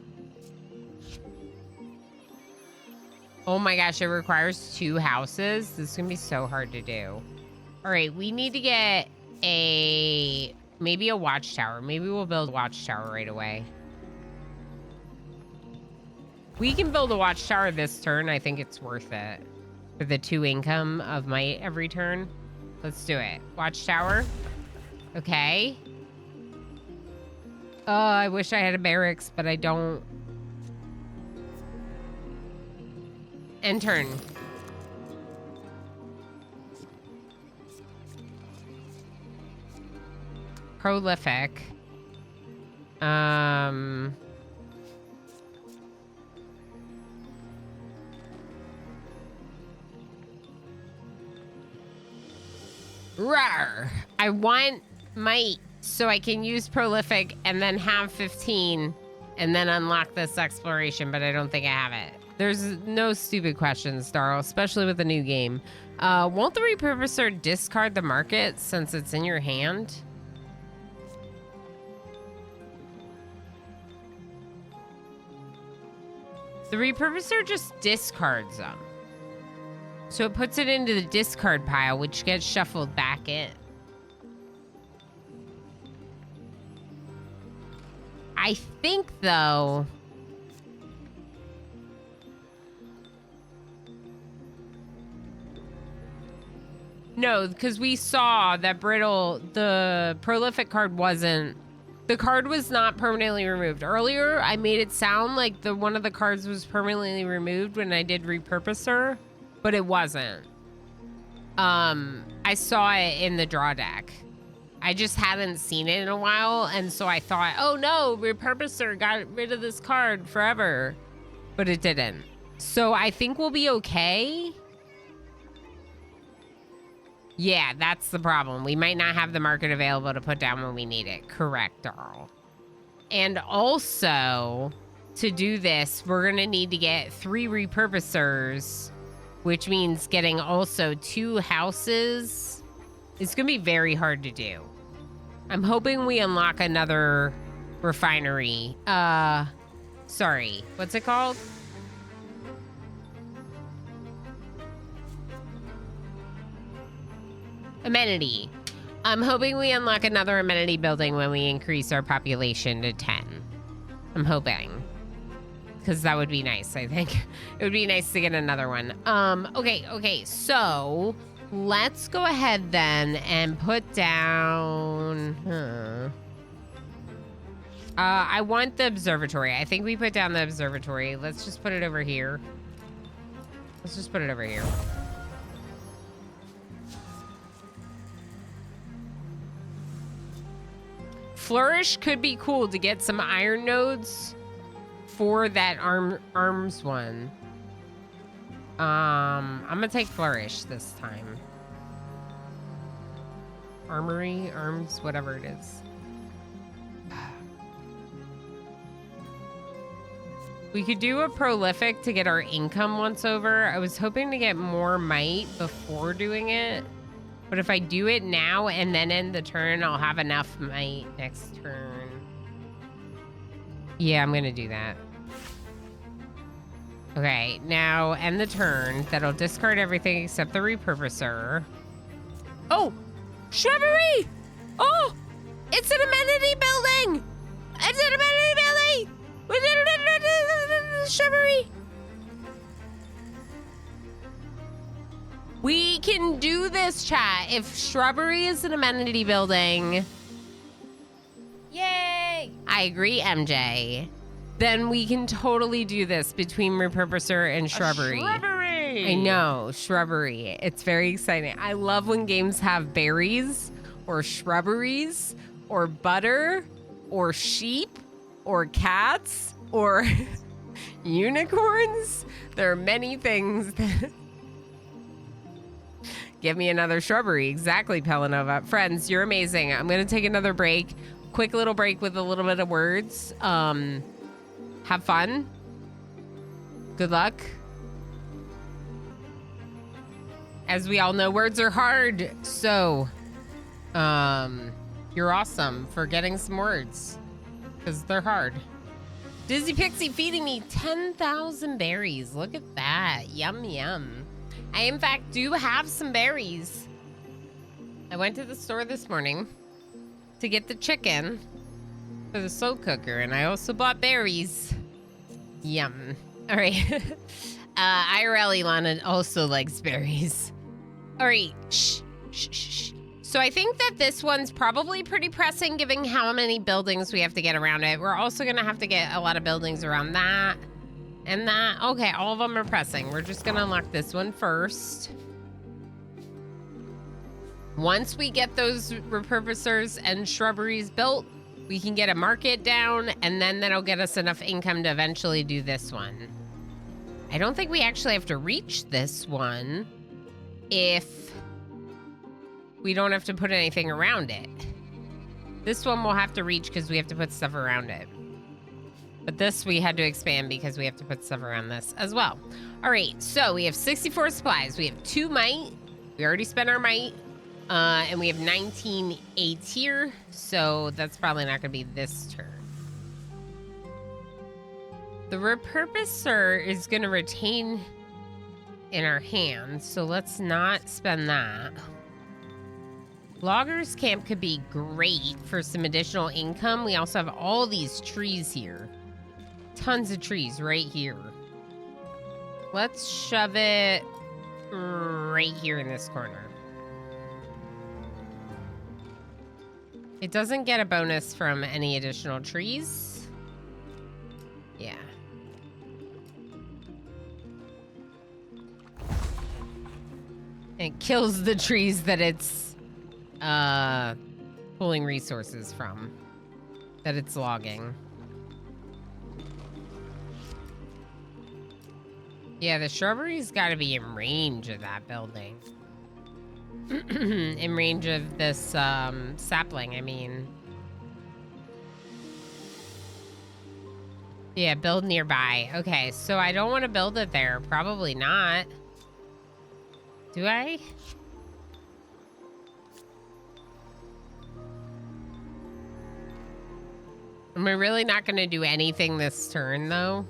Oh my gosh, it requires 2 houses. This is gonna be so hard to do. All right, we need to get maybe a watchtower. Maybe we'll build a watchtower right away. We can build a watchtower this turn. I think it's worth it for the 2 income of might every turn. Let's do it. Watchtower. Okay. Oh, I wish I had a barracks, but I don't. End turn. Prolific. Rawr. I want might so I can use prolific and then have 15 and then unlock this exploration, but I don't think I have it. There's no stupid questions, Darl, especially with the new game. Won't the repurposer discard the market since it's in your hand? The repurposer just discards them. So it puts it into the discard pile, which gets shuffled back in. I think, though... No, because we saw that the prolific card wasn't... The card was not permanently removed. Earlier, I made it sound like one of the cards was permanently removed when I did repurposer, but it wasn't. I saw it in the draw deck. I just hadn't seen it in a while, and so I thought, oh no, repurposer got rid of this card forever, but it didn't. So I think we'll be okay. Yeah, that's the problem. We might not have the market available to put down when we need it. Correct, Darl. And also, to do this, we're going to need to get 3 repurposers, which means getting also 2 houses. It's going to be very hard to do. I'm hoping we unlock another refinery. Sorry, what's it called? Amenity. I'm hoping we unlock another amenity building when we increase our population to 10. I'm hoping. Because that would be nice, I think. It would be nice to get another one. Okay, so let's go ahead then and put down... I want the observatory. I think we put down the observatory. Let's just put it over here. Let's just put it over here. Flourish could be cool to get some iron nodes for that arms one. I'm gonna take Flourish this time. Armory, arms, whatever it is. We could do a prolific to get our income once over. I was hoping to get more might before doing it. But if I do it now and then end the turn, I'll have enough might next turn. Yeah, I'm gonna do that. Okay, now end the turn. That'll discard everything except the repurposer. Oh! Shrubbery! Oh! It's an amenity building! It's an amenity building! Shrubbery! We can do this, chat. If shrubbery is an amenity building... Yay! I agree, MJ. Then we can totally do this between repurposer and shrubbery. Shrubbery! I know, shrubbery. It's very exciting. I love when games have berries or shrubberies or butter or sheep or cats or unicorns. There are many things that... Give me another shrubbery. Exactly, Pelanova. Friends, you're amazing. I'm going to take another break. Quick little break with a little bit of words. Have fun. Good luck. As we all know, words are hard. So, you're awesome for getting some words. Because they're hard. Dizzy Pixie feeding me 10,000 berries. Look at that. Yum, yum. I, in fact, do have some berries. I went to the store this morning to get the chicken for the slow cooker, and I also bought berries. Yum. All right. IRL Ilana also likes berries. All right. Shh, shh, shh, shh. So I think that this one's probably pretty pressing, given how many buildings we have to get around it. We're also going to have to get a lot of buildings around that. And that, okay, all of them are pressing. We're just gonna unlock this one first. Once we get those repurposers and shrubberies built, we can get a market down, and then that'll get us enough income to eventually do this one. I don't think we actually have to reach this one if we don't have to put anything around it. This one we'll have to reach because we have to put stuff around it. But this we had to expand because we have to put stuff around this as well. All right, so we have 64 supplies. We have 2 might. We already spent our might. And we have 19 eights here. So that's probably not going to be this turn. The repurposer is going to retain in our hands. So let's not spend that. Loggers Camp could be great for some additional income. We also have all these trees here. Tons of trees right here. Let's shove it right here in this corner. It doesn't get a bonus from any additional trees. Yeah. It kills the trees that it's pulling resources from, that it's logging. Yeah, the shrubbery's got to be in range of that building. In range of this sapling, I mean. Yeah, build nearby. Okay, so I don't want to build it there. Probably not. Do I? Am I really not going to do anything this turn, though?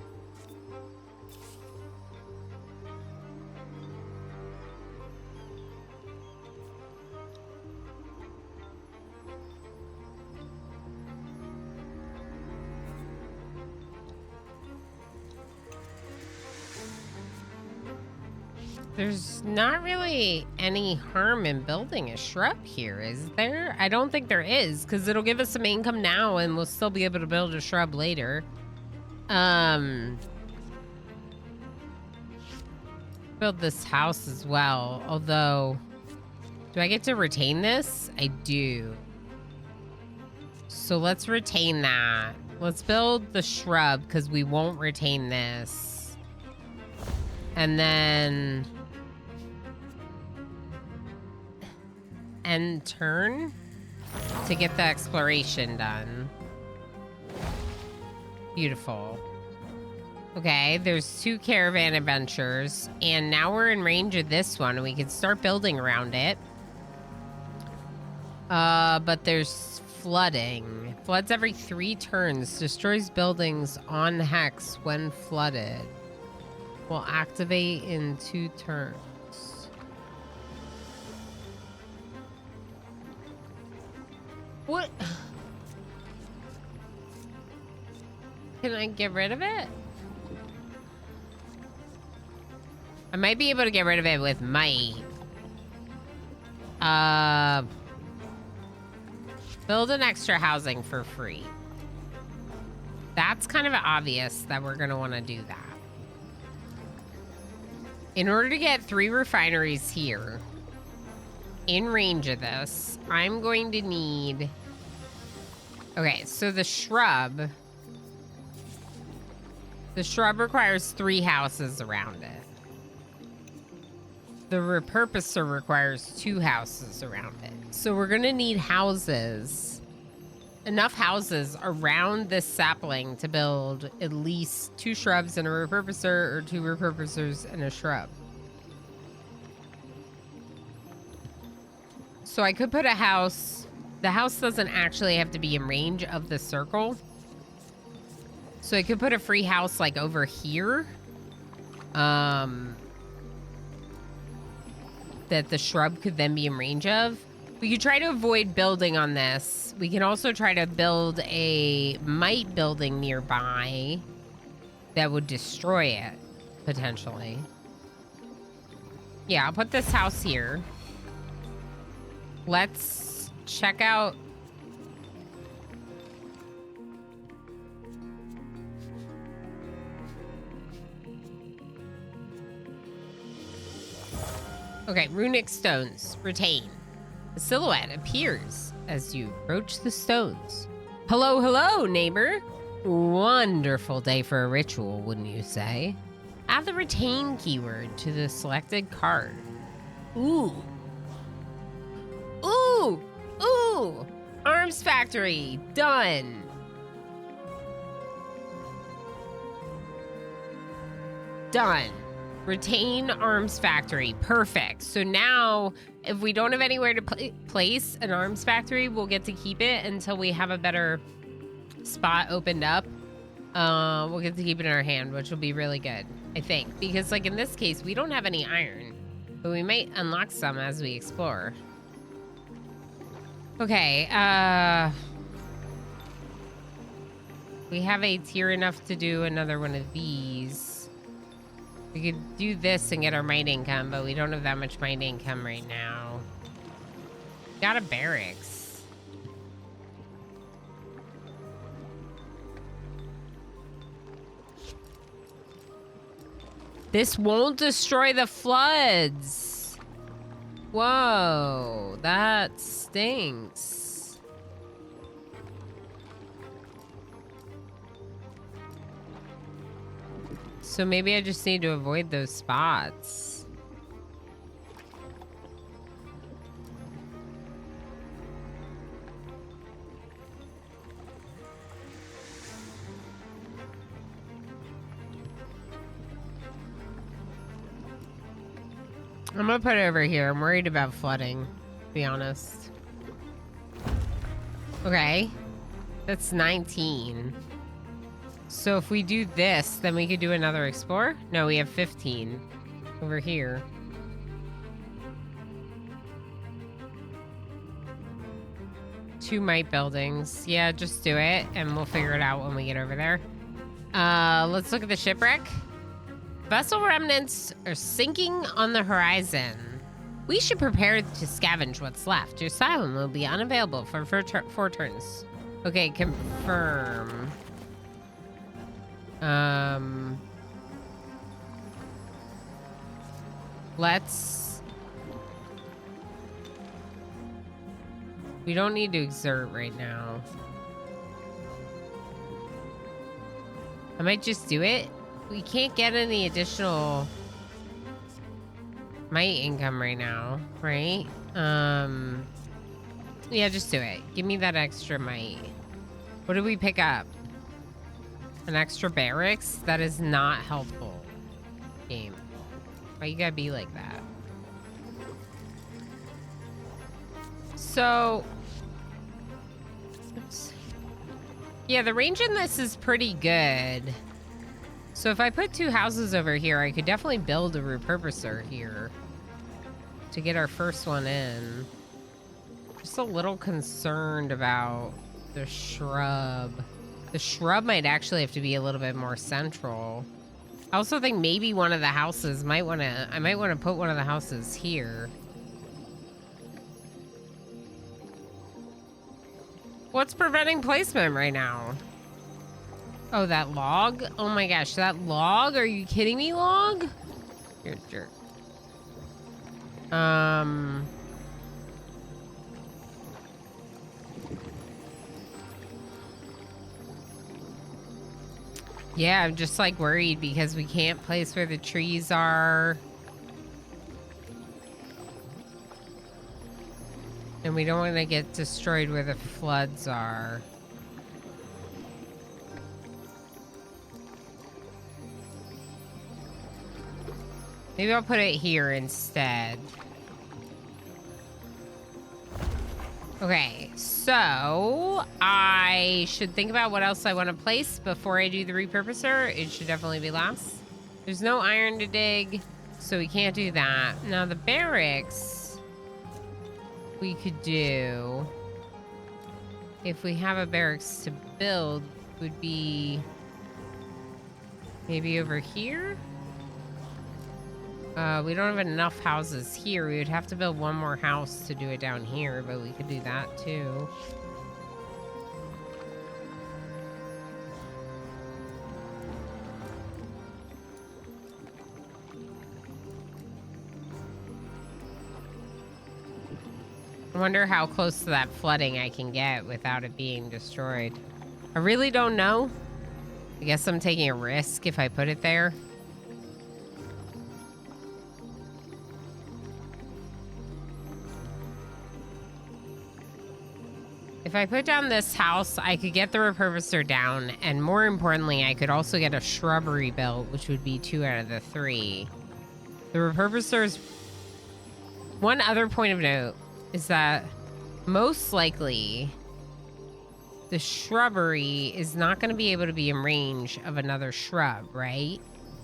There's not really any harm in building a shrub here, is there? I don't think there is, because it'll give us some income now and we'll still be able to build a shrub later. Build this house as well, although, do I get to retain this? I do. So let's retain that. Let's build the shrub because we won't retain this. And then end turn to get the exploration done. Beautiful. Okay, there's 2 caravan adventures, and now we're in range of this one, and we can start building around it. But there's flooding. Floods every 3 turns. Destroys buildings on hex when flooded. Will activate in 2 turns. What? Can I get rid of it? I might be able to get rid of it with might. Build an extra housing for free. That's kind of obvious that we're going to want to do that. In order to get 3 refineries here, in range of this, I'm going to need... Okay, so the shrub requires 3 houses around it. The repurposer requires 2 houses around it. So we're gonna need houses, enough houses around this sapling to build at least 2 shrubs and a repurposer, or 2 repurposers and a shrub. So I could put a house. The house doesn't actually have to be in range of the circle. So I could put a free house like over here. That the shrub could then be in range of. We could try to avoid building on this. We can also try to build a might building nearby that would destroy it, potentially. Yeah, I'll put this house here. Let's check out... Okay, runic stones. Retain. A silhouette appears as you approach the stones. Hello, hello, neighbor. Wonderful day for a ritual, wouldn't you say? Add the retain keyword to the selected card. Ooh. Ooh! Ooh! Arms factory. Done. Done. Retain arms factory. Perfect. So now, if we don't have anywhere to place an arms factory, we'll get to keep it until we have a better spot opened up. We'll get to keep it in our hand, which will be really good, I think. Because, like, in this case, we don't have any iron. But we might unlock some as we explore. Okay, we have a tier enough to do another one of these. We could do this and get our mine income, but we don't have that much mine income right now. Got a barracks. This won't destroy the floods. Whoa, that stinks. So maybe I just need to avoid those spots. I'm gonna put it over here. I'm worried about flooding, to be honest. Okay. That's 19. So if we do this, then we could do another explore? No, we have 15 over here. Two might buildings. Yeah, just do it, and we'll figure it out when we get over there. Let's look at the shipwreck. Vessel remnants are sinking on the horizon. We should prepare to scavenge what's left. Your asylum will be unavailable for 4 turns. Okay, confirm. Let's... We don't need to exert right now. I might just do it. We can't get any additional might income right now, right? Yeah, just do it. Give me that extra might. What did we pick up? An extra barracks? That is not helpful. Game. Why you gotta be like that? So... Oops. Yeah, the range in this is pretty good. So if I put 2 houses over here, I could definitely build a repurposer here to get our first one in. Just a little concerned about the shrub. The shrub might actually have to be a little bit more central. I also think maybe one of the houses I might want to put one of the houses here. What's preventing placement right now? Oh, that log? Oh my gosh, that log? Are you kidding me, log? You're a jerk. Yeah, I'm just like worried because we can't place where the trees are. And we don't want to get destroyed where the floods are. Maybe I'll put it here instead. Okay, so I should think about what else I want to place before I do the repurposer. It should definitely be last. There's no iron to dig, so we can't do that. Now the barracks we could do, if we have a barracks to build, would be maybe over here. We don't have enough houses here. We would have to build one more house to do it down here, but we could do that too. I wonder how close to that flooding I can get without it being destroyed. I really don't know. I guess I'm taking a risk if I put it there. If I put down this house, I could get the repurposer down, and more importantly, I could also get a shrubbery built, which would be 2 out of the 3. The repurposers... One other point of note is that most likely the shrubbery is not going to be able to be in range of another shrub, right?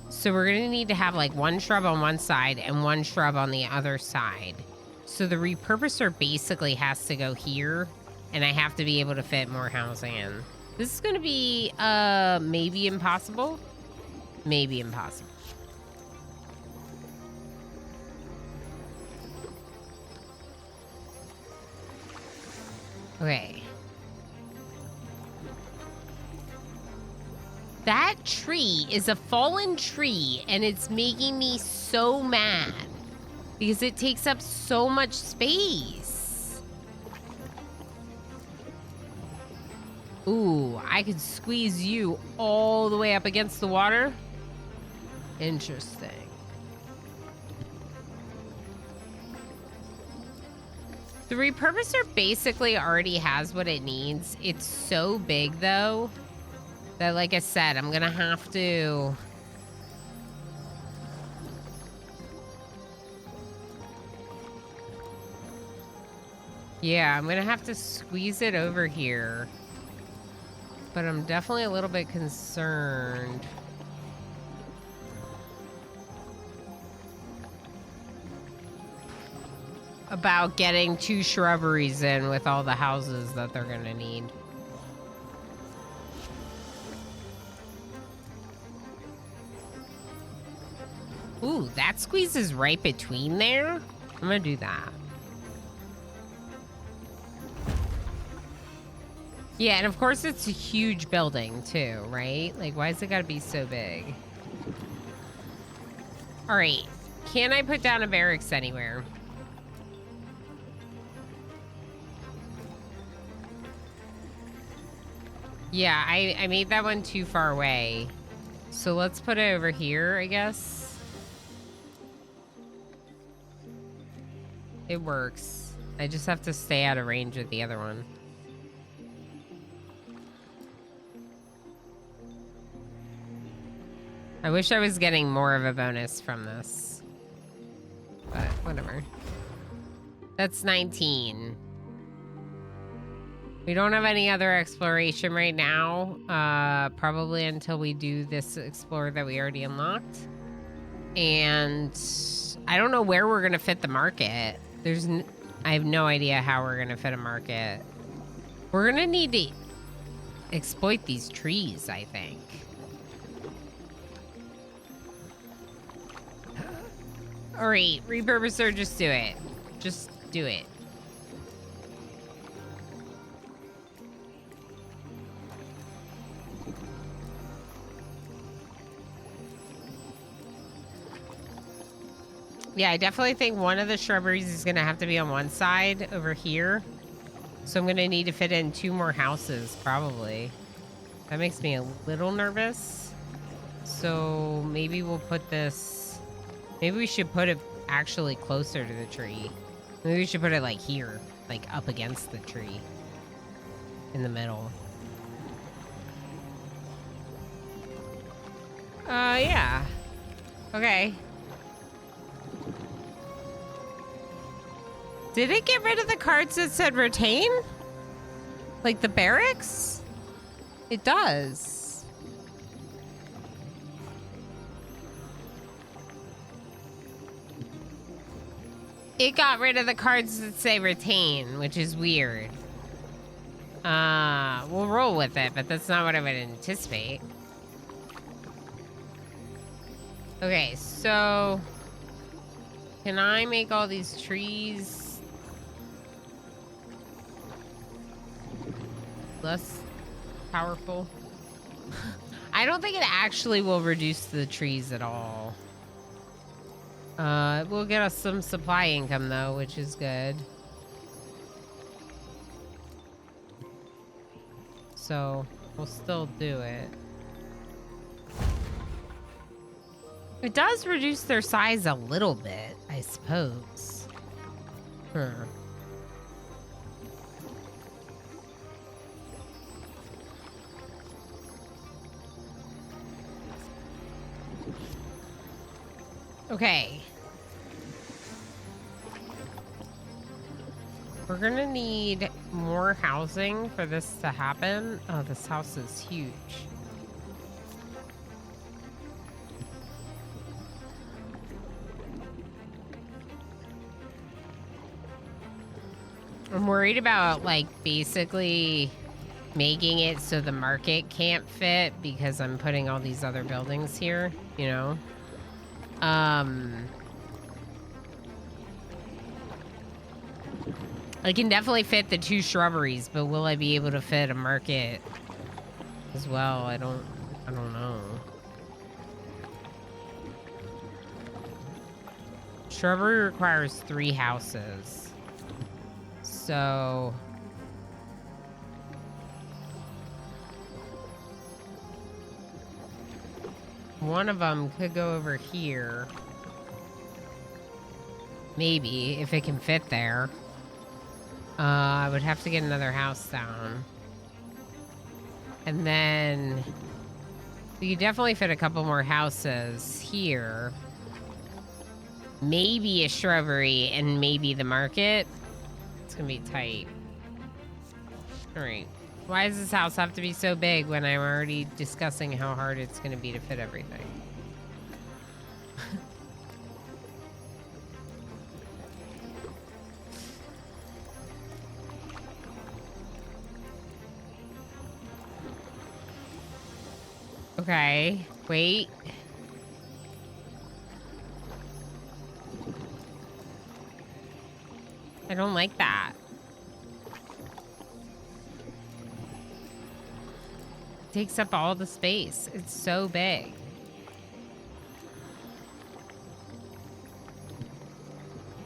So we're going to need to have like 1 shrub on one side and 1 shrub on the other side. So the repurposer basically has to go here, and I have to be able to fit more housing in. This is going to be maybe impossible. Maybe impossible. Okay. That tree is a fallen tree, and it's making me so mad because it takes up so much space. Ooh, I could squeeze you all the way up against the water. Interesting. The repurposer basically already has what it needs. It's so big, though, that, like I said, I'm gonna have to... Yeah, I'm gonna have to squeeze it over here. But I'm definitely a little bit concerned. About getting 2 shrubberies in with all the houses that they're gonna need. Ooh, that squeezes right between there. I'm gonna do that. Yeah, and of course it's a huge building too, right? Like, why is it gotta be so big? All right, can I put down a barracks anywhere? Yeah, I made that one too far away. So let's put it over here, I guess. It works. I just have to stay out of range of the other one. I wish I was getting more of a bonus from this. But whatever. That's 19. We don't have any other exploration right now. Probably until we do this explorer that we already unlocked. And I don't know where we're gonna fit the market. I have no idea how we're gonna fit a market. We're gonna need to exploit these trees, I think. All right, repurposer, just do it. Just do it. Yeah, I definitely think one of the shrubberies is going to have to be on one side over here. So I'm going to need to fit in 2 more houses, probably. That makes me a little nervous. So maybe we'll put this... Maybe we should put it actually closer to the tree. Maybe we should put it like here, like up against the tree. In the middle. Yeah. Okay. Did it get rid of the cards that said retain? Like the barracks? It does. It got rid of the cards that say retain, which is weird. We'll roll with it, but that's not what I would anticipate. Okay, so... Can I make all these trees... less powerful? I don't think it actually will reduce the trees at all. It will get us some supply income though, which is good. So we'll still do it. It does reduce their size a little bit, I suppose. Okay. We're gonna need more housing for this to happen. Oh, this house is huge. I'm worried about, like, basically making it so the market can't fit because I'm putting all these other buildings here, you know? I can definitely fit the 2 shrubberies, but will I be able to fit a market as well? I don't know. Shrubbery requires 3 houses. So... one of them could go over here. Maybe, if it can fit there. I would have to get another house down. And then... we could definitely fit a couple more houses here. Maybe a shrubbery and maybe the market. It's gonna be tight. Alright. Why does this house have to be so big when I'm already discussing how hard it's gonna be to fit everything? Okay, wait. I don't like that. It takes up all the space. It's so big.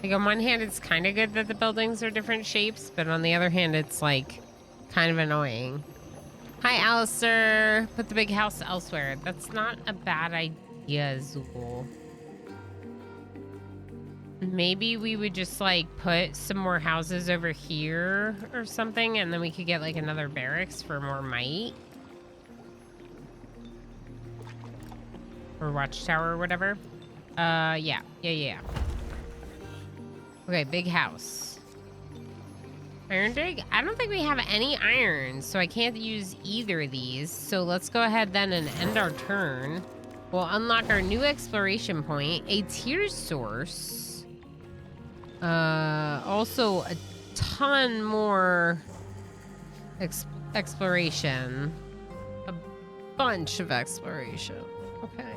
Like on one hand, it's kind of good that the buildings are different shapes, but on the other hand, it's like kind of annoying. Hi, Alistair. Put the big house elsewhere. That's not a bad idea, Zool. Maybe we would just like put some more houses over here or something, and then we could get like another barracks for more might. Or watchtower or whatever. Yeah. Okay, big house. Iron dig? I don't think we have any iron, so I can't use either of these. So let's go ahead then and end our turn. We'll unlock our new exploration point, a tier source. Also a ton more exploration. A bunch of exploration. Okay.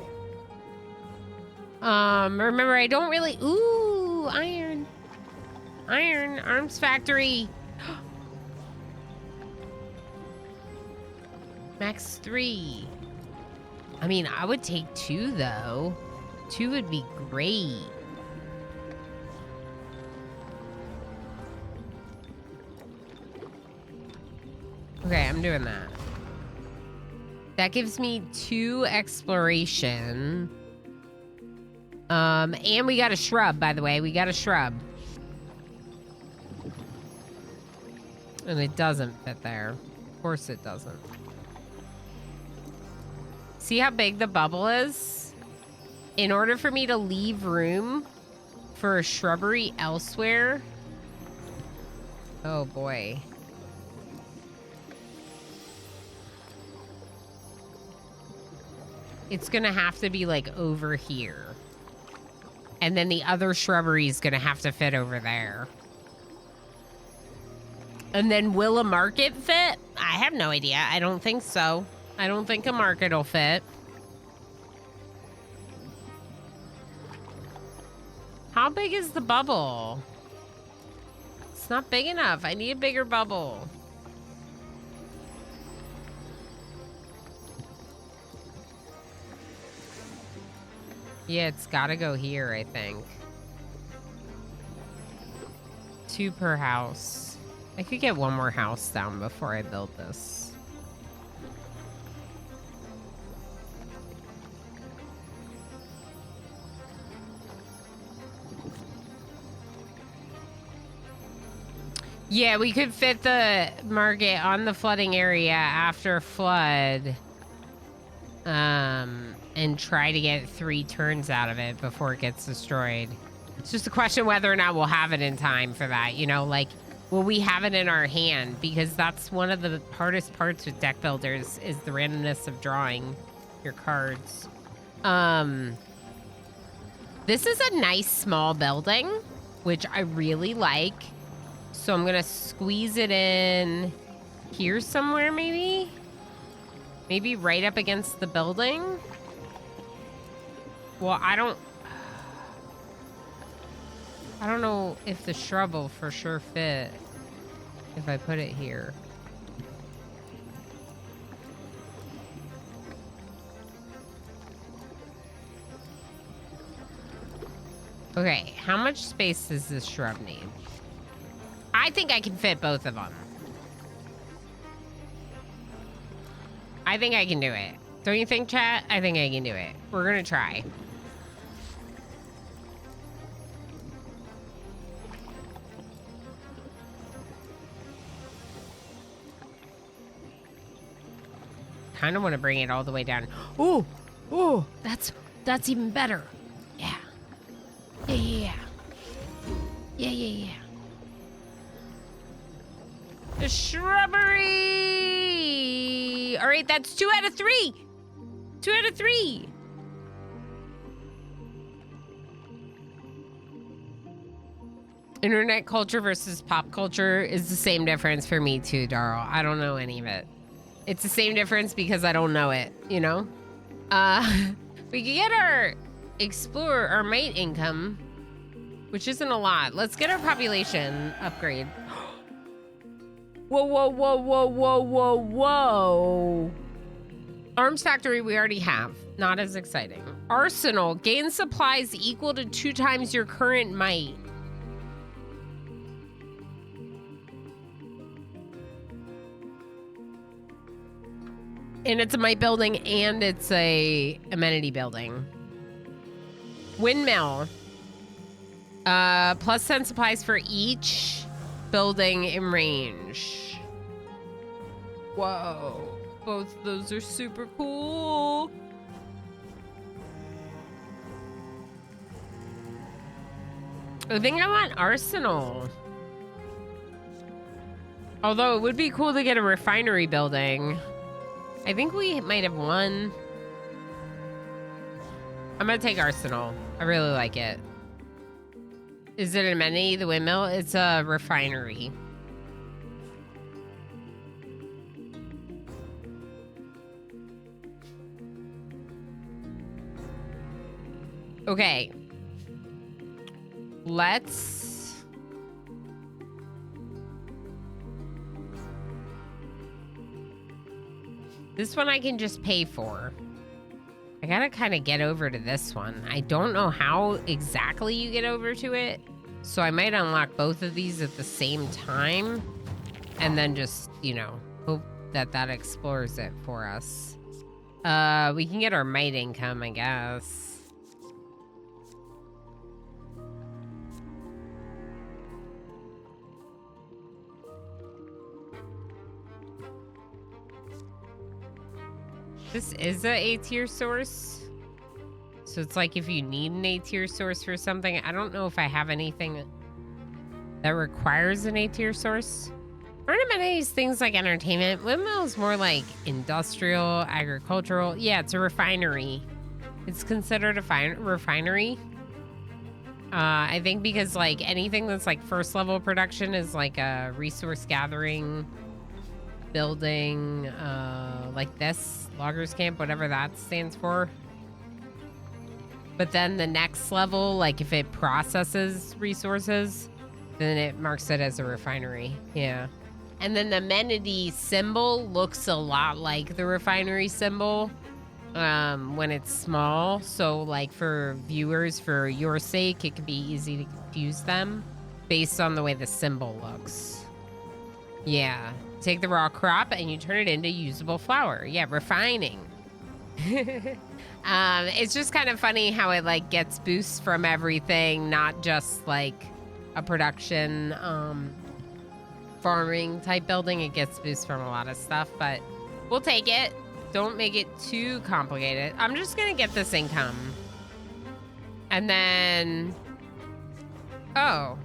Remember, I don't really... Ooh, iron. Iron, arms factory. Max 3. I mean, I would take 2, though. 2 would be great. Okay, I'm doing that. That gives me 2 exploration. And we got a shrub, by the way. We got a shrub. And it doesn't fit there. Of course it doesn't. See how big the bubble is? In order for me to leave room for a shrubbery elsewhere... Oh, boy. It's gonna have to be, like, over here. And then the other shrubbery is gonna have to fit over there. And then will a market fit? I have no idea. I don't think so. I don't think a market will fit. How big is the bubble? It's not big enough. I need a bigger bubble. Yeah, it's gotta go here, I think. 2 per house. I could get 1 more house down before I build this. Yeah, we could fit the market on the flooding area after flood. And try to get 3 turns out of it before it gets destroyed. It's just a question whether or not we'll have it in time for that, you know, like, will we have it in our hand? Because that's one of the hardest parts with deck builders is the randomness of drawing your cards. This is a nice small building, which I really like. So I'm gonna squeeze it in here somewhere, maybe? Maybe right up against the building? Well, I don't know if the shrub will for sure fit if I put it here. Okay, how much space does this shrub need? I think I can fit both of them. I think I can do it. Don't you think, chat? I think I can do it. We're gonna try. Kind of want to bring it all the way down. Ooh, ooh, that's even better. Yeah. Yeah. The shrubbery. All right, that's 2 out of 3. 2 out of 3. Internet culture versus pop culture is the same difference for me too, Darl. I don't know any of it. It's the same difference because I don't know it, you know? We can get our might income which isn't a lot. Let's get our population upgrade. Whoa, whoa, whoa, whoa, whoa, whoa, whoa. Arms factory we already have. Not as exciting. Arsenal. Gain supplies equal to 2 times your current might. And it's a might building and it's a amenity building. Windmill. Plus 10 supplies for each building in range. Whoa. Both of those are super cool. I think I want Arsenal. Although it would be cool to get a refinery building. I think we might have one. I'm gonna take Arsenal. I really like it. Is it an amenity, the windmill? It's a refinery. Okay. Let's... This one I can just pay for. I gotta kind of get over to this one. I don't know how exactly you get over to it. So I might unlock both of these at the same time. And then just, you know, hope that that explores it for us. We can get our might income, I guess. This is a A-tier source. So it's like if you need an A-tier source for something. I don't know if I have anything that requires an A-tier source. Aren't amenities things like entertainment? Windmill is more like industrial, agricultural. Yeah, it's a refinery. It's considered a refinery. I think because like anything that's like first level production is like a resource gathering building, like this loggers camp, whatever that stands for. But then the next level, like if it processes resources, then it marks it as a refinery. Yeah. And then the amenity symbol looks a lot like the refinery symbol when it's small. So like for viewers, for your sake, it can be easy to confuse them based on the way the symbol looks. Yeah. Take the raw crop and you turn it into usable flour. Yeah, refining. It's just kind of funny how it like gets boosts from everything, not just like a production farming type building. It gets boosts from a lot of stuff, but we'll take it. Don't make it too complicated. I'm just gonna get this income. And then, oh.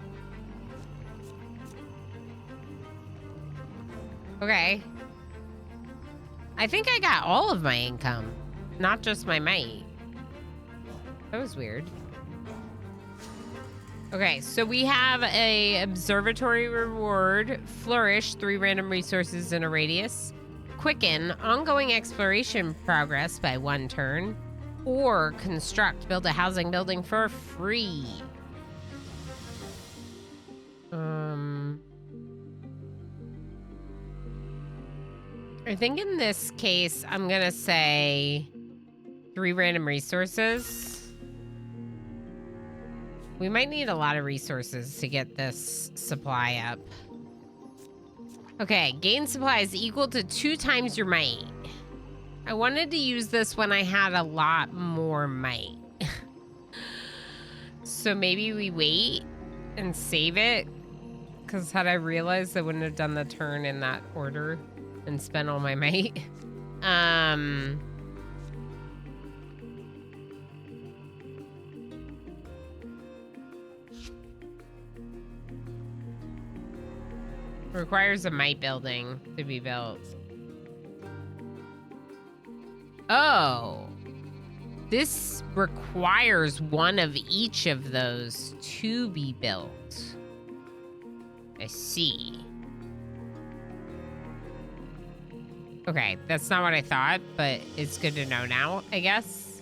Okay. I think I got all of my income, not just my might. That was weird. Okay, so we have a observatory reward, flourish 3 random resources in a radius, quicken ongoing exploration progress by 1 turn, or construct, build a housing building for free. I think in this case, I'm gonna say 3 random resources. We might need a lot of resources to get this supply up. Okay, gain supplies equal to 2 times your might. I wanted to use this when I had a lot more might. So maybe we wait and save it. Because had I realized, I wouldn't have done the turn in that order and spent all my might. Requires a might building to be built. Oh. This requires one of each of those to be built. I see. Okay, that's not what I thought, but it's good to know now, I guess.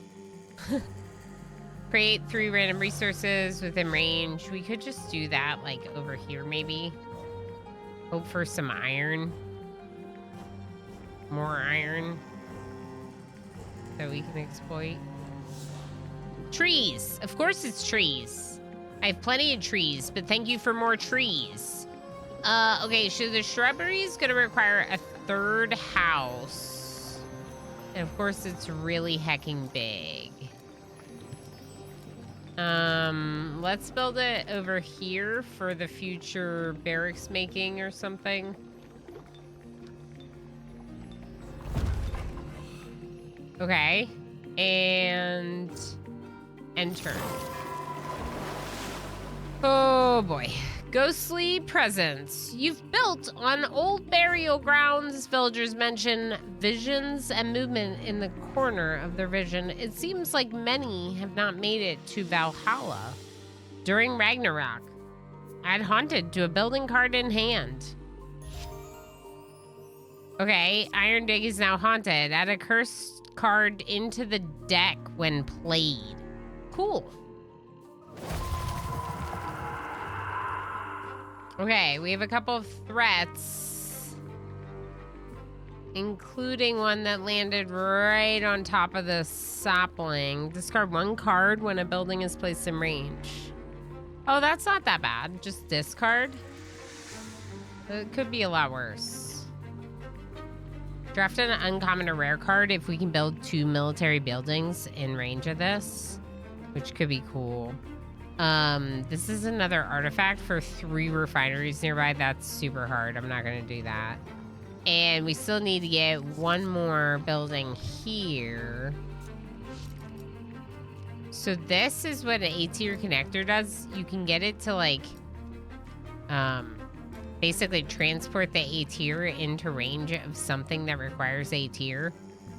Create 3 random resources within range. We could just do that, like, over here, maybe. Hope for some iron. More iron. That we can exploit. Trees. Of course it's trees. I have plenty of trees, but thank you for more trees. Okay, so the shrubbery is going to require a 3rd house. And of course it's really hecking big. Let's build it over here for the future barracks making or something. Okay, and enter. Oh boy. Ghostly presence. You've built on old burial grounds. Villagers mention visions and movement in the corner of their vision. It seems like many have not made it to Valhalla during Ragnarok. Add haunted to a building card in hand. Okay, Iron Dig is now haunted. Add a cursed card into the deck when played. Cool. Okay, we have a couple of threats, including one that landed right on top of the sapling. Discard 1 card when a building is placed in range. Oh, that's not that bad. Just discard. It could be a lot worse. Draft an uncommon or rare card if we can build 2 military buildings in range of this, which could be cool. This is another artifact for 3 refineries nearby. That's super hard. I'm not going to do that. And we still need to get 1 more building here. So this is what an A-tier connector does. You can get it to, like, basically transport the A-tier into range of something that requires A-tier.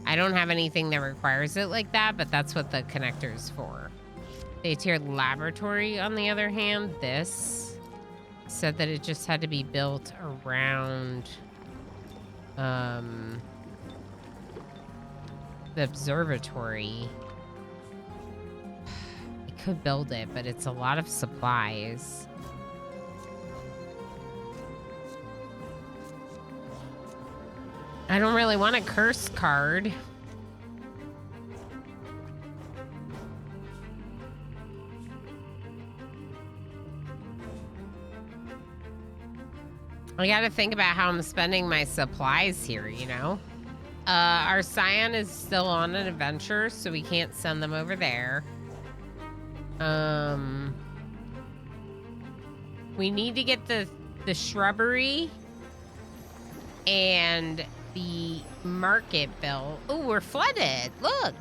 I don't have anything that requires it like that, but that's what the connector is for. A-tier laboratory, on the other hand, this said that it just had to be built around the observatory. I could build it, but it's a lot of supplies. I don't really want a curse card. I gotta think about how I'm spending my supplies here, you know? Our Scion is still on an adventure, so we can't send them over there. We need to get the shrubbery and the market built. Oh, we're flooded. Look.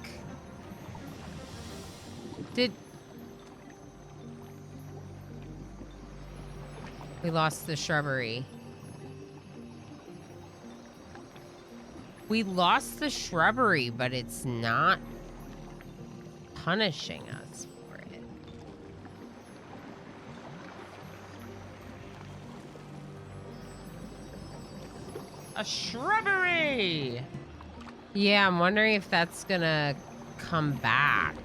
We lost the shrubbery. We lost the shrubbery, but it's not punishing us for it. A shrubbery! Yeah, I'm wondering if that's gonna come back.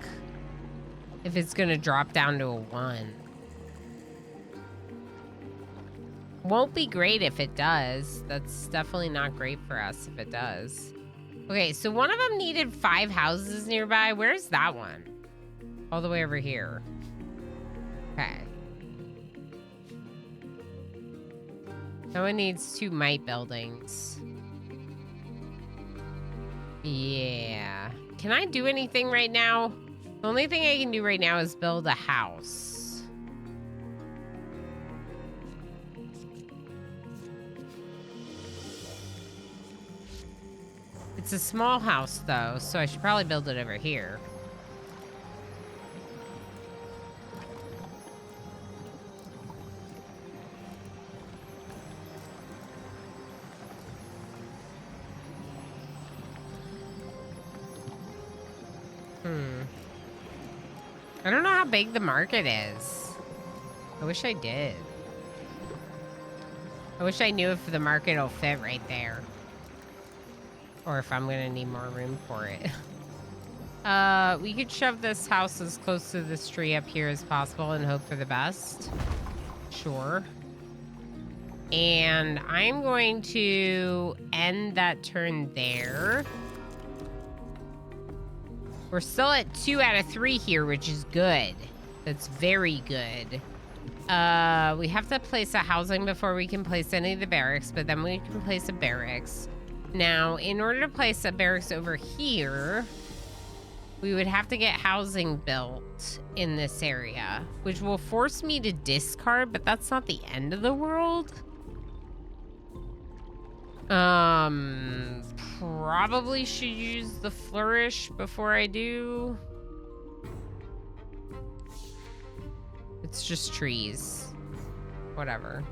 If it's gonna drop down to a 1. Won't be great if it does. That's definitely not great for us if it does. Okay, so one of them needed 5 houses nearby. Where's that one? All the way over here. Okay. That one needs 2 might buildings. Yeah. Can I do anything right now? The only thing I can do right now is build a house. It's a small house, though, so I should probably build it over here. I don't know how big the market is. I wish I did. I wish I knew if the market will fit right there. Or if I'm gonna need more room for it. We could shove this house as close to this tree up here as possible and hope for the best. Sure. And I'm going to end that turn there. We're still at 2 out of 3 here, which is good. That's very good. We have to place a housing before we can place any of the barracks, but then we can place a barracks. Now, in order to place a barracks over here, we would have to get housing built in this area, which will force me to discard, but that's not the end of the world. Probably should use the flourish before I do. It's just trees. Whatever.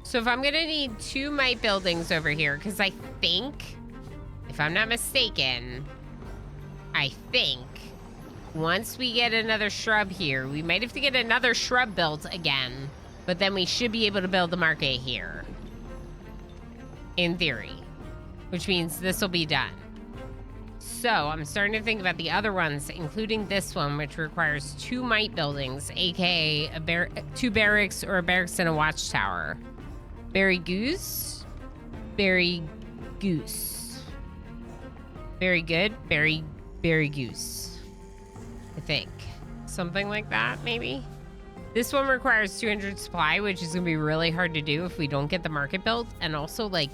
So if I'm gonna need 2 might buildings over here, because I think, if I'm not mistaken, I think once we get another shrub here, we might have to get another shrub built again, but then we should be able to build the market here. In theory. Which means this will be done. So I'm starting to think about the other ones, including this one, which requires 2 might buildings, aka 2 barracks or a barracks and a watchtower. Berry goose. Berry goose. Very good. Berry goose. I think. Something like that, maybe? This one requires 200 supply, which is going to be really hard to do if we don't get the market built. And also, like,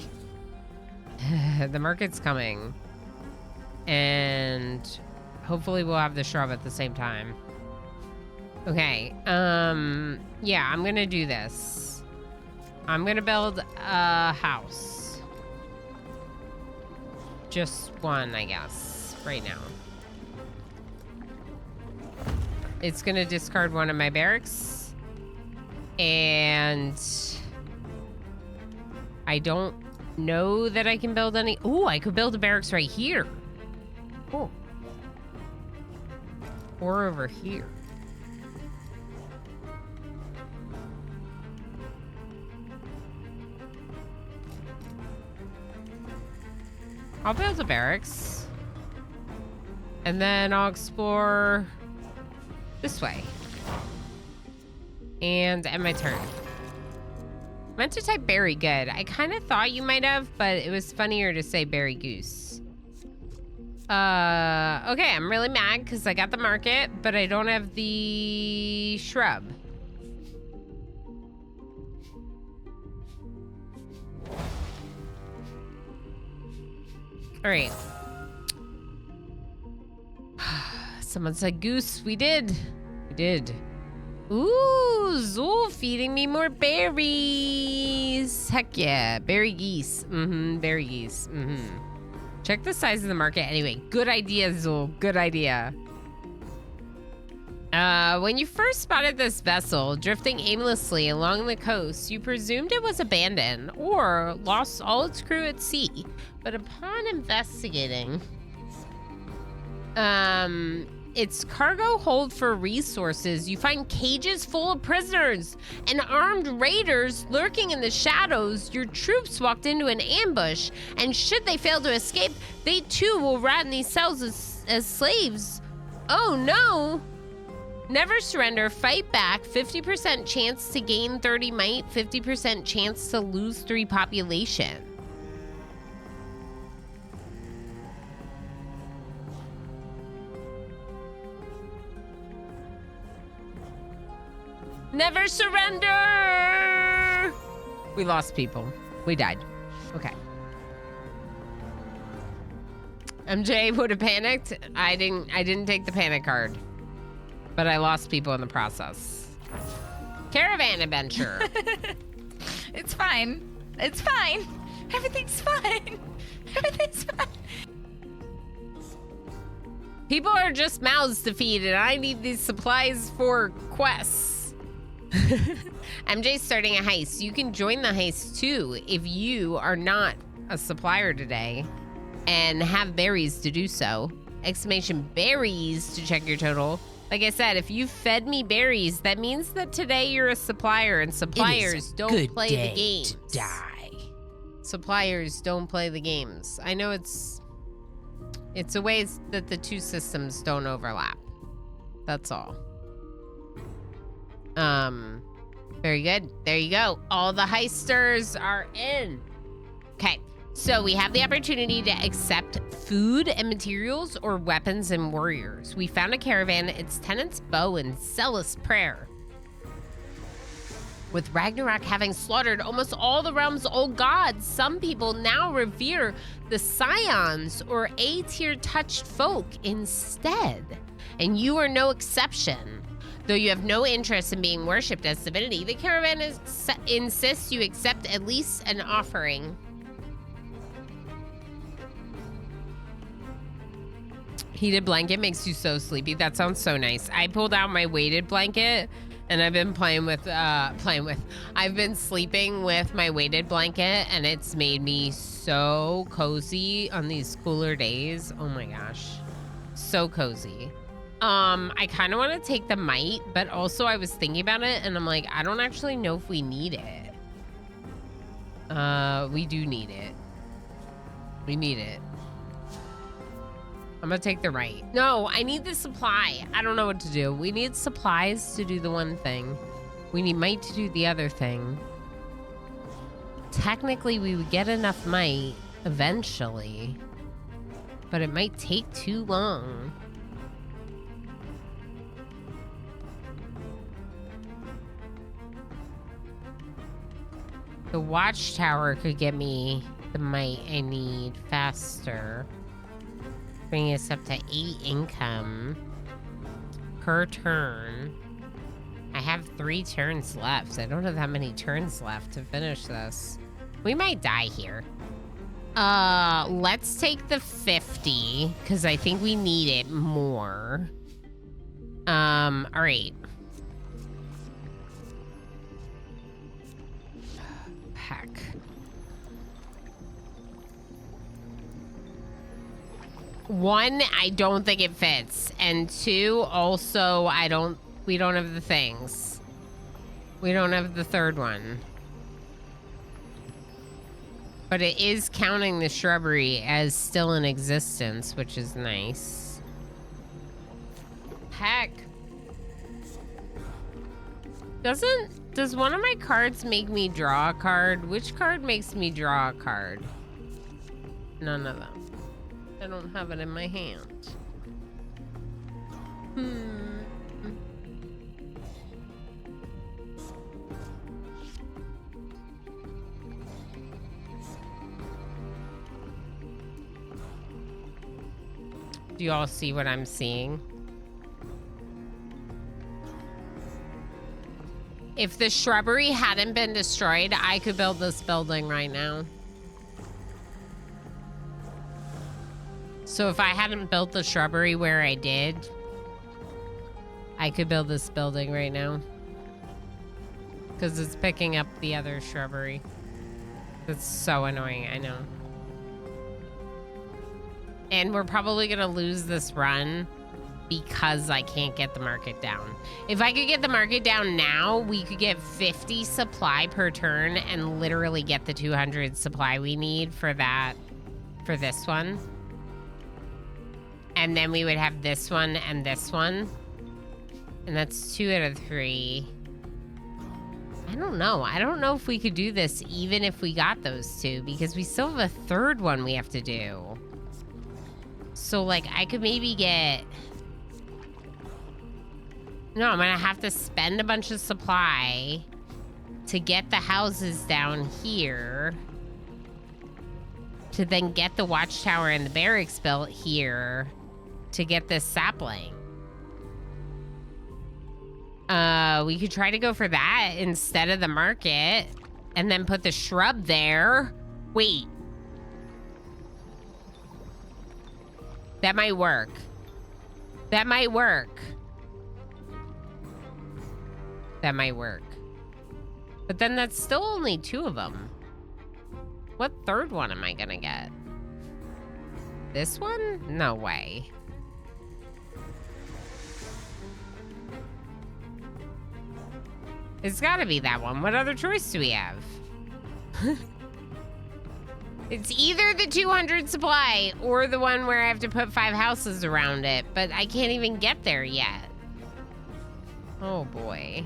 the market's coming. And hopefully we'll have the shrub at the same time. Okay. Yeah, I'm going to do this. I'm going to build a house. Just one, I guess, right now. It's going to discard one of my barracks. And I don't know that I can build any. Ooh, I could build a barracks right here. Oh. Or over here. I'll build a barracks. And then I'll explore this way. And end my turn. I meant to type berry good. I kind of thought you might have, but it was funnier to say berry goose. Okay, I'm really mad because I got the market, but I don't have the shrub. All right. Someone said goose. We did. We did. Ooh, Zool feeding me more berries. Heck yeah. Berry geese. Berry geese. Check the size of the market. Anyway, good idea, Zool. Good idea. When you first spotted this vessel drifting aimlessly along the coast, you presumed it was abandoned or lost all its crew at sea. But upon investigating, its cargo hold for resources, you find cages full of prisoners and armed raiders lurking in the shadows. Your troops walked into an ambush, and should they fail to escape, they too will rot in these cells as slaves. Oh no! Never surrender, fight back, 50% chance to gain 30 might, 50% chance to lose 3 population. Never surrender! We lost people. We died. Okay. MJ would have panicked. I didn't take the panic card. But I lost people in the process. Caravan adventure. It's fine. It's fine. Everything's fine. Everything's fine. People are just mouths to feed, and I need these supplies for quests. MJ's starting a heist. You can join the heist too if you are not a supplier today and have berries to do so. Exclamation berries to check your total. Like I said, if you fed me berries, that means that today you're a supplier, and suppliers don't play the games. To die. Suppliers don't play the games. I know it's a way that the two systems don't overlap. That's all. Very good. There you go. All the heisters are in. Okay. So we have the opportunity to accept food and materials or weapons and warriors. We found a caravan, its tenant's bow and zealous prayer. With Ragnarok having slaughtered almost all the realm's old gods, some people now revere the Scions or A-tier touched folk instead. And you are no exception. Though you have no interest in being worshipped as divinity, the caravan insists you accept at least an offering. Heated blanket makes you so sleepy. That sounds so nice. I pulled out my weighted blanket and I've been I've been sleeping with my weighted blanket and it's made me so cozy on these cooler days. Oh my gosh. So cozy. I kind of want to take the mite, but also I was thinking about it and I'm like, I don't actually know if we need it. We do need it. We need it. I'm gonna take the right. No, I need the supply. I don't know what to do. We need supplies to do the one thing. We need might to do the other thing. Technically, we would get enough might eventually, but it might take too long. The watchtower could get me the might I need faster. Bringing us up to 8 income per turn. I have 3 turns left. I don't have that many turns left to finish this. We might die here. Let's take the 50 because I think we need it more. All right. Heck. One, I don't think it fits. And 2, also, we don't have the things. We don't have the third one. But it is counting the shrubbery as still in existence, which is nice. Heck. Does one of my cards make me draw a card? Which card makes me draw a card? None of them. I don't have it in my hand. Do you all see what I'm seeing? If the shrubbery hadn't been destroyed, I could build this building right now. So if I hadn't built the shrubbery where I did, I could build this building right now. Because it's picking up the other shrubbery. That's so annoying, I know. And we're probably going to lose this run because I can't get the market down. If I could get the market down now, we could get 50 supply per turn and literally get the 200 supply we need for that, for this one. And then we would have this one and this one. And that's 2 out of 3. I don't know. I don't know if we could do this even if we got those 2, because we still have a third one we have to do. So, like, I could maybe get... No, I'm gonna have to spend a bunch of supply to get the houses down here, to then get the watchtower and the barracks built here, to get this sapling. We could try to go for that instead of the market, and then put the shrub there. Wait. That might work. That might work. That might work. But then that's still only 2 of them. What third one am I gonna get? This one? No way. It's gotta be that one. What other choice do we have? It's either the 200 supply or the one where I have to put 5 houses around it, but I can't even get there yet. Oh boy.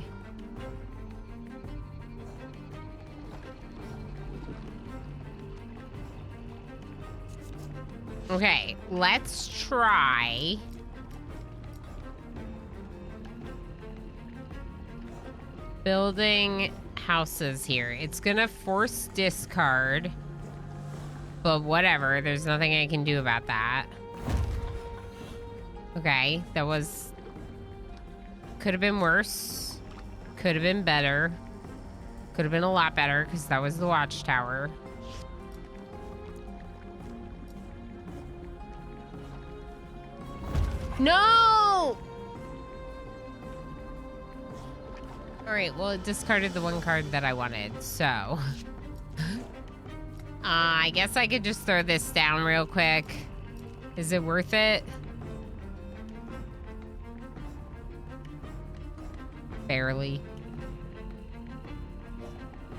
Okay, let's try. Building houses here. It's gonna force discard, but whatever. There's nothing I can do about that. Okay, that was... Could have been worse. Could have been better. Could have been a lot better because that was the watchtower. No! Alright, well, it discarded the one card that I wanted, so... I guess I could just throw this down real quick. Is it worth it? Barely.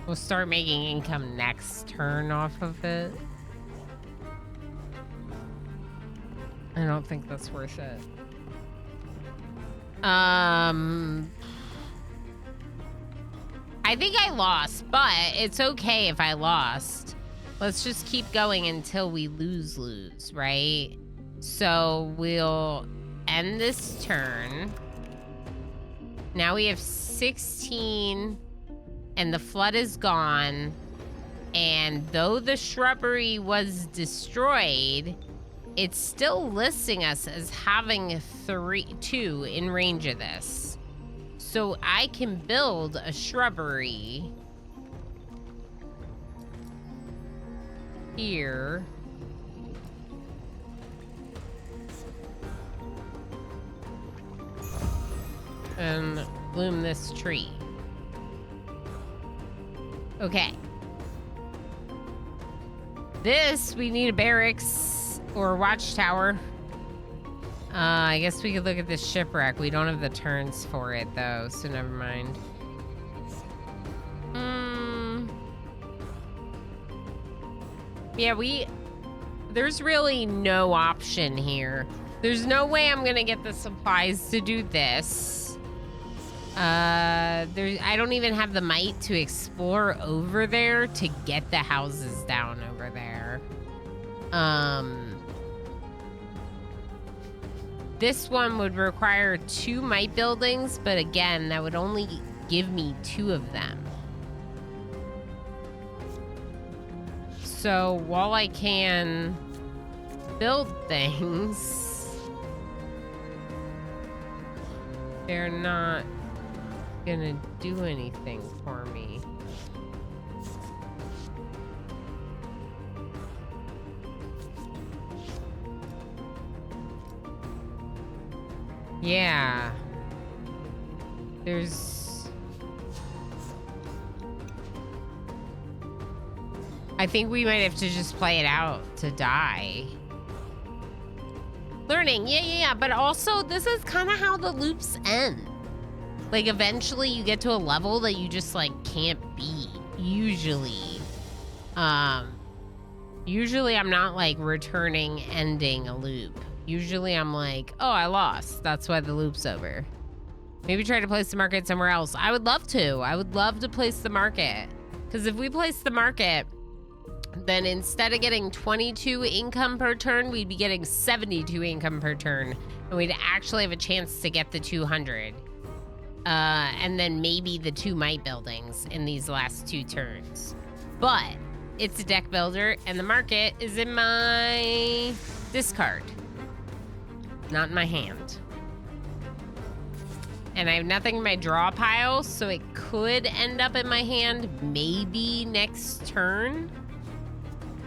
We'll start making income next turn off of it. I don't think that's worth it. I think I lost, but it's okay if I lost. Let's just keep going until we lose, right? So we'll end this turn. Now we have 16 and the flood is gone. And though the shrubbery was destroyed, it's still listing us as having 2 in range of this. So I can build a shrubbery here. And bloom this tree. Okay. This, we need a barracks or a watchtower. I guess we could look at this shipwreck. We don't have the turns for it, though, so never mind. Yeah, there's really no option here. There's no way I'm gonna get the supplies to do this. I don't even have the might to explore over there to get the houses down over there. This one would require 2 might buildings, but again, that would only give me 2 of them. So while I can build things, they're not gonna do anything for me. Yeah. I think we might have to just play it out to die. Learning, yeah. But also, this is kind of how the loops end. Like, eventually you get to a level that you just, like, can't beat. Usually. Usually I'm not, like, ending a loop. Usually I'm like, oh, I lost. That's why the loop's over. Maybe try to place the market somewhere else. I would love to. I would love to place the market. Because if we place the market, then instead of getting 22 income per turn, we'd be getting 72 income per turn. And we'd actually have a chance to get the 200. And then maybe the 2 might buildings in these last 2 turns. But it's a deck builder, and the market is in my discard. Not in my hand. And I have nothing in my draw pile, so it could end up in my hand maybe next turn.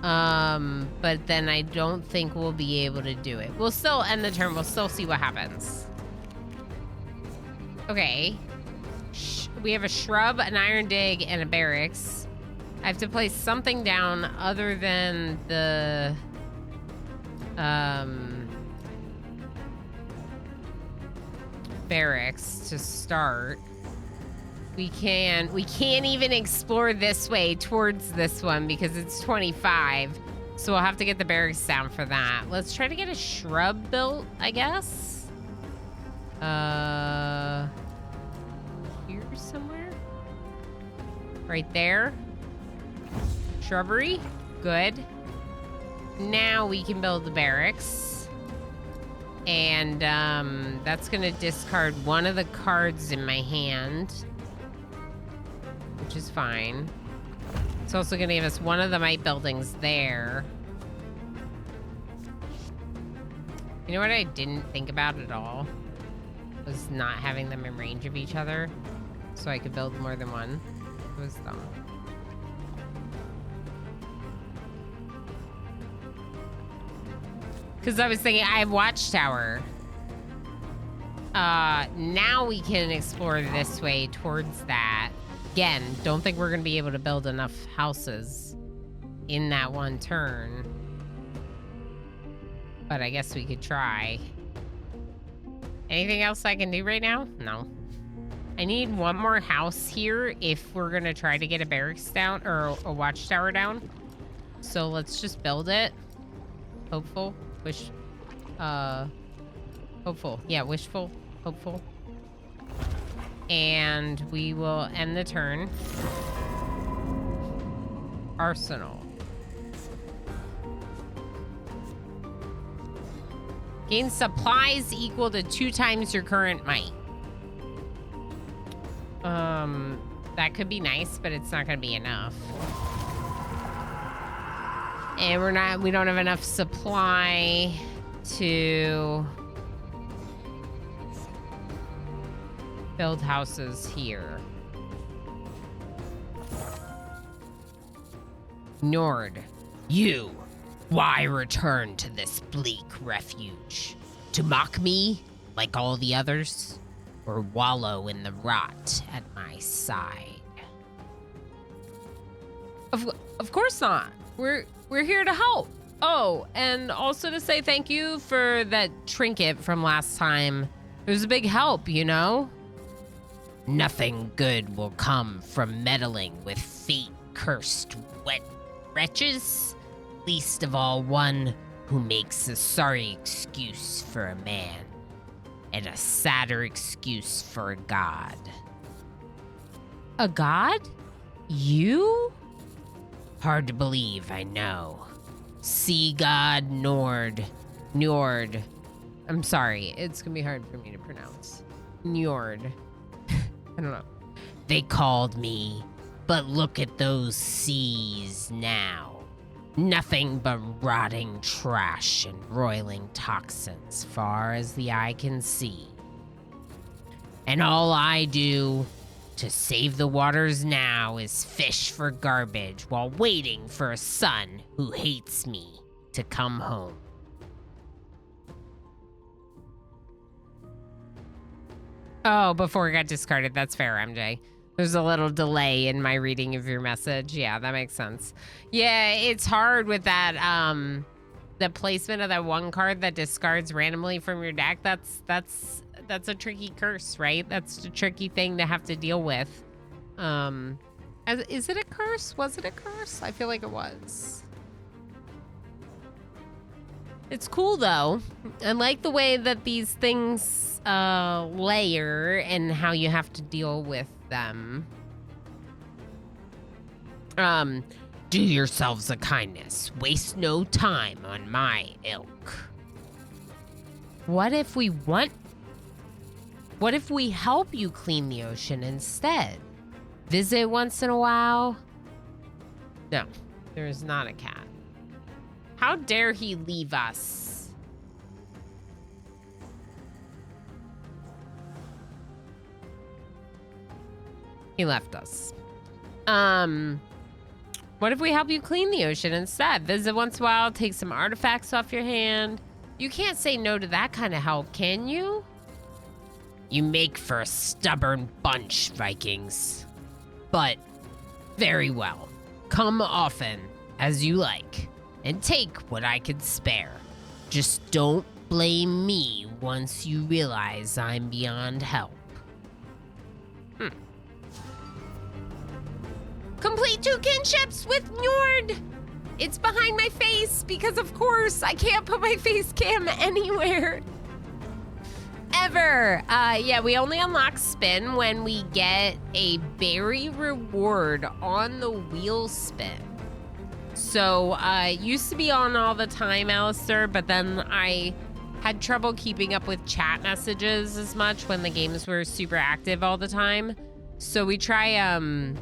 But then I don't think we'll be able to do it. We'll still end the turn. We'll still see what happens. Okay. We have a shrub, an iron dig, and a barracks. I have to place something down other than the... barracks to start. We can't even explore this way towards this one because it's 25. So we'll have to get the barracks down for that. Let's try to get a shrub built, I guess. Here somewhere? Right there. Shrubbery. Good. Now we can build the barracks. And that's gonna discard one of the cards in my hand, which is fine. It's also gonna give us one of the might buildings there. You know what I didn't think about at all? Was not having them in range of each other so I could build more than one. It was dumb. Because I was thinking, I have Watchtower. Now we can explore this way towards that. Again, don't think we're going to be able to build enough houses in that one turn. But I guess we could try. Anything else I can do right now? No. I need one more house here if we're going to try to get a barracks down or a watchtower down. So let's just build it. Hopeful. Hopeful. Yeah, wishful. Hopeful. And we will end the turn. Arsenal. Gain supplies equal to 2 times your current might. That could be nice, but it's not gonna be enough. And we don't have enough supply to build houses here. Nord, you, why return to this bleak refuge? To mock me like all the others? Or wallow in the rot at my side? Of course not. We're here to help. Oh, and also to say thank you for that trinket from last time. It was a big help, you know? Nothing good will come from meddling with fate-cursed wet wretches, least of all one who makes a sorry excuse for a man and a sadder excuse for a god. A god? You? Hard to believe, I know. Sea god Nord. Njord. I'm sorry, it's gonna be hard for me to pronounce. Njord. I don't know. They called me, but look at those seas now. Nothing but rotting trash and roiling toxins far as the eye can see. And all I do to save the waters now is fish for garbage while waiting for a son who hates me to come home. Oh, before it got discarded. That's fair, MJ. There's a little delay in my reading of your message. Yeah, that makes sense. Yeah, it's hard with that, the placement of that one card that discards randomly from your deck. That's a tricky curse, right? That's a tricky thing to have to deal with. Is it a curse? Was it a curse? I feel like it was. It's cool, though. I like the way that these things layer and how you have to deal with them. Do yourselves a kindness. Waste no time on my ilk. What if we help you clean the ocean instead? Visit once in a while? No, there is not a cat. How dare he leave us? He left us. What if we help you clean the ocean instead? Visit once in a while, take some artifacts off your hand. You can't say no to that kind of help, can you? You make for a stubborn bunch, Vikings. But, very well. Come often, as you like, and take what I can spare. Just don't blame me once you realize I'm beyond help. Complete 2 kinships with Njord. It's behind my face because, of course, I can't put my face cam anywhere. Ever. Yeah, we only unlock spin when we get a berry reward on the wheel spin. So, it used to be on all the time, Alistair, but then I had trouble keeping up with chat messages as much when the games were super active all the time. So we're trying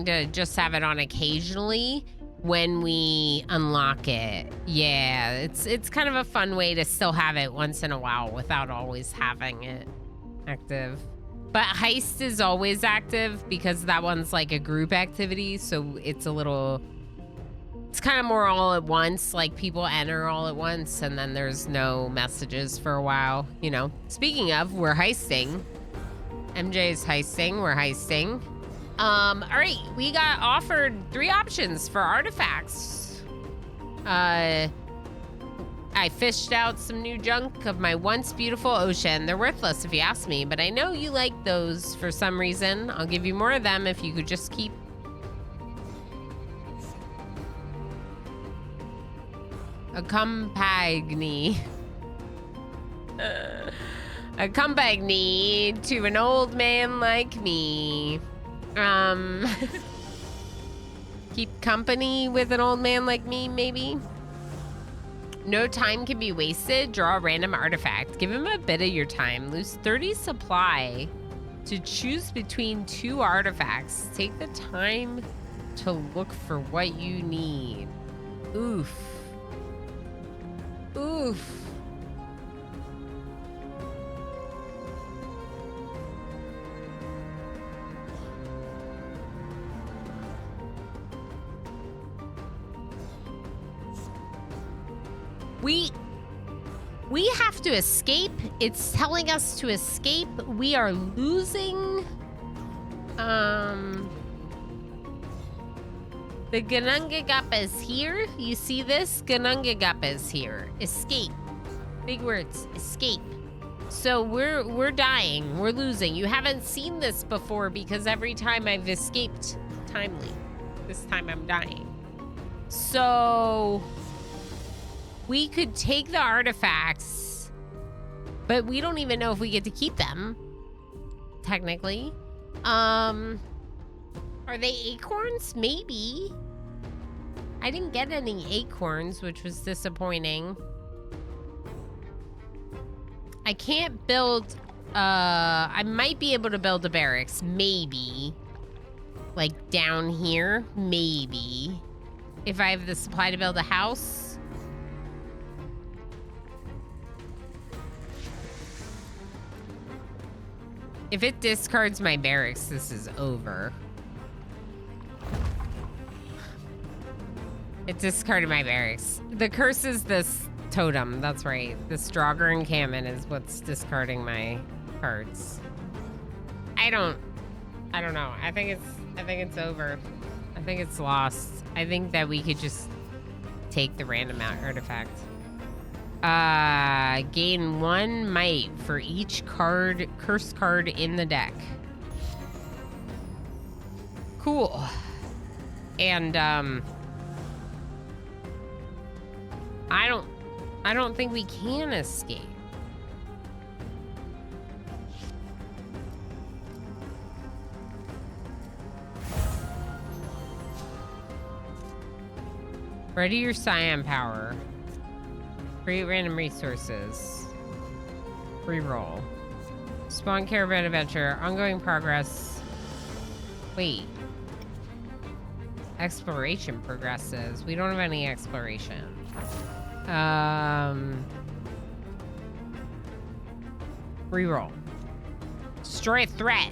to just have it on occasionally when we unlock it. Yeah, it's kind of a fun way to still have it once in a while without always having it active. But Heist is always active because that one's like a group activity, so it's kind of more all at once, like people enter all at once and then there's no messages for a while, you know. Speaking of, we're heisting. MJ's heisting, we're heisting. All right, we got offered 3 options for artifacts. I fished out some new junk of my once beautiful ocean. They're worthless if you ask me, but I know you like those for some reason. I'll give you more of them if you could just keep... A compagnie. A compagnie to an old man like me. Keep company with an old man like me, maybe? No time can be wasted. Draw a random artifact. Give him a bit of your time. Lose 30 supply to choose between 2 artifacts. Take the time to look for what you need. Oof. Oof. We have to escape. It's telling us to escape. We are losing. The Ganungagap is here. You see this? Ganungagap is here. Escape. Big words. Escape. So we're dying. We're losing. You haven't seen this before because every time I've escaped timely. This time I'm dying. So we could take the artifacts, but we don't even know if we get to keep them, technically. Are they acorns? Maybe. I didn't get any acorns, which was disappointing. I can't build, I might be able to build a barracks, maybe. Like down here, maybe. If I have the supply to build a house. If it discards my barracks, this is over. It discarded my barracks. The curse is this totem, that's right. This Draugr encampment is what's discarding my cards. I don't know. I think it's over. I think it's lost. I think that we could just take the random artifact. Gain 1 might for each curse card in the deck. Cool. And I don't think we can escape. Ready your Cyan power. Create random resources. Reroll. Spawn caravan adventure. Ongoing progress. Wait. Exploration progresses. We don't have any exploration. Reroll. Destroy a threat.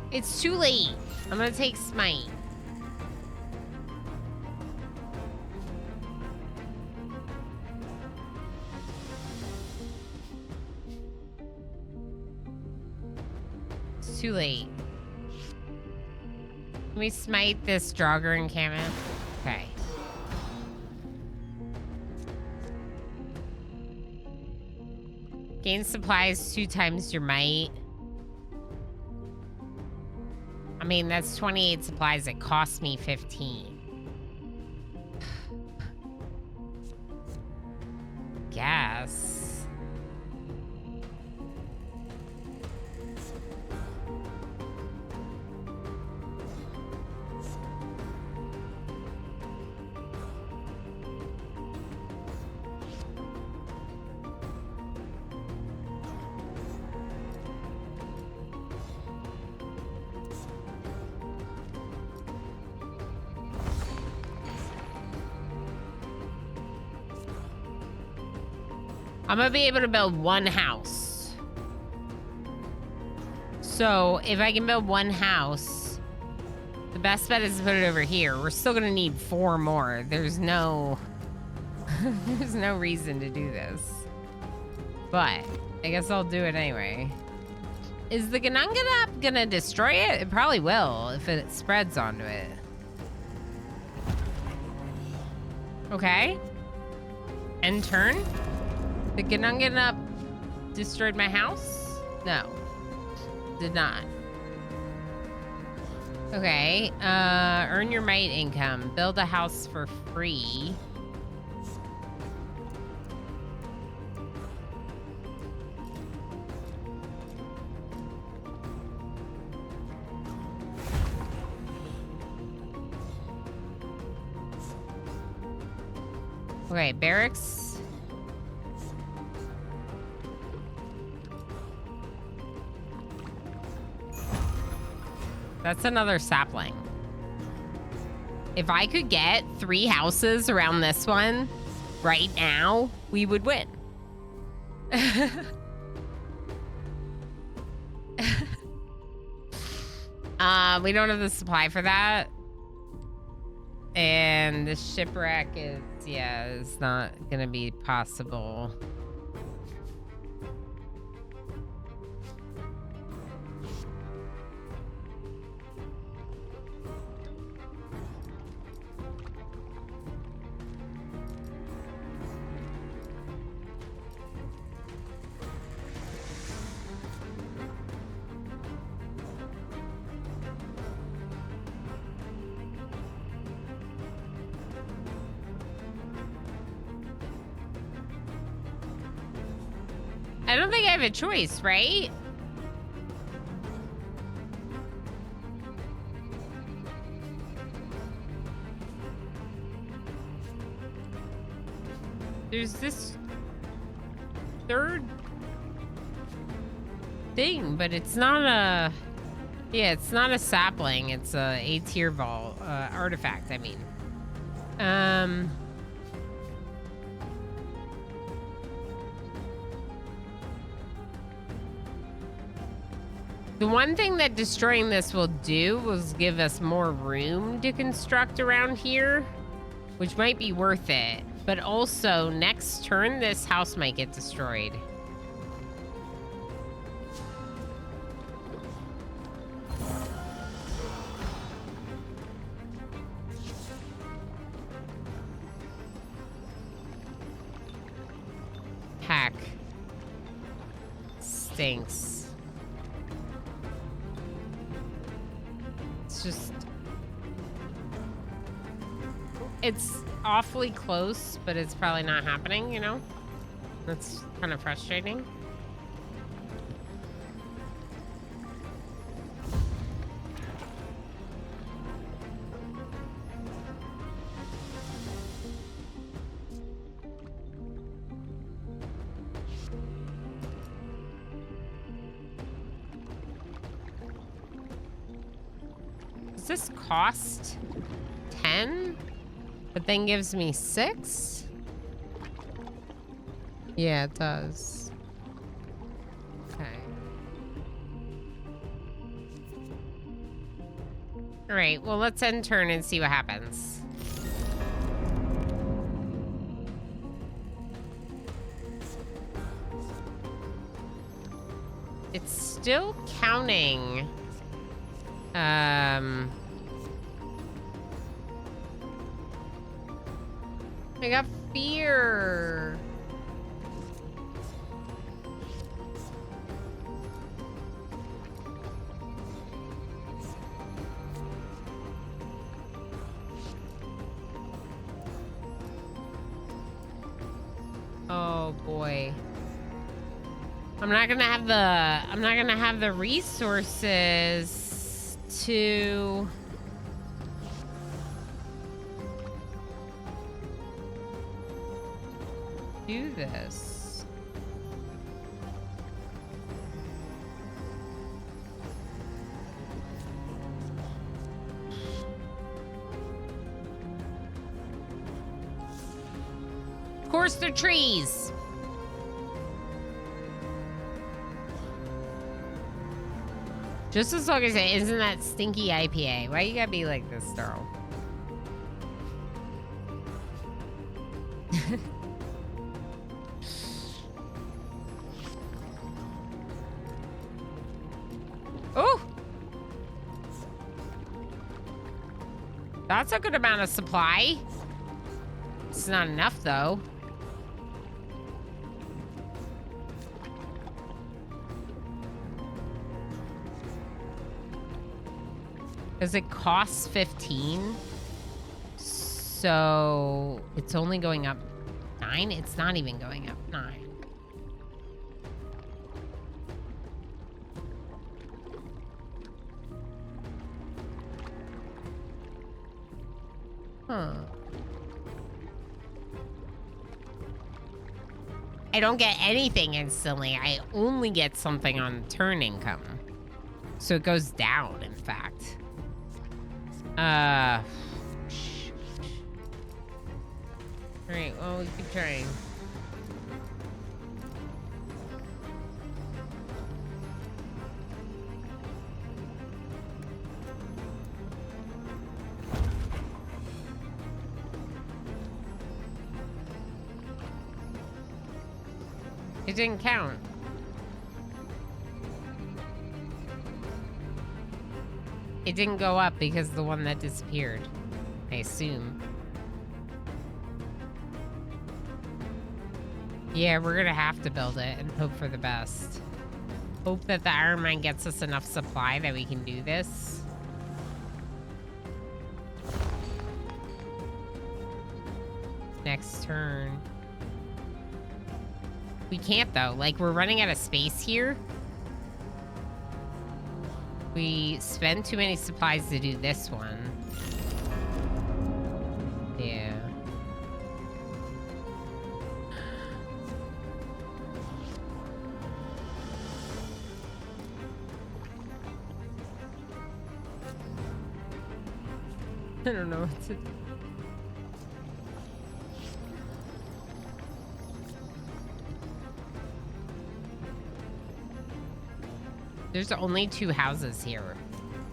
It's too late. I'm gonna take Smite. It's too late. Can we smite this Draugr encampment? Okay. Gain supplies 2 times your might. I mean, that's 28 supplies. It cost me 15. Guess. I'm gonna be able to build 1 house. So if I can build 1 house, the best bet is to put it over here. We're still gonna need 4 more. There's no, there's no reason to do this. But I guess I'll do it anyway. Is the Gnunganap gonna destroy it? It probably will if it spreads onto it. Okay. End turn. The Gnunganap destroyed my house? No. Did not. Okay. Earn your might income. Build a house for free. Okay, barracks. That's another sapling. If I could get 3 houses around this one right now, we would win. We don't have the supply for that. And the shipwreck is, yeah, it's not gonna be possible. I don't think I have a choice, right? There's this 3rd thing, but it's not a... Yeah, it's not a sapling. It's a A-tier vault artifact, I mean. The one thing that destroying this will do was give us more room to construct around here, which might be worth it. But also, next turn, this house might get destroyed. Hack. Stinks. Just, it's awfully close, but it's probably not happening, you know? That's kind of frustrating. Does this cost 10, but then gives me 6? Yeah, it does. Okay. All right, well, let's end turn and see what happens. It's still counting. I got fear. Oh boy. I'm not gonna have the resources to do this. Of course they're trees. Just as long as it isn't that stinky IPA. Why you gotta be like this, Darl? Oh! That's a good amount of supply. It's not enough, though. Because it costs 15. So it's only going up 9? It's not even going up 9. Huh. I don't get anything instantly. I only get something on turn income. So it goes down, in fact. Alright, well, we keep trying. It didn't count. It didn't go up because the one that disappeared, I assume. Yeah, we're gonna have to build it and hope for the best. Hope that the iron mine gets us enough supply that we can do this. Next turn. We can't though, like we're running out of space here. We spend too many supplies to do this one. Yeah. I don't know what to do. There's only 2 houses here.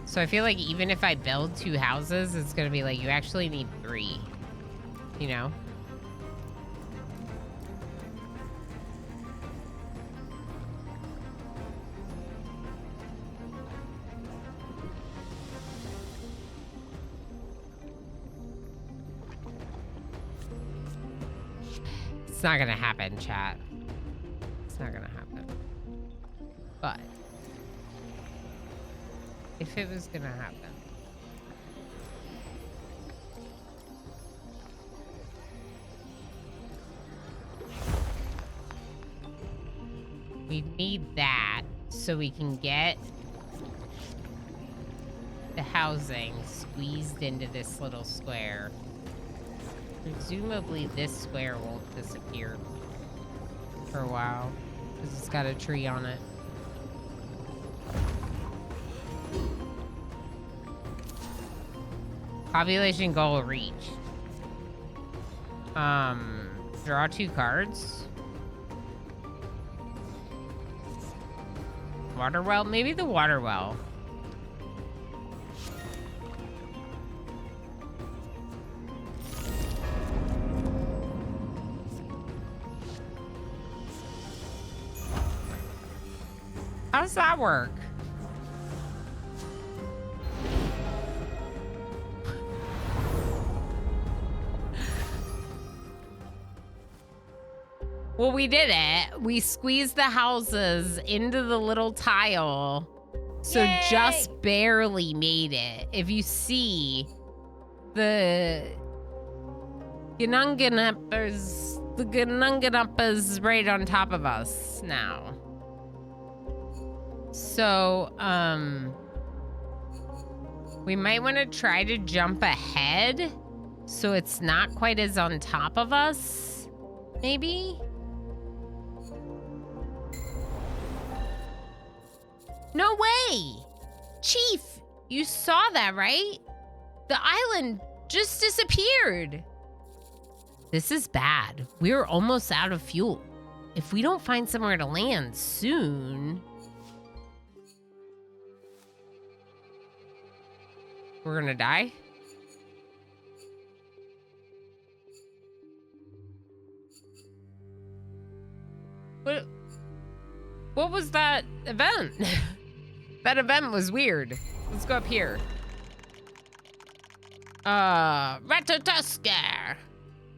So I feel like even if I build 2 houses, it's gonna be like, you actually need 3. You know? It's not gonna happen, chat. It's not gonna happen. But if it was gonna happen. We need that so we can get the housing squeezed into this little square. Presumably this square won't disappear for a while because it's got a tree on it. Population goal reached. Draw 2 cards. Water well? Maybe the water well. How does that work? Well, we did it. We squeezed the houses into the little tile. So Yay! just barely made it. If you see the Gununganup is right on top of us now. So, we might want to try to jump ahead so it's not quite as on top of us, maybe? No way! Chief, you saw that, right? The island just disappeared. This is bad. We're almost out of fuel. If we don't find somewhere to land soon... We're gonna die? What was that event? That event was weird. Let's go up here. Ratatoskar!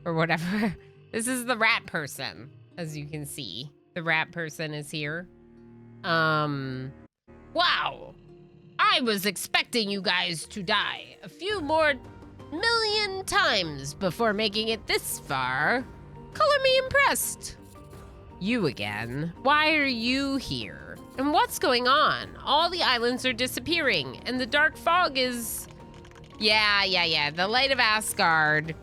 Or whatever. This is the rat person, as you can see. The rat person is here. Wow! I was expecting you guys to die a few more million times before making it this far. Color me impressed. You again? Why are you here? And what's going on? All the islands are disappearing, and the dark fog is... Yeah. The light of Asgard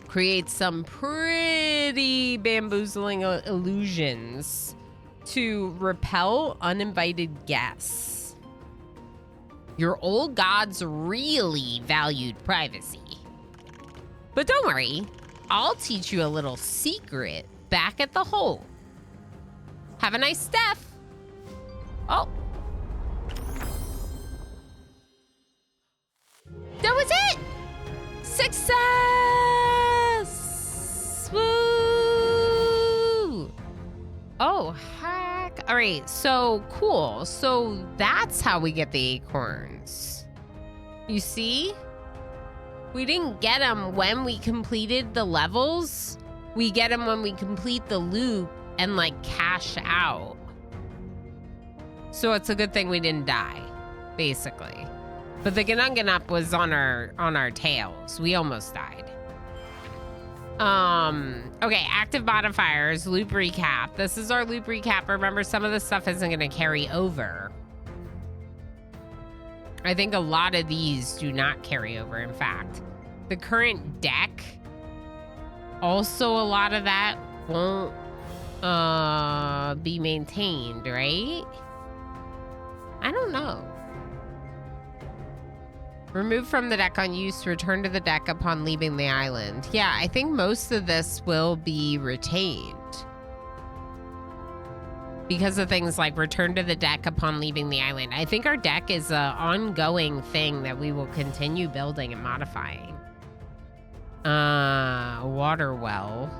creates some pretty bamboozling illusions to repel uninvited guests. Your old gods really valued privacy. But don't worry, I'll teach you a little secret back at the hole. Have a nice death. Oh. That was it! Success! Woo! Oh, heck. All right, so cool. So that's how we get the acorns. You see? We didn't get them when we completed the levels. We get them when we complete the loop and like cash out. So it's a good thing we didn't die, basically. But the Gununganup was on our tails. We almost died. Okay, active modifiers, loop recap. This is our loop recap. Remember, some of the stuff isn't gonna carry over. I think a lot of these do not carry over, in fact. The current deck, also a lot of that won't be maintained, right? I don't know. Remove from the deck on use, return to the deck upon leaving the island. Yeah, I think most of this will be retained. Because of things like return to the deck upon leaving the island. I think our deck is an ongoing thing that we will continue building and modifying. Water well.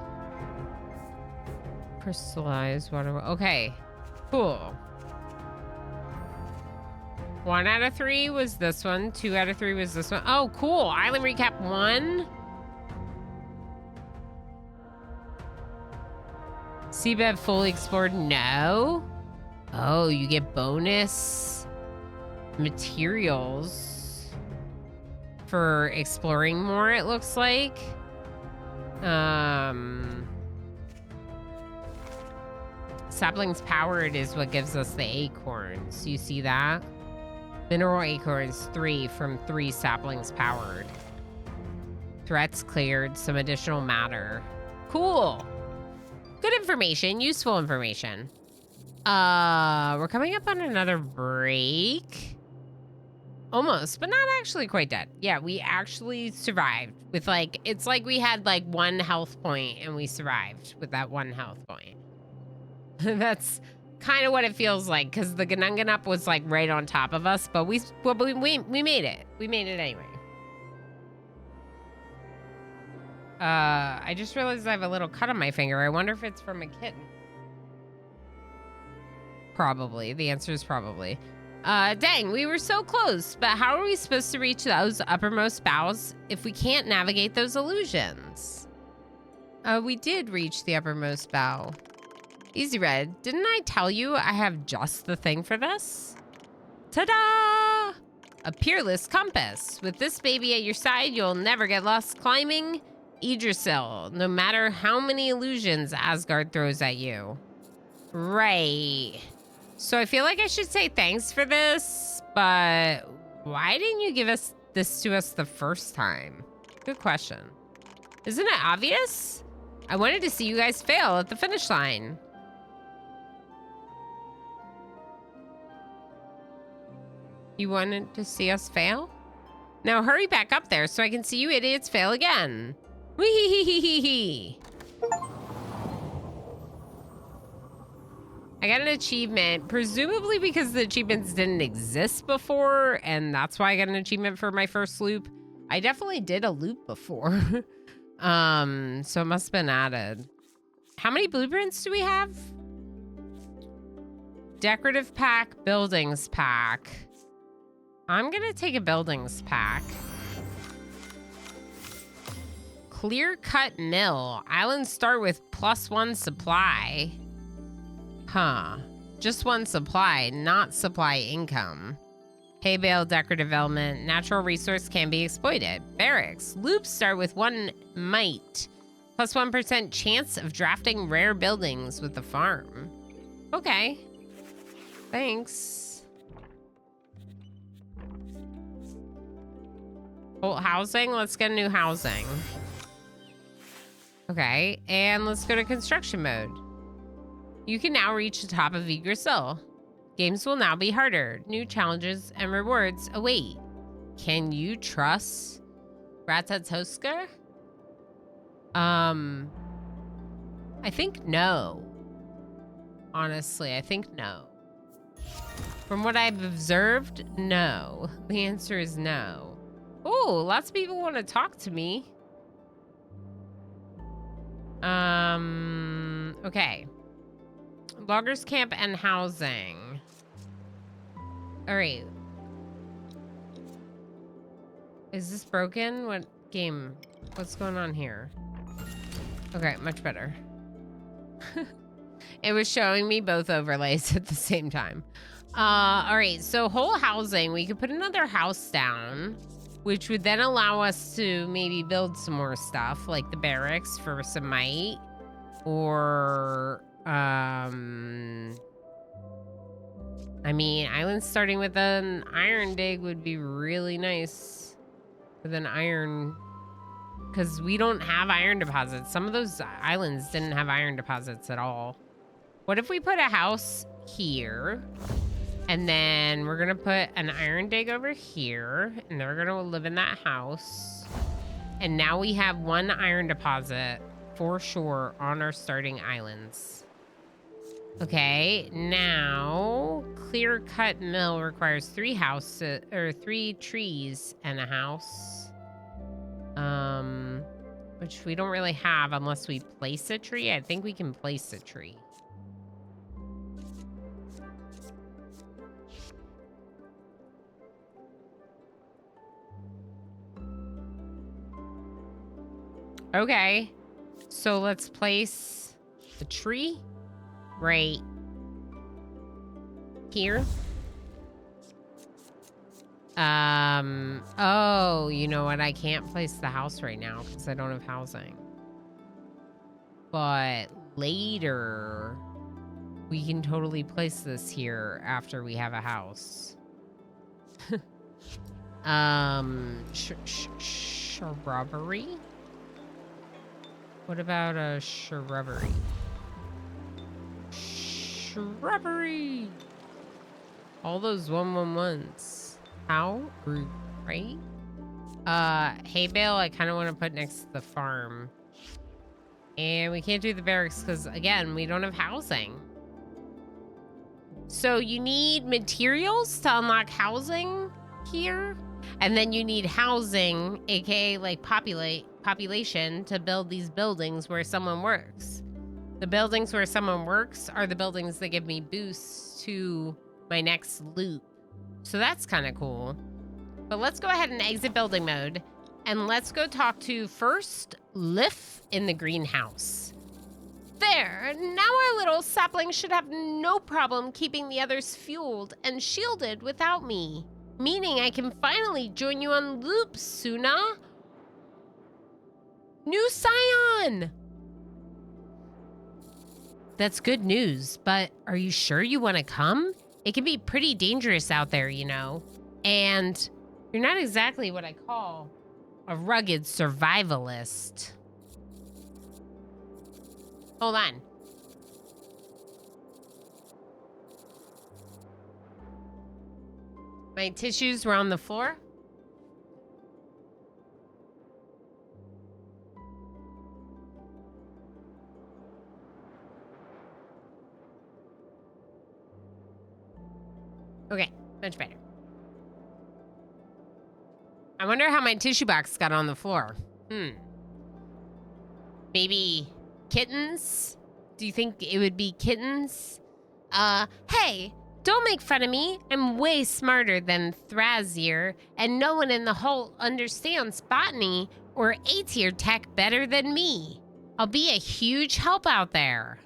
Crystallized water well. Okay, cool. 1 out of 3 was this one. 2 out of 3 was this one. Oh, cool. Island recap 1. Seabed fully explored. No. Oh, you get bonus materials for exploring more, it looks like. Saplings powered is what gives us the acorns. You see that? Mineral acorns 3 from 3 saplings powered. Threats cleared, some additional matter. Cool. Good information, useful information. We're coming up on another break. Almost, but not actually quite dead. Yeah, we actually survived with like, it's like we had like 1 health point and we survived with that 1 health point. That's kind of what it feels like, because the Gununganup was like right on top of us, but we made it. We made it anyway. I just realized I have a little cut on my finger. I wonder if it's from a kitten. Probably. The answer is probably. Dang, we were so close, but how are we supposed to reach those uppermost boughs if we can't navigate those illusions? We did reach the uppermost bough. Easy Red, didn't I tell you I have just the thing for this? Ta-da! A peerless compass. With this baby at your side, you'll never get lost climbing Yggdrasil, no matter how many illusions Asgard throws at you. Right. So I feel like I should say thanks for this, but why didn't you give this to us the first time? Good question. Isn't it obvious? I wanted to see you guys fail at the finish line. You wanted to see us fail? Now hurry back up there so I can see you idiots fail again. Wee-hee-hee-hee-hee. I got an achievement, presumably because the achievements didn't exist before, and that's why I got an achievement for my first loop. I definitely did a loop before. So it must have been added. How many blueprints do we have? Decorative pack, buildings pack. I'm gonna take a buildings pack. Clear cut mill. Islands start with +1 supply. Huh. Just 1 supply, not supply income. Hay bale, decorative element, natural resource can be exploited. Barracks. Loops start with 1 might. +1% chance of drafting rare buildings with the farm. Okay. Thanks. Old housing. Let's get a new housing. Okay. And let's go to construction mode. You can now reach the top of Yggdrasil. Games will now be harder. New challenges and rewards await. Can you trust Ratatoska? I think no. Honestly, I think no. From what I've observed, no. The answer is no. Oh, lots of people want to talk to me. Okay. Loggers camp and housing. All right. Is this broken? What game? What's going on here? Okay, much better. It was showing me both overlays at the same time. All right, so whole housing. We could put another house down, which would then allow us to maybe build some more stuff, like the barracks for some might, or I mean, islands starting with an iron dig would be really nice. With an iron, because we don't have iron deposits. Some of those islands didn't have iron deposits at all. What if we put a house here, and then we're gonna put an iron dig over here, and they're gonna live in that house. And now we have 1 iron deposit for sure on our starting islands. Okay, now clear cut mill requires 3 houses or 3 trees and a house. Which we don't really have unless we place a tree. I think we can place a tree. Okay, so let's place the tree right here. Oh, you know what? I can't place the house right now because I don't have housing. But later, we can totally place this here after we have a house. Shrubbery? What about a shrubbery? Shrubbery! All those 111s. How rude, right? Hay bale, I kind of want to put next to the farm. And we can't do the barracks because, again, we don't have housing. So you need materials to unlock housing here. And then you need housing, aka like population, to build these buildings where someone works. The buildings where someone works are the buildings that give me boosts to my next loop. So that's kind of cool. But let's go ahead and exit building mode. And let's go talk to first Liff in the greenhouse. There, now our little sapling should have no problem keeping the others fueled and shielded without me. Meaning I can finally join you on loop, Suna. New Scion! That's good news, but are you sure you want to come? It can be pretty dangerous out there, you know. And you're not exactly what I call a rugged survivalist. Hold on. My tissues were on the floor. Okay, much better. I wonder how my tissue box got on the floor. Maybe kittens? Do you think it would be kittens? Hey, don't make fun of me. I'm way smarter than Thrasier, and no one in the whole understands botany or A-tier tech better than me. I'll be a huge help out there.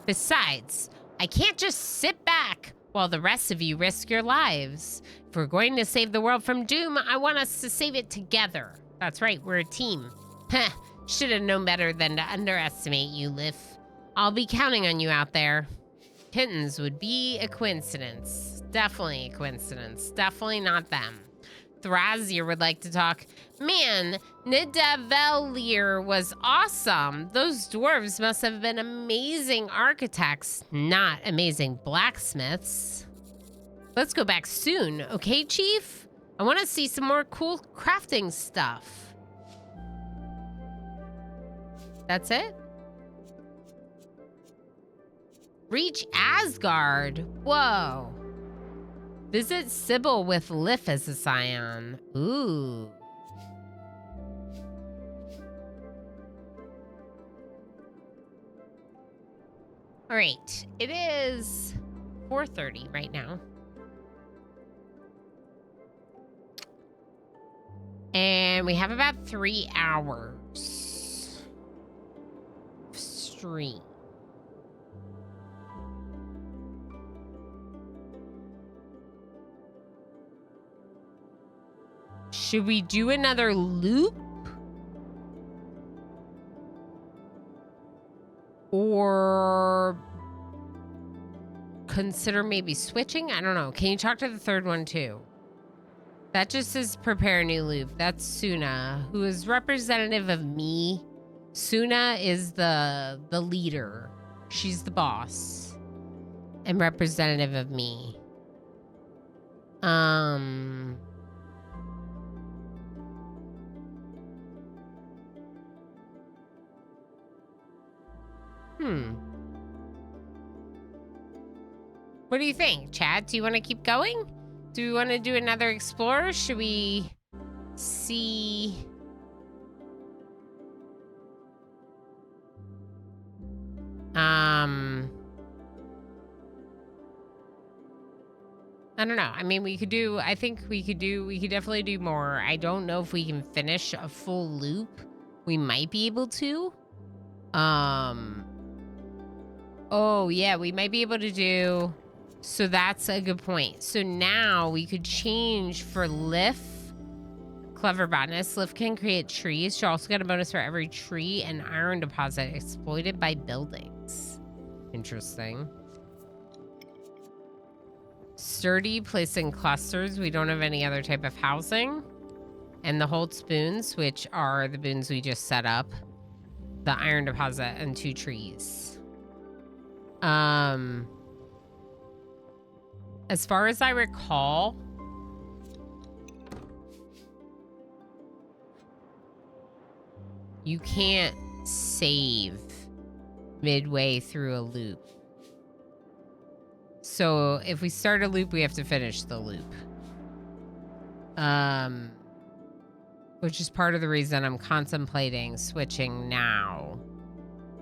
Besides, I can't just sit back while the rest of you risk your lives. If we're going to save the world from doom, I want us to save it together. That's right, we're a team. Heh, should have known better than to underestimate you, Liff. I'll be counting on you out there. Kittens would be a coincidence. Definitely a coincidence. Definitely not them. Thrasier would like to talk. Man, Nidavellir was awesome. Those dwarves must have been amazing architects, not amazing blacksmiths. Let's go back soon, okay, Chief? I want to see some more cool crafting stuff. That's it? Reach Asgard. Whoa. Visit Sybil with Liff as a scion. Ooh. All right. It is 4:30 right now. And we have about 3 hours of stream. Should we do another loop? Or consider maybe switching? I don't know. Can you talk to the third one too? That just says prepare a new loop. That's Suna, who is representative of me. Suna is the leader. She's the boss. And representative of me. What do you think, Chad? Do you want to keep going? Do we want to do another explorer? Should we see... I don't know. I mean, we could do... I think we could definitely do more. I don't know if we can finish a full loop. We might be able to. Oh, yeah, we might be able to do... So that's a good point. So now we could change for Liff. Clever botanist. Liff can create trees. She also got a bonus for every tree and iron deposit exploited by buildings. Interesting. Sturdy, placed in clusters. We don't have any other type of housing. And the hold spoons, which are the boons we just set up. The iron deposit and 2 trees. As far as I recall, you can't save midway through a loop. So if we start a loop, we have to finish the loop. Which is part of the reason I'm contemplating switching now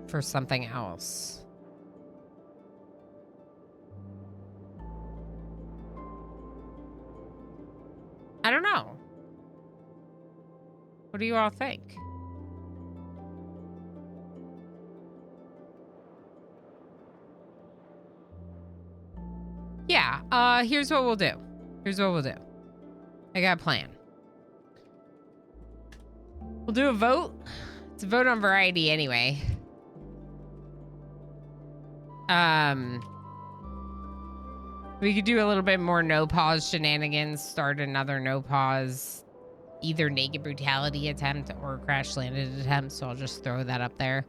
for something else. I don't know. What do you all think? Yeah, here's what we'll do. I got a plan. We'll do a vote. It's a vote on variety anyway. We could do a little bit more no pause shenanigans, start another no pause, either naked brutality attempt or crash landed attempt. So I'll just throw that up there.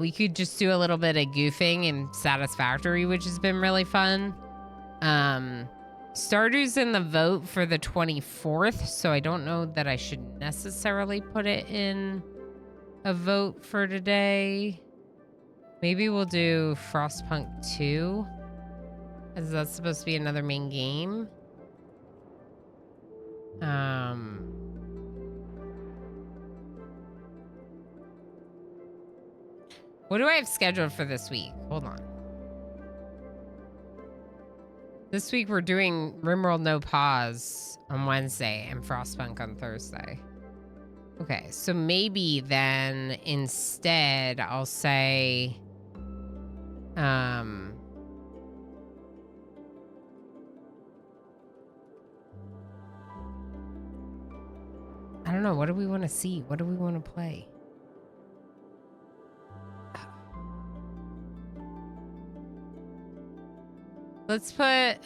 We could just do a little bit of goofing and satisfactory, which has been really fun. Stardew's in the vote for the 24th, so I don't know that I should necessarily put it in a vote for today. Maybe we'll do Frostpunk 2, as that's supposed to be another main game. What do I have scheduled for this week? Hold on. This week we're doing Rimworld No Pause on Wednesday and Frostpunk on Thursday. Okay, so maybe then instead I'll say, I don't know. What do we want to see? What do we want to play? Let's put...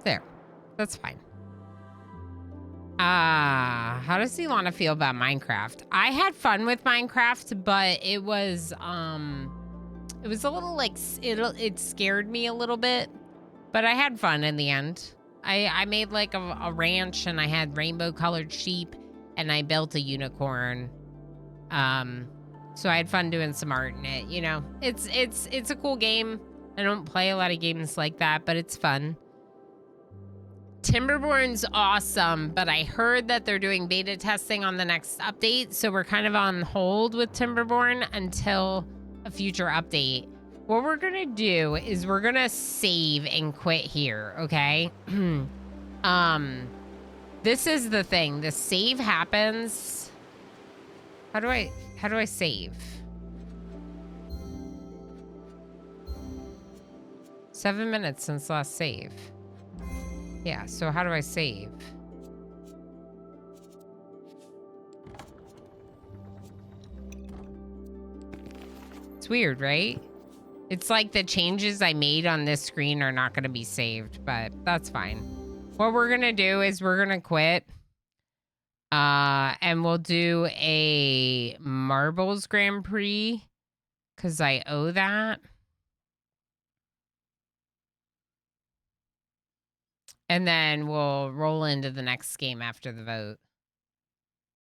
There. That's fine. How does Ilana feel about Minecraft? I had fun with Minecraft, but it was a little like, it scared me a little bit, but I had fun in the end. I made like a ranch and I had rainbow colored sheep and I built a unicorn. So I had fun doing some art in it, you know. It's a cool game. I don't play a lot of games like that, but it's fun. Timberborn's awesome, but I heard that they're doing beta testing on the next update, so we're kind of on hold with Timberborn until a future update. What we're gonna do is we're gonna save and quit here, okay? This is the thing. The save happens. How do I save? 7 minutes since last save. Yeah, so how do I save? It's weird, right? It's like the changes I made on this screen are not going to be saved, but that's fine. What we're going to do is we're going to quit. And we'll do a Marbles Grand Prix because I owe that. And then we'll roll into the next game after the vote.